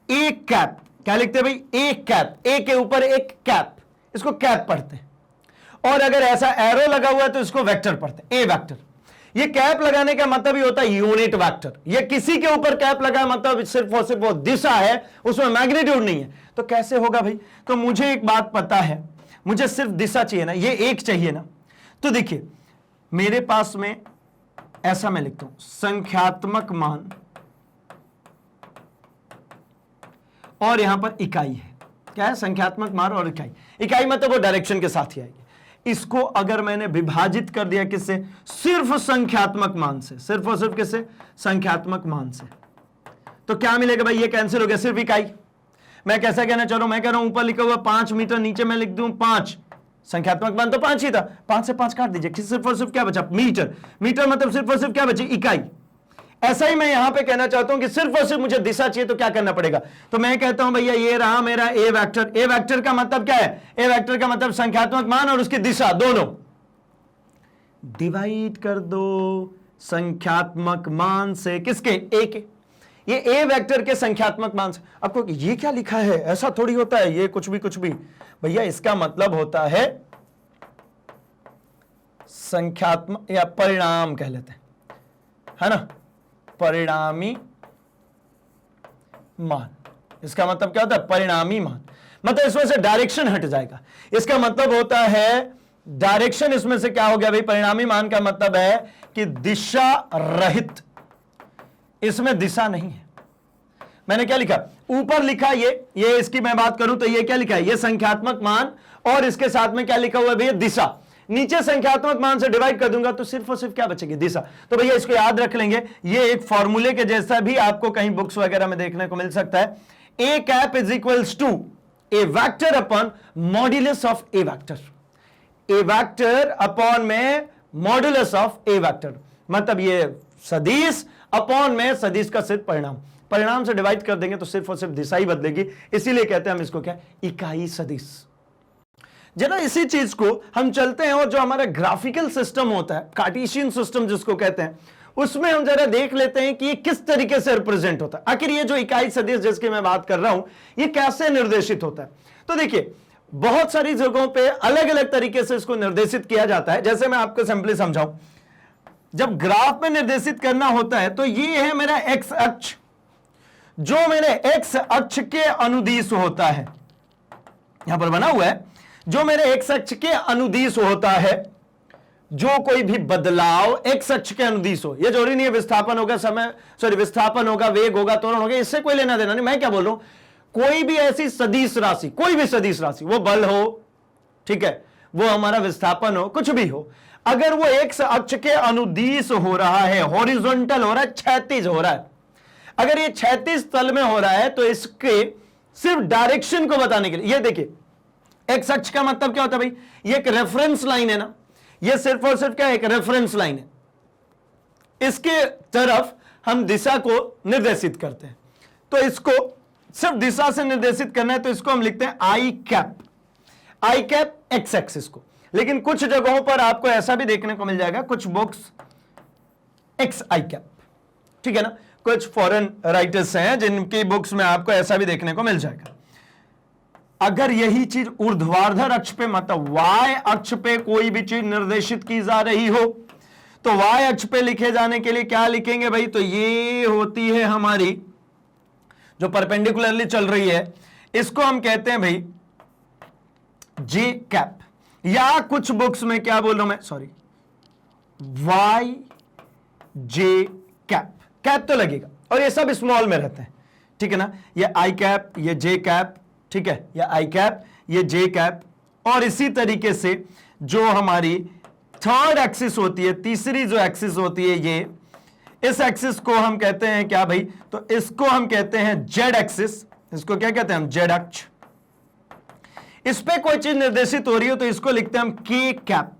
ए कैप। क्या लिखते हैं भाई, ए कैप, ए के ऊपर एक कैप, इसको कैप पढ़ते हैं। और अगर ऐसा एरो लगा हुआ है तो इसको वेक्टर पढ़ते हैं, ए वेक्टर। ये कैप लगाने का मतलब ही होता है यूनिट वेक्टर। ये किसी के ऊपर कैप लगा मतलब सिर्फ और सिर्फ वो दिशा है, उसमें मैग्नीट्यूड नहीं है। तो कैसे होगा भाई, तो मुझे एक बात पता है, मुझे सिर्फ दिशा चाहिए ना, ये एक चाहिए ना। तो देखिए मेरे पास में ऐसा मैं लिखता हूं, संख्यात्मक मान और यहां पर इकाई है। क्या है, संख्यात्मक मान और इकाई। इकाई मतलब वो डायरेक्शन के साथ ही आएगी। इसको अगर मैंने विभाजित कर दिया किससे, सिर्फ संख्यात्मक मान से, सिर्फ और सिर्फ किससे, संख्यात्मक मान से, तो क्या मिलेगा भाई, ये कैंसिल हो गया, सिर्फ इकाई। मैं कैसा कहना चाह रहा हूं, मैं कह रहा हूं ऊपर लिखा हुआ 5 मीटर, नीचे मैं लिख दूं 5, संख्यात्मक मान तो 5 ही था, 5 से 5 काट दीजिए, सिर्फ और सिर्फ क्या बचा, मीटर। मीटर मतलब सिर्फ और सिर्फ क्या बची, इकाई। ऐसा ही मैं यहां पे कहना चाहता हूं कि सिर्फ और सिर्फ मुझे दिशा चाहिए तो क्या करना पड़ेगा, तो मैं कहता हूं भैया ये रहा मेरा ए वेक्टर। ए वेक्टर का मतलब क्या है, ए वेक्टर का मतलब संख्यात्मक मान और उसकी दिशा दोनों डिवाइड कर दो संख्यात्मक मान से, किसके, ए के। ये ए वेक्टर के संख्यात्मक मान से। आपको ये क्या लिखा है, ऐसा थोड़ी होता है, ये कुछ भी भैया, इसका मतलब होता है संख्यात्मक या परिणाम कह लेते हैं, है ना, परिणामी मान। इसका मतलब क्या होता है, परिणामी मान। मतलब इसमें से डायरेक्शन हट जाएगा। इसका मतलब होता है डायरेक्शन इसमें से क्या हो गया भाई, परिणामी मान का मतलब है कि दिशा रहित, इसमें दिशा नहीं है। मैंने क्या लिखा, ऊपर लिखा ये इसकी मैं बात करूं तो ये क्या लिखा है, ये संख्यात्मक मान और इसके साथ में क्या लिखा हुआ है भैया, दिशा। नीचे संख्यात्मक मान से डिवाइड कर दूंगा तो सिर्फ और सिर्फ क्या बचेगी, दिशा। तो भैया इसको याद रख लेंगे, ये एक फॉर्मूले के जैसा भी आपको कहीं बुक्स वगैरह में देखने को मिल सकता है। A cap is equals to a vector upon modulus of a vector, a vector upon में मॉड्यूलस ऑफ ए वेक्टर, मतलब ये सदिश अपॉन में सदिश का सिर्फ परिणाम, परिणाम से डिवाइड कर देंगे तो सिर्फ और सिर्फ दिशा ही बदलेगी, इसीलिए कहते हैं हम इसको क्या, इकाई सदिश। जरा इसी चीज को हम चलते हैं और जो हमारा ग्राफिकल सिस्टम होता है, कार्टेशियन सिस्टम जिसको कहते हैं, उसमें हम जरा देख लेते हैं कि ये किस तरीके से रिप्रेजेंट होता है। आखिर ये जो इकाई सदिश जिसकी मैं बात कर रहा हूं, ये कैसे निर्देशित होता है। तो देखिए बहुत सारी जगहों पे अलग अलग तरीके से इसको निर्देशित किया जाता है। जैसे मैं आपको सिंपली समझाऊं, जब ग्राफ में निर्देशित करना होता है तो ये है मेरा एक्स अक्ष, जो मेरे एक्स अक्ष के अनुदिश होता है, यहां पर बना हुआ है, जो मेरे एक्स अक्ष के अनुदिश होता है, जो कोई भी बदलाव एक्स अक्ष के अनुदिश हो, ये जरूरी नहीं है विस्थापन होगा, समय विस्थापन होगा, वेग होगा, त्वरण होगा, इससे कोई लेना देना नहीं। मैं क्या बोल रहा हूं, कोई भी ऐसी सदिश राशि, कोई भी सदिश राशि, वो बल हो, ठीक है, वो हमारा विस्थापन हो, कुछ भी हो, अगर वो एक्स अक्ष के अनुदिश हो रहा है, हॉरिजॉन्टल हो रहा है, क्षैतिज हो रहा है, अगर ये क्षैतिज तल में हो रहा है तो इसके सिर्फ डायरेक्शन को बताने के लिए, ये देखिए एक्स अक्ष का मतलब क्या होता है भाई, ये एक रेफरेंस लाइन है ना, ये सिर्फ और सिर्फ क्या, एक रेफरेंस लाइन है, इसके तरफ हम दिशा को निर्देशित करते हैं। तो इसको सिर्फ दिशा से निर्देशित करना है तो इसको हम लिखते हैं आई कैप, आई कैप एक्स एक्सिस को। लेकिन कुछ जगहों पर आपको ऐसा भी देखने को मिल जाएगा, कुछ बुक्स एक्स आई कैप, ठीक है ना, कुछ फॉरेन राइटर्स हैं जिनकी बुक्स में आपको ऐसा भी देखने को मिल जाएगा। अगर यही चीज ऊर्ध्वाधर अक्ष पे, मतलब वाय अक्ष पे कोई भी चीज निर्देशित की जा रही हो तो वाय अक्ष पे लिखे जाने के लिए क्या लिखेंगे भाई, तो ये होती है हमारी जो परपेंडिकुलरली चल रही है, इसको हम कहते हैं भाई जे कैप, या कुछ बुक्स में क्या बोल रहा हूं मैं, sorry, Y j cap, cap तो लगेगा और ये सब स्मॉल में रहते हैं, ठीक है ना, ये आई कैप, ये जे कैप, ठीक है, ये आई कैप, ये जे कैप, और इसी तरीके से जो हमारी थर्ड एक्सिस होती है, तीसरी जो एक्सिस होती है, ये इस एक्सिस को हम कहते हैं क्या भाई, तो इसको हम कहते हैं जेड एक्सिस, इसको क्या कहते हैं हम, जेड अक्ष। इस पे कोई चीज निर्देशित हो रही हो तो इसको लिखते हैं हम के कैप,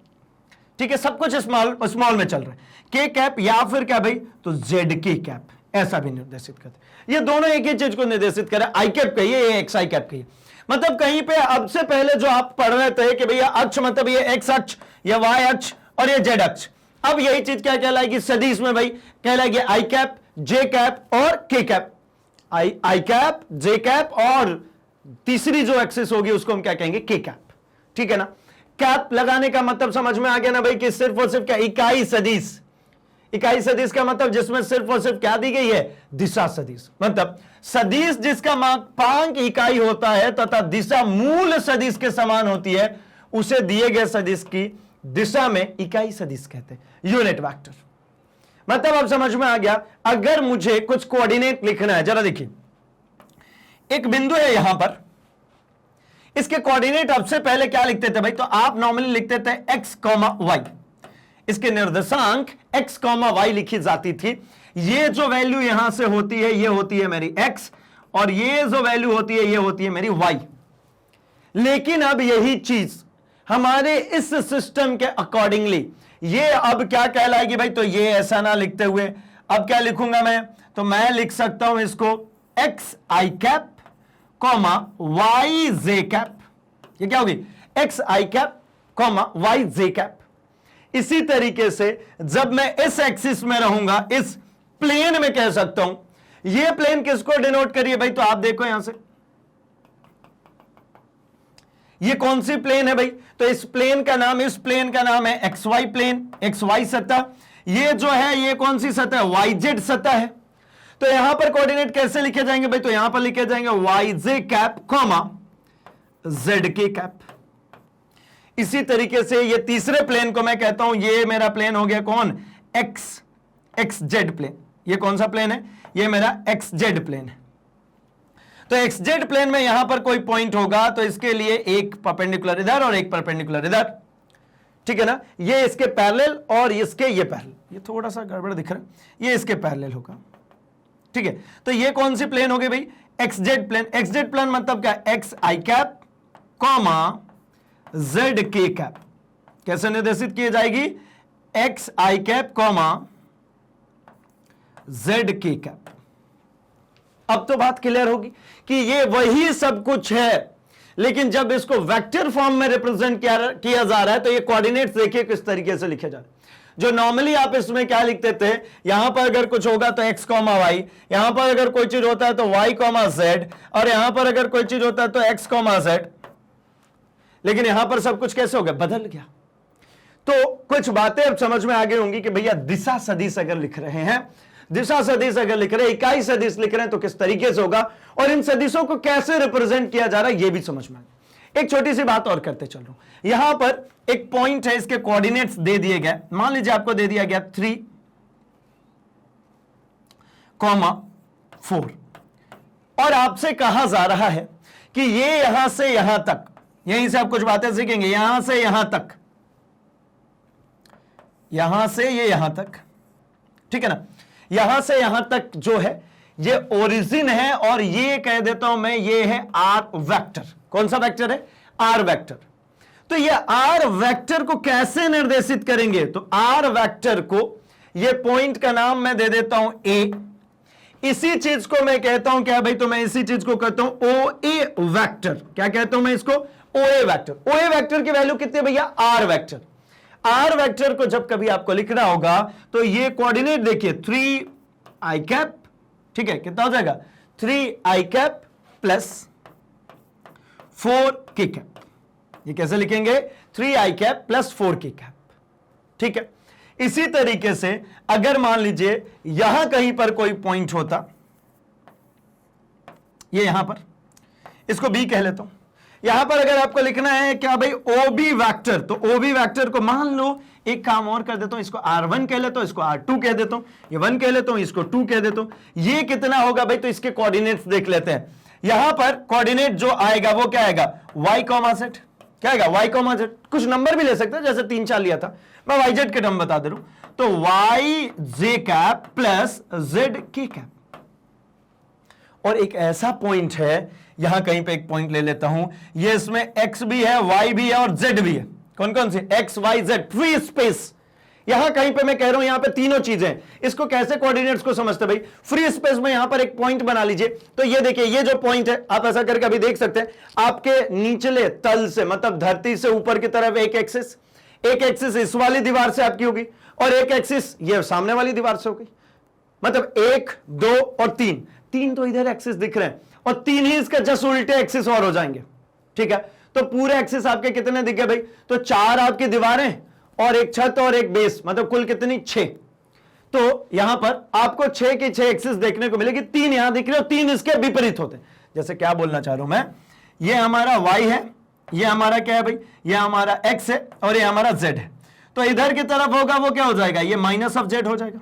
ठीक है, सब कुछ स्मॉल में चल रहा है, के कैप, या फिर क्या भाई, तो जेड के कैप, ऐसा भी निर्देशित करते हैं। ये दोनों एक ही चीज को निर्देशित करें, आई कैप कहिए, ये एक्स आई कैप कहिए, मतलब कहीं पे अब से पहले जो आप पढ़ रहे थे कि भैया अक्ष मतलब ये एक्स अक्ष, ये वाई अक्ष और ये जेड अक्ष, अब यही चीज क्या कहलाएगी सदिश में भाई, कहलाएगी आई कैप, जे कैप और के कैप, आई कैप, जे कैप, और तीसरी जो एक्सिस होगी उसको हम क्या कहेंगे, के कैप, ठीक है ना। कैप लगाने का मतलब समझ में आ गया ना भाई, कि सिर्फ और सिर्फ क्या, इकाई सदिश, इकाई सदिश का मतलब जिसमें सिर्फ और सिर्फ क्या दी गई है, दिशा सदिश, मतलब सदिश जिसका मापांक इकाई होता है तथा दिशा मूल सदिश के समान होती है, उसे दिए गए सदिश की दिशा में इकाई सदिश कहते हैं, यूनिट वेक्टर। मतलब अब समझ में आ गया। अगर मुझे कुछ कोऑर्डिनेट लिखना है, जरा देखिए, एक बिंदु है यहां पर, इसके कोऑर्डिनेट अब से पहले क्या लिखते थे भाई, तो आप नॉर्मली लिखते थे x, y, इसके निर्देशांक x, y लिखी जाती थी। ये जो वैल्यू यहां से होती है ये होती है मेरी x, और ये जो वैल्यू होती है ये होती है मेरी y। लेकिन अब यही चीज हमारे इस सिस्टम के अकॉर्डिंगली ये अब क्या कहलाएगी भाई, तो ये ऐसा ना लिखते हुए अब क्या लिखूंगा मैं, तो मैं लिख सकता हूं इसको x i cap comma Y j cap, ये क्या होगी, x i cap comma Y j cap. इसी तरीके से जब मैं इस एक्सिस में रहूंगा, इस प्लेन में कह सकता हूं, ये प्लेन किसको डिनोट करिए भाई, तो आप देखो यहां से ये कौन सी प्लेन है भाई, तो इस प्लेन का नाम, इस प्लेन का नाम है x y plane, x y सतह। ये जो है ये कौन सी सतह है, वाई जेड सतह है। तो यहां पर कोऑर्डिनेट कैसे लिखे जाएंगे भाई, तो यहां पर लिखे जाएंगे Y j cap comma Z k cap. इसी तरीके से ये तीसरे प्लेन को मैं कहता हूं, ये मेरा प्लेन हो गया कौन, एक्स जेड प्लेन। ये कौन सा प्लेन है, ये मेरा एक्स जेड प्लेन है, तो XZ प्लेन में यहां पर कोई पॉइंट होगा तो इसके लिए एक परपेंडिकुलर इधर और एक परपेंडिकुलर इधर, ठीक है ना। ये इसके पैरेलल और इसके ये पैरेलल, ये थोड़ा सा गड़बड़ दिख रहा है, ये इसके पैरेलल होगा, ठीक है। तो ये कौन सी प्लेन होगी भाई, XZ प्लेन। XZ प्लेन मतलब क्या, x i cap comma Z k cap, कैसे निर्देशित की जाएगी, x i cap comma Z k cap. अब तो बात क्लियर होगी कि ये वही सब कुछ है, लेकिन जब इसको वेक्टर फॉर्म में रिप्रेजेंट किया जा रहा है तो ये कोऑर्डिनेट्स देखिए किस तरीके से लिखे जा रहे हैं। जो नॉर्मली आप इसमें क्या लिखते थे, यहां पर अगर कुछ होगा तो x कॉमा वाई, यहां पर अगर कोई चीज होता है तो y कॉमा जेड, और यहां पर अगर कोई चीज होता है तो x कॉमा जेड, लेकिन यहां पर सब कुछ कैसे हो गया, बदल गया। तो कुछ बातें अब समझ में आ गई होंगी कि भैया दिशा सदिश अगर लिख रहे हैं, दिशा सदिश अगर लिख रहे हैं, इकाई सदिश लिख रहे हैं तो किस तरीके से होगा, और इन सदिशों को कैसे रिप्रेजेंट किया जा रहा है ये भी समझ में आए। एक छोटी सी बात और करते चल रहा हूं, यहां पर एक पॉइंट है, इसके कोऑर्डिनेट्स दे दिए गए, मान लीजिए आपको दे दिया गया 3, 4, और आपसे कहा जा रहा है कि ये यहां से यहां तक, यहीं से आप कुछ बातें सीखेंगे, यहां से यहां तक, यहां से ये यहां तक, ठीक है ना, यहां से यहां तक जो है ये ओरिजिन है, और ये कह देता हूं मैं, ये है आर वेक्टर। कौन सा वेक्टर है, आर वेक्टर। तो ये आर वेक्टर को कैसे निर्देशित करेंगे, तो आर वेक्टर को ये पॉइंट का नाम मैं दे देता हूं ए, इसी चीज को मैं कहता हूं क्या भाई, तो मैं इसी चीज को कहता हूं ओ ए वेक्टर। क्या कहता हूं मैं इसको, ओ ए वेक्टर। ओ ए वेक्टर की वैल्यू कितनी है भैया, आर वेक्टर। आर वेक्टर को जब कभी आपको लिखना होगा तो ये कोऑर्डिनेट देखिए 3 आई कैप, ठीक है, कितना हो जाएगा 3 आई कैप प्लस 4 के कैप। ये कैसे लिखेंगे, 3 आई कैप प्लस 4 के कैप, ठीक है। इसी तरीके से अगर मान लीजिए यहां कहीं पर कोई पॉइंट होता, ये यहां पर, इसको बी कह लेता हूं, यहां पर अगर आपको लिखना है क्या भाई, ओबी वेक्टर, तो ओबी वेक्टर को मान लो, एक काम और कर देता हूं, इसको R1 कह लेता हूं, इसको R2 कह देता हूं, ये 1 कह लेता हूं, इसको 2 कह देता हूं। ये कितना होगा भाई, तो इसके कोऑर्डिनेट्स देख लेते हैं। यहां पर कोऑर्डिनेट जो आएगा वो क्या आएगा, y कॉमा z, क्या आएगा y कॉमा z। कुछ नंबर भी ले सकते हैं, जैसे 3 4 लिया था, मैं yz के टर्म बता दे रहा हूं, तो y j cap plus z k cap. और एक ऐसा पॉइंट है, यहां कहीं पे एक पॉइंट ले लेता हूं, ये इसमें x भी है, y भी है और z भी है। कौन कौन सी, x y z, free space. यहां कहीं पे मैं कह रहा हूं, यहां पे तीनों चीजें, इसको कैसे कोऑर्डिनेट्स को समझते भाई, फ्री स्पेस में यहां पर एक पॉइंट बना लीजिए। तो ये देखिए, ये जो पॉइंट है, आप ऐसा करके अभी देख सकते हैं, आपके निचले तल से, मतलब धरती से ऊपर की तरफ एक एक्सिस इस वाली दीवार से आपकी होगी, और एक एक्सिस ये सामने वाली दीवार से होगी। मतलब 1 2 और 3 तो इधर एक्सिस दिख रहे हैं, और 3 ही इसका जस्ट उल्टे एक्सिस और हो जाएंगे, ठीक है। तो पूरे एक्सिस आपके कितने दिख गए भाई, तो 4 आपकी दीवारें और एक छत और एक बेस, मतलब कुल कितनी, 6। तो यहां पर आपको 6 की 6 एक्सिस देखने को मिलेगी, 3 यहां दिख रहे हो, 3 इसके विपरीत होते हैं। जैसे क्या बोलना चाह रहा हूं मैं, ये हमारा y है, ये हमारा क्या है भाई, ये हमारा x है, और ये हमारा z है। तो इधर की तरफ होगा वो क्या हो जाएगा, ये माइनस ऑफ z हो जाएगा,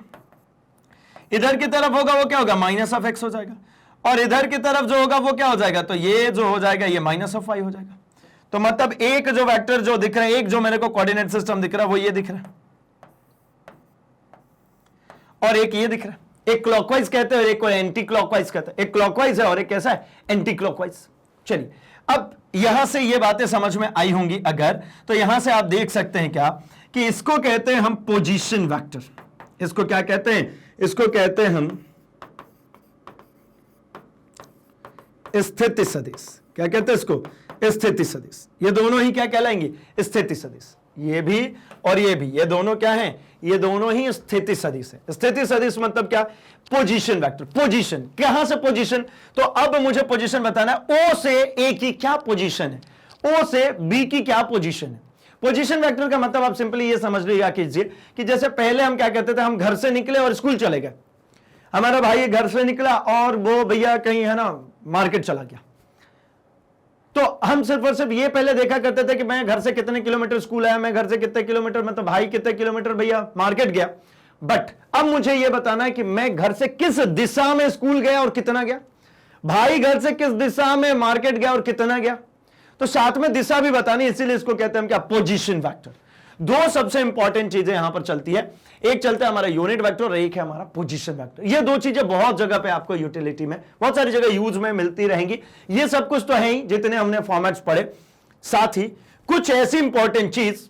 इधर की तरफ होगा वो क्या होगा, माइनस ऑफ x हो जाएगा, और इधर की तरफ जो होगा वो क्या हो जाएगा, तो ये जो हो जाएगा ये माइनस ऑफ y हो जाएगा। तो मतलब एक जो वेक्टर जो दिख रहा है, एक जो मेरे को कोऑर्डिनेट सिस्टम दिख रहा है वो ये दिख रहा है, और एक ये दिख रहा है। एक क्लॉकवाइज कहते हैं और एक को एंटी क्लॉकवाइज कहते हैं। एक क्लॉकवाइज है और एक कैसा है, एंटी क्लॉकवाइज। चलिए, अब यहां से ये बातें समझ में आई होंगी अगर, तो यहां से आप देख सकते हैं क्या कि इसको कहते हैं हम पोजीशन वेक्टर। इसको क्या कहते हैं, इसको कहते हैं हम स्थिति सदिश। क्या कहते हैं इसको, स्थिति सदिश। ये दोनों ही क्या कहलाएंगे, स्थिति सदिश। ये भी और ये भी, ये दोनों क्या हैं, ये दोनों ही स्थिति सदिश है। स्थिति सदिश मतलब क्या, पोजीशन वेक्टर। पोजीशन, कहां से पोजीशन, तो अब मुझे पोजीशन बताना है, ओ से ए की क्या पोजीशन है, ओ से बी की क्या पोजीशन है। पोजीशन वेक्टर का मतलब आप सिंपली ये समझ लिया कीजिए कि जैसे पहले हम क्या कहते थे, हम घर से निकले और स्कूल चले गए। हमारा भाई घर से निकला और वो भैया कहीं है ना मार्केट चला गया, तो हम सिर्फ और सिर्फ ये पहले देखा करते थे कि मैं घर से कितने किलोमीटर स्कूल आया, मैं घर से कितने किलोमीटर, मतलब भाई कितने किलोमीटर भैया मार्केट गया। बट अब मुझे ये बताना है कि मैं घर से किस दिशा में स्कूल गया और कितना गया। भाई घर से किस दिशा में मार्केट गया और कितना गया, तो साथ में दिशा भी बतानी, इसीलिए इसको कहते हैं हम क्या, पोजीशन वेक्टर। दो सबसे इंपॉर्टेंट चीजें यहां पर चलती है, एक चलता है हमारा यूनिट वेक्टर और एक है हमारा पोजीशन वेक्टर। ये दो चीजें बहुत जगह पे आपको यूटिलिटी में बहुत सारी जगह यूज में मिलती रहेंगी। ये सब कुछ तो है ही जितने हमने फॉर्मेट्स पढ़े, साथ ही कुछ ऐसी इंपॉर्टेंट चीज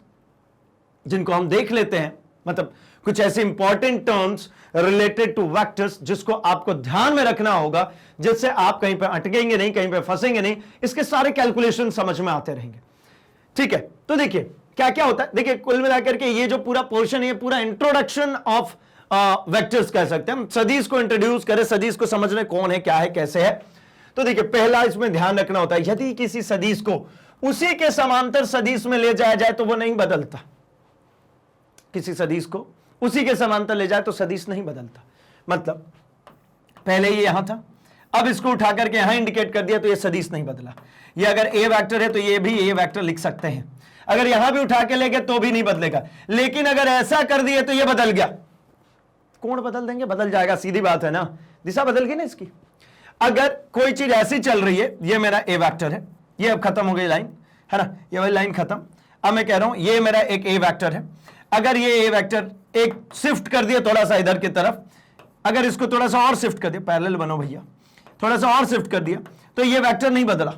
जिनको हम देख लेते हैं, मतलब कुछ ऐसे important terms related two vectors जिसको आपको ध्यान में रखना होगा, जिससे आप कहीं पे अटकेंगे नहीं, कहीं पे फंसेंगे नहीं, इसके सारे कैलकुलेशन समझ में आते रहेंगे। ठीक है, तो देखिए क्या क्या होता है। देखिए कुल मिलाकर के ये जो पूरा पोर्शन है, पूरा इंट्रोडक्शन ऑफ वेक्टर्स कह सकते हैं हम। सदिश को इंट्रोड्यूस करें, सदिश को समझने कौन है, क्या है, कैसे है। तो देखिए पहला इसमें ध्यान रखना होता है, यदि किसी सदिश को उसी के समांतर सदिश में ले जाया जाए तो वो नहीं बदलता। किसी सदिश को उसी के समांतर ले जाए तो सदिश नहीं बदलता। मतलब पहले ये यहां था, अब इसको उठा करके यहां इंडिकेट कर दिया तो ये सदिश नहीं बदला। ये अगर ए वेक्टर है तो ये भी ए वेक्टर लिख सकते हैं। अगर यहां भी उठा के ले गए तो भी नहीं बदलेगा, लेकिन अगर ऐसा कर दिए तो ये बदल गया। कोण बदल देंगे, बदल जाएगा, सीधी बात है ना, दिशा बदल गई ना इसकी। अगर कोई चीज ऐसी चल रही है, ये मेरा ए वेक्टर है, ये अब खत्म हो गई लाइन, है ना, ये वाली लाइन खत्म। अब मैं कह रहा हूं ये मेरा एक ए वेक्टर है। अगर ये ए वेक्टर एक शिफ्ट कर दिया थोड़ा सा इधर की तरफ, अगर इसको थोड़ा सा और शिफ्ट कर दिया, पैरेलल बनो भैया, थोड़ा सा और शिफ्ट कर दिया तो ये वेक्टर नहीं बदला।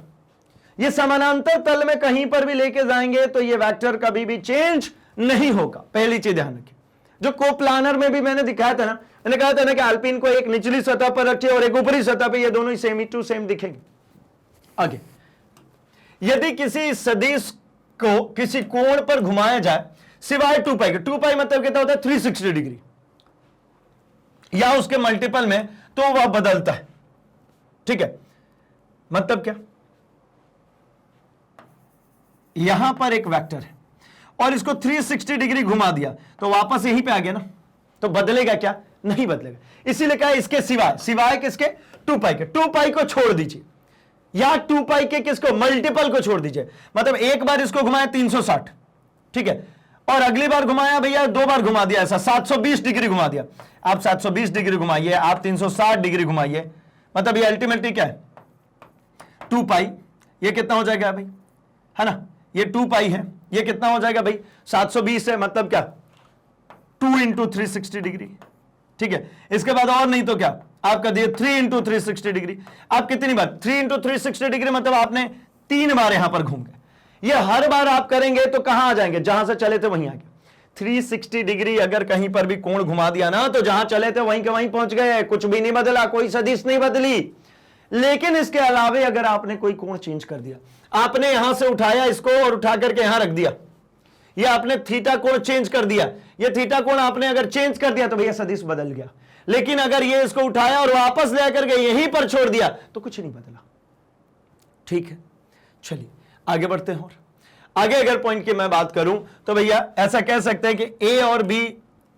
ये समानांतर तल में कहीं पर भी लेके जाएंगे तो ये वेक्टर कभी भी चेंज नहीं होगा। पहली चीज ध्यान रखिए। जो कोप्लानर में भी मैंने दिखाया था ना, मैंने कहा था ना कि अल्पिन को एक निचली सतह पर रखिए और एक ऊपरी सतह पर, ये दोनों ही सेम टू सेम दिखेंगे। आगे यदि किसी सदिश को किसी कोण पर घुमाया जाए सिवाय 2 पाई के, 2 पाई मतलब कितना होता है 360 डिग्री या उसके मल्टीपल में, तो वह बदलता है। ठीक है, मतलब क्या, यहां पर एक वेक्टर है और इसको 360 डिग्री घुमा दिया तो वापस यहीं पे आ गया ना, तो बदलेगा क्या, नहीं बदलेगा। इसीलिए कहा इसके सिवाय, सिवाय किसके, 2 पाई के, 2 पाई को छोड़ दीजिए या 2 पाई के किसको, मल्टीपल को छोड़ दीजिए। मतलब एक बार इसको घुमाया 360, ठीक है, और अगली बार घुमाया भैया 2 बार घुमा दिया, ऐसा 720 डिग्री घुमा दिया। आप 720 डिग्री घुमाइए, आप 360 डिग्री घुमाइए, मतलब ये अल्टीमेटली क्या है 2 पाई। ये कितना हो जाएगा भाई, है ना, ये 2 पाई है, ये कितना हो जाएगा भाई 720 है, मतलब क्या 2 इंटू 360 डिग्री। ठीक है, इसके बाद और नहीं तो क्या आपका दिए 3 इंटू 360 डिग्री। आप कितनी बार 3 इंटू 360 डिग्री, मतलब आपने 3 बार यहां पर घूम गए। ये हर बार आप करेंगे तो कहां आ जाएंगे, जहां से चले थे वहीं आ गए। 360 डिग्री अगर कहीं पर भी कोण घुमा दिया ना तो जहां चले थे वहीं के वहीं पहुंच गए, कुछ भी नहीं बदला, कोई सदिश नहीं बदली। लेकिन इसके अलावे अगर आपने कोई कोण चेंज कर दिया, आपने यहां से उठाया इसको और उठा करके यहां रख दिया, या आपने थीटा कोण चेंज कर दिया, ये थीटा कोण आपने अगर चेंज कर दिया तो भैया सदिश बदल गया। लेकिन अगर ये इसको उठाया और वापस ले करके यहीं पर छोड़ दिया तो कुछ नहीं बदला। ठीक है, चलिए आगे बढ़ते हैं। और आगे अगर पॉइंट की मैं बात करूं तो भैया ऐसा कह सकते हैं कि ए और बी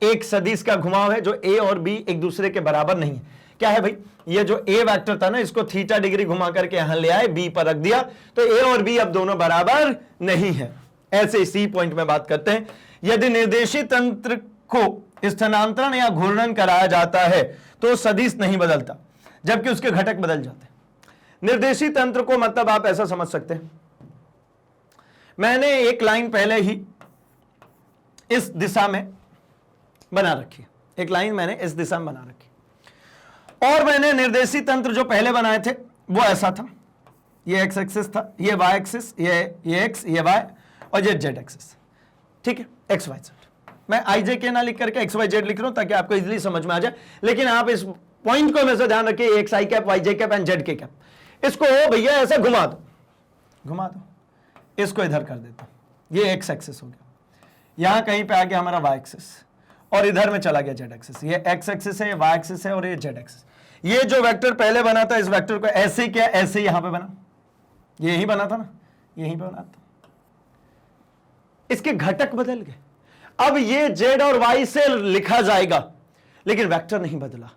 एक सदिश का घुमाव है, जो ए और बी एक दूसरे के बराबर नहीं है। क्या है भाई, ये जो ए वेक्टर था ना, इसको थीटा डिग्री घुमा करके यहां ले आए, बी पर रख दिया, तो ए और बी अब दोनों बराबर नहीं है। ऐसे इसी पॉइंट में बात करते हैं, यदि निर्देशित तंत्र को स्थानांतरण या घूर्णन कराया जाता है तो सदिश नहीं बदलता, जबकि उसके घटक बदल जाते हैं। निर्देशित तंत्र को मतलब आप ऐसा समझ सकते हैं, मैंने एक लाइन पहले ही इस दिशा में बना रखी है, एक लाइन मैंने इस दिशा में बना रखी, और मैंने निर्देशित तंत्र जो पहले बनाए थे वो ऐसा था, ये एक्स एक्सिस था, ये वाई एक्सिस, ये एक्स, ये वाई, और ये जेड एक्सिस। ठीक है, एक्स वाई जेड। मैं आई जे के ना लिख करके एक्स वाई जेड लिख रहा हूं ताकि आपको इजीली समझ में आ जाए, लेकिन आप इस पॉइंट को हमेशा ध्यान रखिए, x i cap, y j cap and z k cap. इसको भैया ऐसे घुमा दो, घुमा दो, इसको इधर कर देता हूं, ये एक्स एक्सिस हो गया, यहां कहीं पे आ गया हमारा वाई एक्सिस, और इधर में चला गया जेड एक्सिस। ये एक्स एक्सिस है, ये वाई एक्सिस है, और ये जेड एक्सिस। ये जो वेक्टर पहले बना था, इस वेक्टर को ऐसे ही किया, ऐसे ही यहां पे बना, ये यही बना था ना, यहीं पे बना था। इसके घटक बदल गए, अब ये जेड और वाई से लिखा जाएगा, लेकिन वेक्टर नहीं बदला।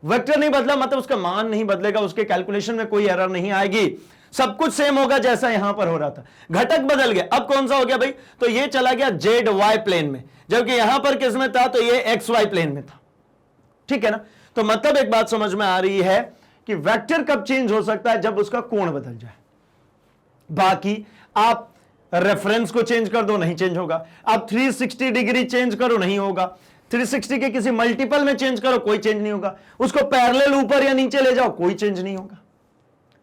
वेक्टर नहीं बदला मतलब उसका मान नहीं बदलेगा, उसके कैलकुलेशन में कोई एरर नहीं आएगी, सब कुछ सेम होगा जैसा यहां पर हो रहा था। घटक बदल गए, अब कौन सा हो गया भाई, तो ये चला गया जेड वाई प्लेन में, जबकि यहां पर किस में था, तो ये एक्स वाई प्लेन में था। ठीक है ना, तो मतलब एक बात समझ में आ रही है कि वेक्टर कब चेंज हो सकता है, जब उसका कोण बदल जाए। बाकी आप रेफरेंस को चेंज कर दो, नहीं चेंज होगा। आप 360 डिग्री चेंज करो, नहीं होगा। 360 के किसी मल्टीपल में चेंज करो, कोई चेंज नहीं होगा। उसको पैरेलल ऊपर या नीचे ले जाओ, कोई चेंज नहीं होगा।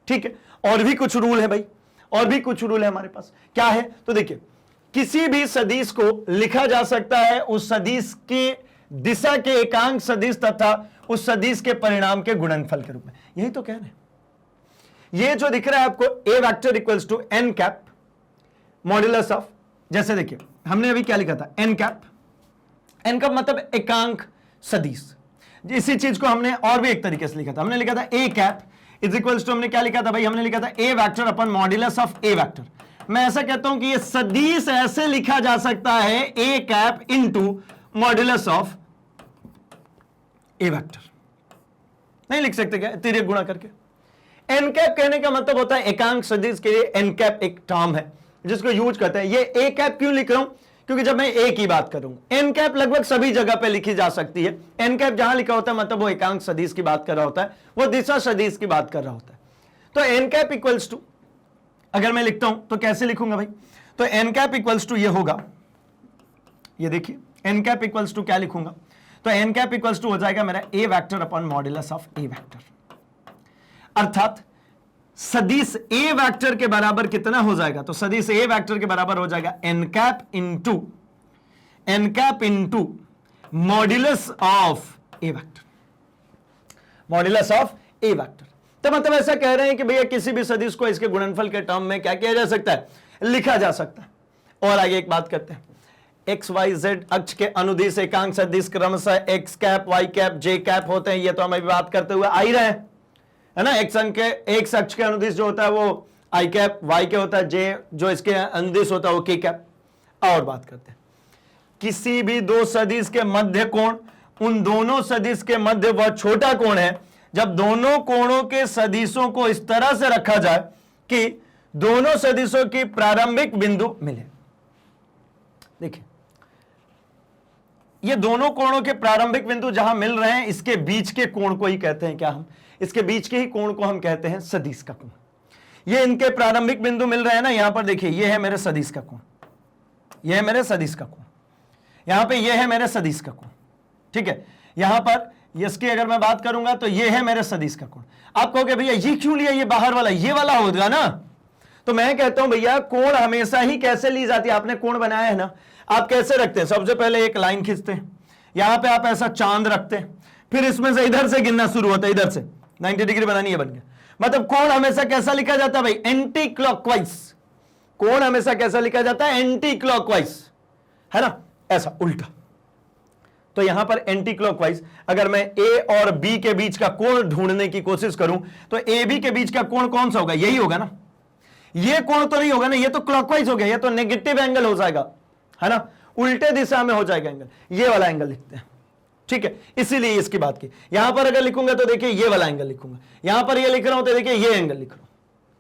ठीक है, और भी कुछ रूल है भाई, और भी कुछ रूल है हमारे पास। क्या है तो देखिए, किसी भी सदिश को लिखा जा सकता है उस सदिश के दिशा के एकांक सदिश तथा उस सदिश के परिणाम के गुणनफल के रूप में। यही तो कह रहे हैं। ये जो दिख रहा है आपको, a vector equals to N cap modulus of, जैसे देखिए हमने अभी क्या लिखा था, एन कैप। एन कैप मतलब एकांक सदिश। इसी चीज को हमने और भी एक तरीके से लिखा था, हमने लिखा था a cap is equals to, हमने क्या लिखा था भाई, हमने लिखा था a vector upon modulus of a vector. मैं ऐसा कहता हूं कि ये सदिश ऐसे लिखा जा सकता है, a cap into modulus of a vector. नहीं लिख सकते क्या, तिर्यक गुणा करके। एन कैप कहने का मतलब होता है एकांक सदिश के लिए एन कैप एक टर्म है जिसको यूज करते हैं। ये ए कैप क्यों लिख रहा हूं, क्योंकि जब मैं ए की बात करूंगा, एन कैप लगभग सभी जगह पे लिखी जा सकती है। एन कैप जहां लिखा होता है मतलब वो एकांक सदिश की बात कर रहा होता है, वो दिशा सदिश की बात कर रहा होता है। तो एन कैप इक्वल्स टू, अगर मैं लिखता हूं तो कैसे लिखूंगा भाई, तो एन कैप इक्वल्स टू ये होगा, ये देखिए एन कैप इक्वल्स टू क्या लिखूंगा, तो एन कैप इक्वल्स टू हो जाएगा मेरा a vector upon modulus of a vector. अर्थात सदिश ए वेक्टर के बराबर कितना हो जाएगा, तो सदिश ए वेक्टर के बराबर हो जाएगा n cap into modulus of a vector, modulus of a vector. तो मतलब ऐसा कह रहे हैं कि भैया किसी भी सदिश को इसके गुणनफल के टर्म में क्या किया जा सकता है, लिखा जा सकता है। और आगे एक बात करते हैं, एक्स वाई जेड अक्ष के अनुदिश एकांक सदिश क्रमशः एक्स कैप वाई कैप जे कैप होते हैं। ये तो हम अभी बात करते हुए आ ही रहे हैं, है ना। एक्स अक्ष के अनुदिश जो होता है वो आई कैप, वाई के होता है जे, जो इसके अनुदिश होता है वो के कैप। और बात करते हैं, किसी भी दो सदिश के मध्य कोण, उन दोनों सदिश के मध्य वह छोटा कोण है जब दोनों कोणों के सदिशों को इस तरह से रखा जाए कि दोनों सदिशों की प्रारंभिक बिंदु मिले। देखिए ये दोनों कोणों के प्रारंभिक बिंदु जहां मिल रहे हैं, इसके बीच के कोण को ही कहते हैं क्या हम, इसके बीच के ही कोण को हम कहते हैं सदिश का कोण। ये इनके प्रारंभिक बिंदु मिल रहे हैं ना, यहां पर देखिए ये है मेरे सदिश का कोण, ये है मेरे सदिश का कोण, यहां पे ये है मेरे सदिश का कोण। ठीक है, यहां पर इसकी अगर मैं बात करूंगा तो ये है मेरे सदिश का कोण। आप कहोगे भैया ये क्यों लिया, ये बाहर वाला, ये वाला होगा ना। तो मैं कहता हूं भैया कोण हमेशा ही कैसे ली जाती है, आपने कोण बनाया है ना, आप कैसे रखते हैं, सबसे पहले एक लाइन खींचते हैं, यहां पे आप ऐसा चांद रखते हैं, फिर इसमें से इधर से गिनना शुरू होता है, इधर से 90 डिग्री बनानी है, बन गया। मतलब कोण हमेशा कैसा लिखा जाता है भाई, एंटी क्लॉकवाइज। कोण हमेशा कैसा लिखा जाता है, एंटी क्लॉकवाइज, है ना, ऐसा उल्टा। तो यहां पर एंटी क्लॉकवाइज, अगर मैं ए और बी के बीच का कोण ढूंढने की कोशिश करूं तो ए बी के बीच का कोण कौन सा होगा, यही होगा ना। ये कोण तो नहीं होगा ना, ये तो क्लॉकवाइज हो गया, ये तो नेगेटिव एंगल हो जाएगा, है ना, उल्टे दिशा में हो जाएगा एंगल। ये वाला एंगल लिखते हैं, ठीक है, इसीलिए इसकी बात की। यहां पर अगर लिखूंगा तो देखिए ये वाला एंगल लिखूंगा, यहां पर ये लिख रहा हूं तो देखिए ये एंगल लिख रहा हूं।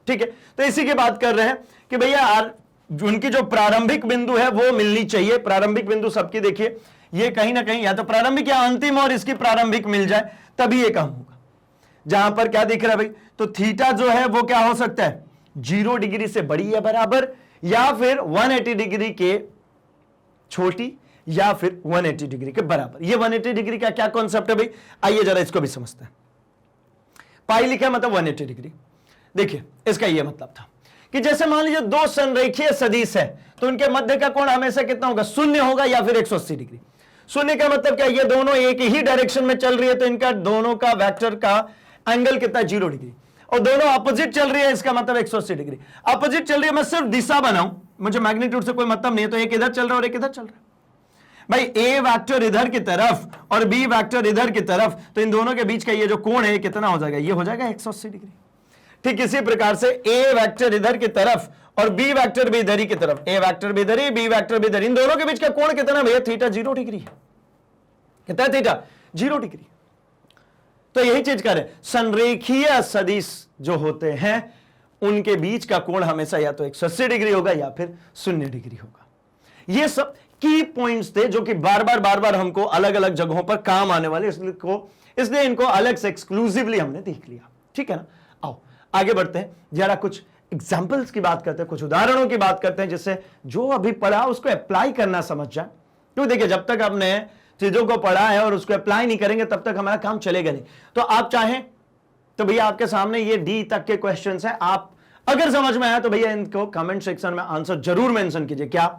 ठीक है, तो इसी की बात कर रहे हैं कि भैया उनकी जो प्रारंभिक बिंदु है वो मिलनी चाहिए। प्रारंभिक बिंदु सबकी देखिए ये कहीं ना कहीं या तो प्रारंभिक या अंतिम और इसकी प्रारंभिक मिल जाए तभी ये काम होगा। जहां पर क्या दिख रहा है भाई, तो थीटा जो है वो क्या हो सकता है, 0 डिग्री से बड़ी या बराबर, या फिर 180 डिग्री के छोटी, या फिर 180 डिग्री के बराबर। ये 180 डिग्री का क्या कॉन्सेप्ट है भाई, आइए जरा इसको भी समझते हैं। पाई लिखा मतलब 180 डिग्री। देखिए इसका ये मतलब था कि जैसे मान लीजिए दो संरेखीय सदिश है तो उनके मध्य का कोण हमेशा कितना होगा, 0 होगा या फिर 180 डिग्री। 0 का मतलब क्या, ये दोनों एक ही डायरेक्शन में चल रही है तो इनका दोनों का वेक्टर का एंगल कितना है, 0 डिग्री। और दोनों अपोजिट चल रही है, इसका मतलब 180 डिग्री। अपोजिट चल रही है, मैं सिर्फ दिशा बनाऊं, मुझे मैग्नीट्यूड से कोई मतलब नहीं है, तो एक इधर चल रहा है और एक इधर चल रहा है। भाई ए वेक्टर इधर की तरफ और बी वेक्टर इधर की तरफ, तो इन दोनों के बीच का ये जो कोण है कितना हो जाएगा, ये हो जाएगा 180 डिग्री। ठीक इसी प्रकार से ए वेक्टर इधर की तरफ और बी वेक्टर भी इधर ही की तरफ, ए वेक्टर भी इधर ही, बी वेक्टर भी इधर, इन दोनों के बीच का कोण कितना भैया, थीटा 0 डिग्री है। कितना है थीटा, 0 डिग्री। तो यही चीज कर रहे हैं, संरेखीय सदिश जो होते हैं उनके बीच का कोण हमेशा या तो 180 डिग्री होगा या फिर 0 डिग्री होगा। ये सब की पॉइंट्स थे जो कि बार बार हमको अलग अलग जगहों पर काम आने वाले, इसलिए इनको अलग से एक्सक्लूसिवली हमने देख लिया। ठीक है ना। आओ आगे बढ़ते हैं, जरा कुछ एग्जाम्पल्स की बात करते हैं, कुछ उदाहरणों की बात करते हैं, जिससे जो अभी पढ़ा उसको अप्लाई करना समझ जाए। क्योंकि देखिए जब तक आपने चीजों को पढ़ा है और उसको अप्लाई नहीं करेंगे तब तक हमारा काम चलेगा नहीं। तो आप चाहें तो भैया आपके सामने ये डी तक के क्वेश्चंस हैं, आप अगर समझ में आया तो भैया इनको कमेंट सेक्शन में आंसर जरूर मेंशन कीजिए। क्या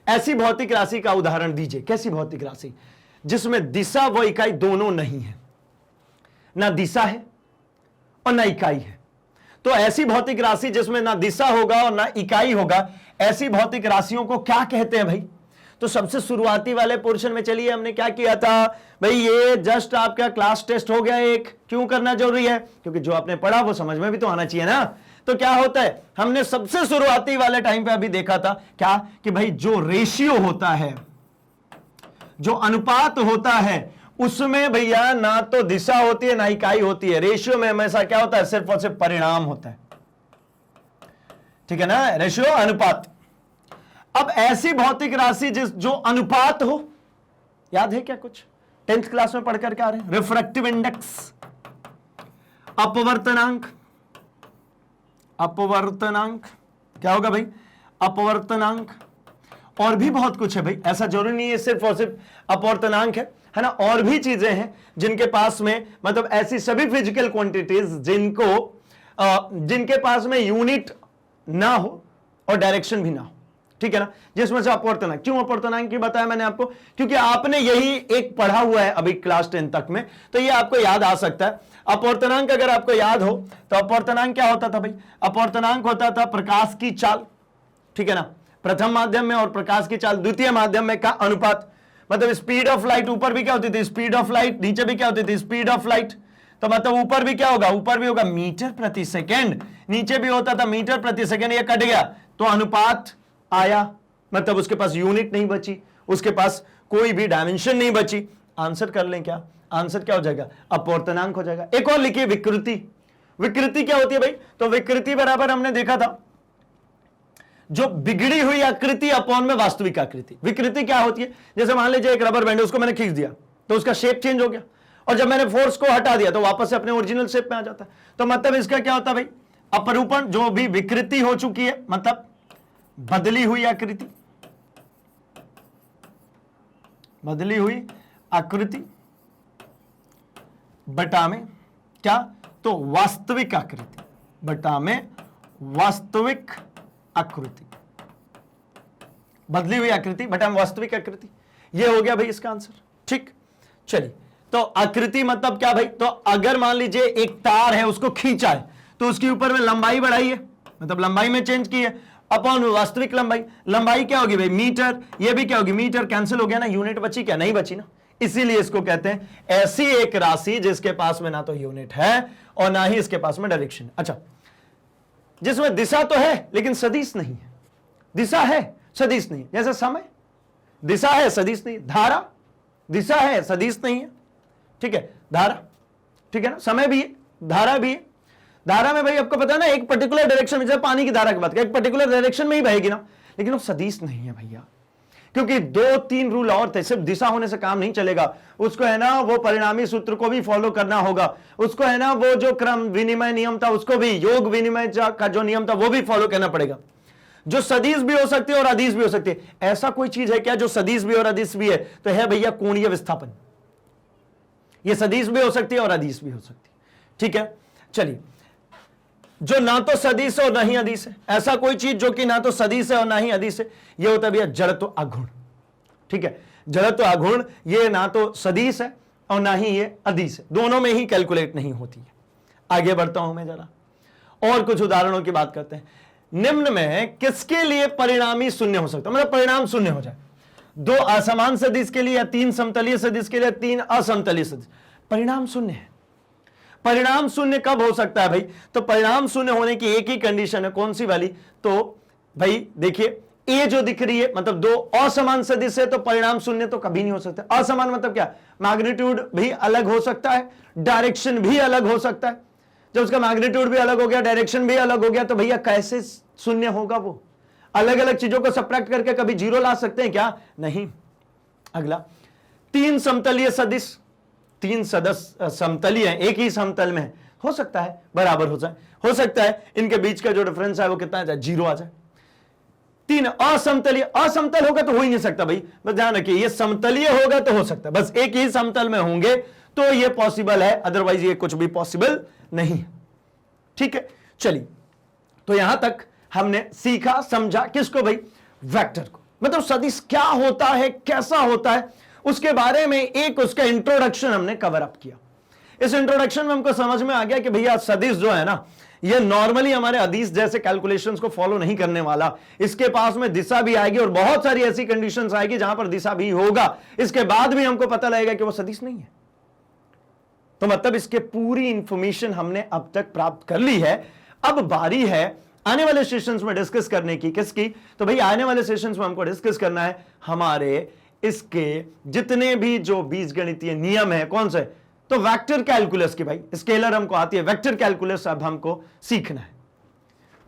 ऐसी भौतिक राशि का उदाहरण दीजिए, कैसी भौतिक राशि जिसमें दिशा व इकाई दोनों नहीं है, ना दिशा है और ना इकाई है। तो ऐसी भौतिक राशि जिसमें ना दिशा होगा और ना इकाई होगा, ऐसी भौतिक राशियों को क्या कहते हैं भाई। तो सबसे शुरुआती वाले पोर्शन में चलिए हमने क्या किया था भाई, ये जस्ट आपका क्लास टेस्ट हो गया एक। क्यों करना जरूरी है, क्योंकि जो आपने पढ़ा वो समझ में भी तो आना चाहिए ना। तो क्या होता है, हमने सबसे शुरुआती वाले टाइम पे अभी देखा था क्या कि भाई जो रेशियो होता है, जो अनुपात होता है, उसमें भैया ना तो दिशा होती है ना इकाई होती है। रेशियो में हमेशा क्या होता है, सिर्फ और सिर्फ परिणाम होता है, ठीक है ना, रेशियो अनुपात। अब ऐसी भौतिक राशि जो अनुपात हो, याद है क्या कुछ 10th क्लास में पढ़ करके आ रहे हैं, रिफ्रैक्टिव इंडेक्स, अपवर्तनांक, अपवर्तनांक क्या होगा भाई, अपवर्तनांक, और भी बहुत कुछ है भाई, ऐसा जरूरी नहीं है सिर्फ और सिर्फ अपवर्तनांक है ना, और भी चीजें हैं जिनके पास में, मतलब ऐसी सभी फिजिकल क्वांटिटीज जिनके पास में यूनिट ना हो और डायरेक्शन भी ना हो, ठीक है ना, जिसमें से अपवर्तनांक। क्यों अपवर्तनांक की बताया मैंने आपको, क्योंकि आपने यही एक पढ़ा हुआ है अभी क्लास 10 तक में, तो ये आपको याद आ सकता है। अपवर्तनांक अगर आपको याद हो तो अपवर्तनांक क्या होता था भाई, अपवर्तनांक होता था प्रकाश की चाल, ठीक है ना, प्रथम माध्यम में और प्रकाश की चाल द्वितीय माध्यम में का अनुपात। मतलब स्पीड ऑफ लाइट ऊपर भी क्या होती थी, स्पीड ऑफ लाइट, नीचे भी क्या होती थी, स्पीड ऑफ लाइट। तो मतलब ऊपर भी क्या होगा, ऊपर भी होगा मीटर प्रति सेकेंड, नीचे भी होता था मीटर प्रति सेकेंड। ये कट गया तो अनुपात आया, मतलब उसके पास यूनिट नहीं बची, उसके पास कोई भी डायमेंशन नहीं बची। आंसर कर लें क्या, आंसर क्या हो जाएगा, अपवर्तनांक हो जाएगा। एक और लिखिए विकृति। विकृति क्या होती है भाई, तो विकृति बराबर हमने देखा था जो बिगड़ी हुई आकृति अपॉन में वास्तविक आकृति। विकृति क्या होती है, जैसे मान लीजिए एक रबर बैंड है, उसको मैंने खींच दिया तो उसका शेप चेंज हो गया, और जब मैंने फोर्स को हटा दिया तो वापस से अपने ओरिजिनल शेप में आ जाता है। तो मतलब इसका क्या होता है भाई, अपरूपण, जो भी विकृति हो चुकी है, मतलब बदली हुई आकृति, बदली हुई आकृति बटा में क्या, तो वास्तविक आकृति, बटा में वास्तविक आकृति, बदली हुई आकृति बटा में वास्तविक आकृति। यह हो गया भाई इसका आंसर, ठीक। चलिए, तो आकृति मतलब क्या भाई, तो अगर मान लीजिए एक तार है, उसको खींचा है तो उसके ऊपर में लंबाई बढ़ाई है, मतलब लंबाई में चेंज की है, अपॉन वास्तविक लंबाई। लंबाई क्या होगी भाई, मीटर, ये भी क्या होगी मीटर, कैंसिल हो गया ना, यूनिट बची क्या, नहीं बची ना। इसीलिए इसको कहते हैं ऐसी एक राशि जिसके पास में ना तो यूनिट है और ना ही इसके पास में डायरेक्शन। अच्छा, जिसमें दिशा तो है लेकिन सदिश नहीं है, दिशा है सदिश नहीं है, जैसे समय दिशा है सदिश नहीं है, धारा दिशा है सदिश नहीं है, ठीक है, धारा, ठीक है ना, समय भी है धारा भी है। धारा में भाई आपको पता है ना, एक पर्टिकुलर डायरेक्शन में, जैसे पानी की धारा की बात करें, एक पर्टिकुलर डायरेक्शन में ही बहेगी ना, लेकिन वो सदिश नहीं है भैया, क्योंकि 2-3 रूल और थे। सिर्फ दिशा होने से काम नहीं चलेगा, उसको है ना वो परिणामी सूत्र को भी फॉलो करना होगा, उसको है ना वो जो क्रम विनिमय नियम था, उसको भी, योग विनिमय का जो नियम था वो भी फॉलो करना पड़ेगा। जो सदिश भी हो सकती है और अदिश भी हो सकती है। ऐसा कोई चीज है क्या जो सदिश भी और अदिश भी है, तो है भैया कोणीय विस्थापन। ये सदिश भी हो सकती है और अदिश भी हो सकती है, ठीक है। चलिए, जो ना तो सदिश है और ना ही अदिश है, ऐसा कोई चीज जो कि ना तो सदिश है और ना ही अदिश है, यह होता है भैया जड़त्व अगुण, ठीक है। जड़त्व अगुण ये ना तो सदिश है और ना ही ये अदिश है, दोनों में ही कैलकुलेट नहीं होती है। आगे बढ़ता हूं मैं जरा, और कुछ उदाहरणों की बात करते हैं। निम्न में किसके लिए परिणामी शून्य हो सकता है, मतलब परिणाम शून्य हो जाए। 2 असमान सदिश के लिए या 3 समतलीय सदिश के लिए 3 असमतलीय सदिश, परिणाम शून्य है। परिणाम शून्य कब हो सकता है भाई, तो परिणाम शून्य होने की एक ही कंडीशन है, कौन सी वाली, तो भाई देखिए ए जो दिख रही है, मतलब 2 असमान सदिश है, तो परिणाम शून्य तो कभी नहीं हो सकता। असमान मतलब क्या, मैग्नीट्यूड भी अलग हो सकता है, डायरेक्शन भी अलग हो सकता है। जब उसका मैग्नीट्यूड भी अलग हो गया, डायरेक्शन भी अलग हो गया, तो भैया कैसे शून्य होगा वो। अलग अलग चीजों को सब्ट्रैक्ट करके कभी 0 ला सकते हैं क्या, नहीं। अगला, 3 समतलीय सदिश, 3 सदस्य समतलीय है, एक ही समतल में, हो सकता है बराबर हो जाए, हो सकता है इनके बीच का जो डिफरेंस है वो कितना आ जाए, 0 आ जाए। 3 असमतलीय, असमतल होगा तो हो ही नहीं सकता भाई, बस ध्यान रखिए ये समतलीय होगा तो हो सकता है, बस एक ही समतल में होंगे तो ये पॉसिबल है, अदरवाइज ये कुछ भी पॉसिबल नहीं है। ठीक है, चलिए तो यहां तक हमने सीखा समझा किसको भाई, वेक्टर को, मतलब सदिश क्या होता है, कैसा होता है, उसके बारे में एक उसका इंट्रोडक्शन हमने कवर अप किया। इस इंट्रोडक्शन में हमको समझ में आ गया कि भैया सदिश जो है ना, ये नॉर्मली हमारे अदिश जैसे कैलकुलेशंस को फॉलो नहीं करने वाला, इसके पास में दिशा भी आएगी और बहुत सारी ऐसी कंडीशंस आएगी जहां पर दिशा भी होगा, इसके बाद भी हमको पता लगेगा कि वो सदिश नहीं है। तो मतलब इसके पूरी इंफॉर्मेशन हमने अब तक प्राप्त कर ली है। अब बारी है आने वाले सेशंस में डिस्कस करने की, किसकी, तो भाई आने वाले सेशंस में हमको डिस्कस करना है हमारे इसके जितने भी जो बीजगणितीय नियम है, कौन से, तो वेक्टर कैलकुलस की, भाई स्केलर हमको आती है, वेक्टर कैलकुलस अब हमको सीखना है।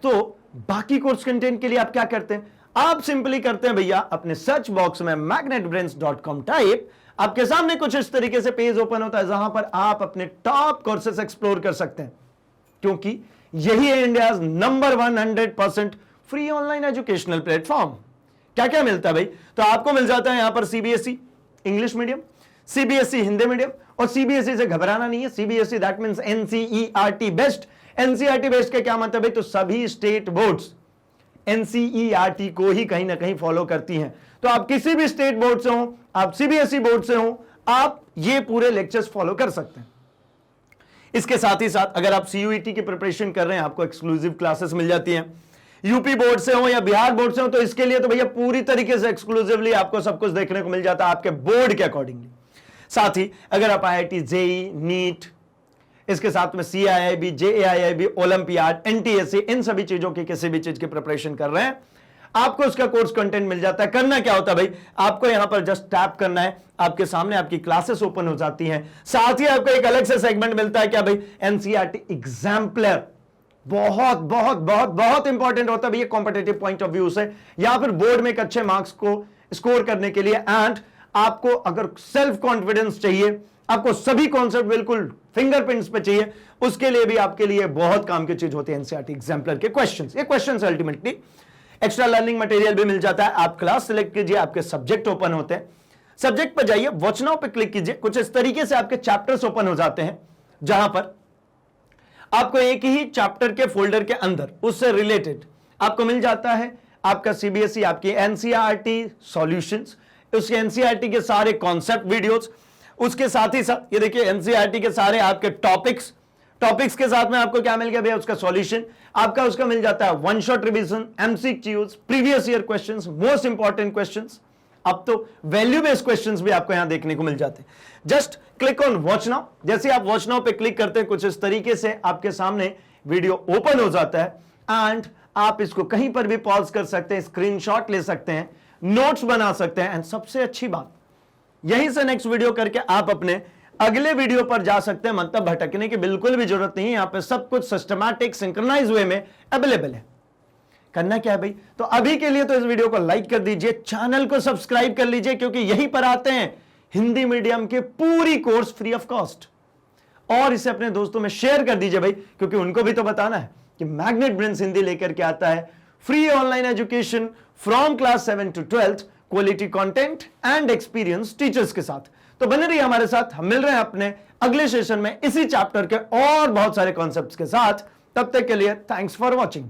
तो बाकी कोर्स कंटेंट के लिए आप क्या करते हैं, आप सिंपली करते हैं भैया अपने सर्च बॉक्स में magnetbrains.com टाइप, आपके सामने कुछ इस तरीके से पेज ओपन होता है जहां पर आप अपने टॉप कोर्सेस एक्सप्लोर कर सकते हैं, क्योंकि यही है India number 100% free online educational platform. क्या क्या मिलता है भाई, तो आपको मिल जाता है यहां पर CBSE English medium, CBSE Hindi medium, और सीबीएसई से घबराना नहीं है, CBSE that means NCERT based. NCERT based का क्या मतलब है, तो सभी स्टेट बोर्ड्स एनसीईआरटी को ही कहीं ना कहीं फॉलो करती हैं, तो आप किसी भी स्टेट बोर्ड से हो, आप सीबीएसई बोर्ड से हो, आप ये पूरे लेक्चर्स फॉलो कर सकते हैं। इसके साथ ही साथ अगर आप सीयूईटी की प्रिपरेशन कर रहे हैं, आपको एक्सक्लूसिव क्लासेस मिल जाती हैं, यूपी बोर्ड से हो या बिहार बोर्ड से हो, तो इसके लिए तो भैया पूरी तरीके से एक्सक्लूसिवली आपको सब कुछ देखने को मिल जाता है आपके बोर्ड के अकॉर्डिंगली। साथ ही अगर आप आईआईटी, जेई, नीट, इसके साथ में सीआईआईबी, जेएआईआईबी, ओलंपियाड, एनटीएससी, इन सभी चीजों की किसी भी चीज की प्रिपरेशन कर रहे हैं, आपको उसका कोर्स कंटेंट मिल जाता है। करना क्या होता है भाई, आपको यहां पर जस्ट टैप करना है, आपके सामने आपकी क्लासेस ओपन हो जाती हैं, साथ ही आपको एक अलग से सेगमेंट मिलता है, क्या भाई, एनसीईआरटी एग्जाम्पलर। बहुत बहुत बहुत बहुत इंपॉर्टेंट होता है भैया कॉम्पिटिटिव पॉइंट ऑफ व्यू से, या फिर बोर्ड में एक अच्छे मार्क्स को स्कोर करने के लिए। एंड आपको अगर सेल्फ कॉन्फिडेंस चाहिए, आपको सभी कॉन्सेप्ट बिल्कुल फिंगरप्रिंट्स पे चाहिए, उसके लिए भी आपके लिए बहुत काम की चीज होती है एनसीईआरटी एग्जाम्पलर के क्वेश्चंस। ये questions ultimately extra learning material भी मिल जाता है। आप क्लास सिलेक्ट कीजिए, आपके सब्जेक्ट ओपन होते हैं, सब्जेक्ट पर जाइए, वॉच नाउ पे क्लिक कीजिए, कुछ इस तरीके से आपके चैप्टर्स ओपन हो जाते हैं, जहां पर आपको एक ही चैप्टर के फोल्डर के अंदर उससे रिलेटेड आपको मिल जाता है आपका सीबीएसई, आपकी एनसीईआरटी सॉल्यूशंस, उसके एनसीईआरटी के सारे कॉन्सेप्ट वीडियोस, उसके साथ ही साथ ये देखिए एनसीईआरटी के सारे आपके टॉपिक्स के साथ में आपको क्या मिल गया भैया, उसका सॉल्यूशन आपका उसका मिल जाता है, one shot revision, MCQs, previous year questions, most important questions, अब तो वैल्यू बेस्ड क्वेश्चंस भी आपको यहां देखने को मिल जाते हैं। Just click on watch now, जैसे आप वॉच नाउ पे क्लिक करते हैं, कुछ इस तरीके से आपके सामने वीडियो ओपन हो जाता है, एंड आप इसको कहीं पर भी पॉज कर सकते हैं, स्क्रीनशॉट ले सकते हैं, नोट्स बना सकते हैं, एंड सबसे अच्छी बात, यहीं से नेक्स्ट वीडियो करके आप अपने अगले वीडियो पर जा सकते हैं, मतलब भटकने की बिल्कुल भी जरूरत नहीं है, यहां पे सब कुछ सिस्टमैटिक सिंक्रोनाइज वे में अवेलेबल है। करना क्या है भाई, तो अभी के लिए तो इस वीडियो को लाइक कर दीजिए, चैनल को सब्सक्राइब कर लीजिए, क्योंकि यहीं पर आते हैं हिंदी मीडियम के पूरी कोर्स फ्री ऑफ कॉस्ट, और इसे अपने दोस्तों में शेयर कर दीजिए भाई, क्योंकि उनको भी तो बताना है कि मैग्नेट ब्रेन्स हिंदी लेकर के आता है free online education from class 7 to 12th, quality content and experience teachers के साथ। तो बने रहिए हमारे साथ, हम मिल रहे हैं अपने अगले सेशन में इसी चैप्टर के और बहुत सारे कॉन्सेप्ट्स के साथ। तब तक के लिए थैंक्स फॉर वॉचिंग।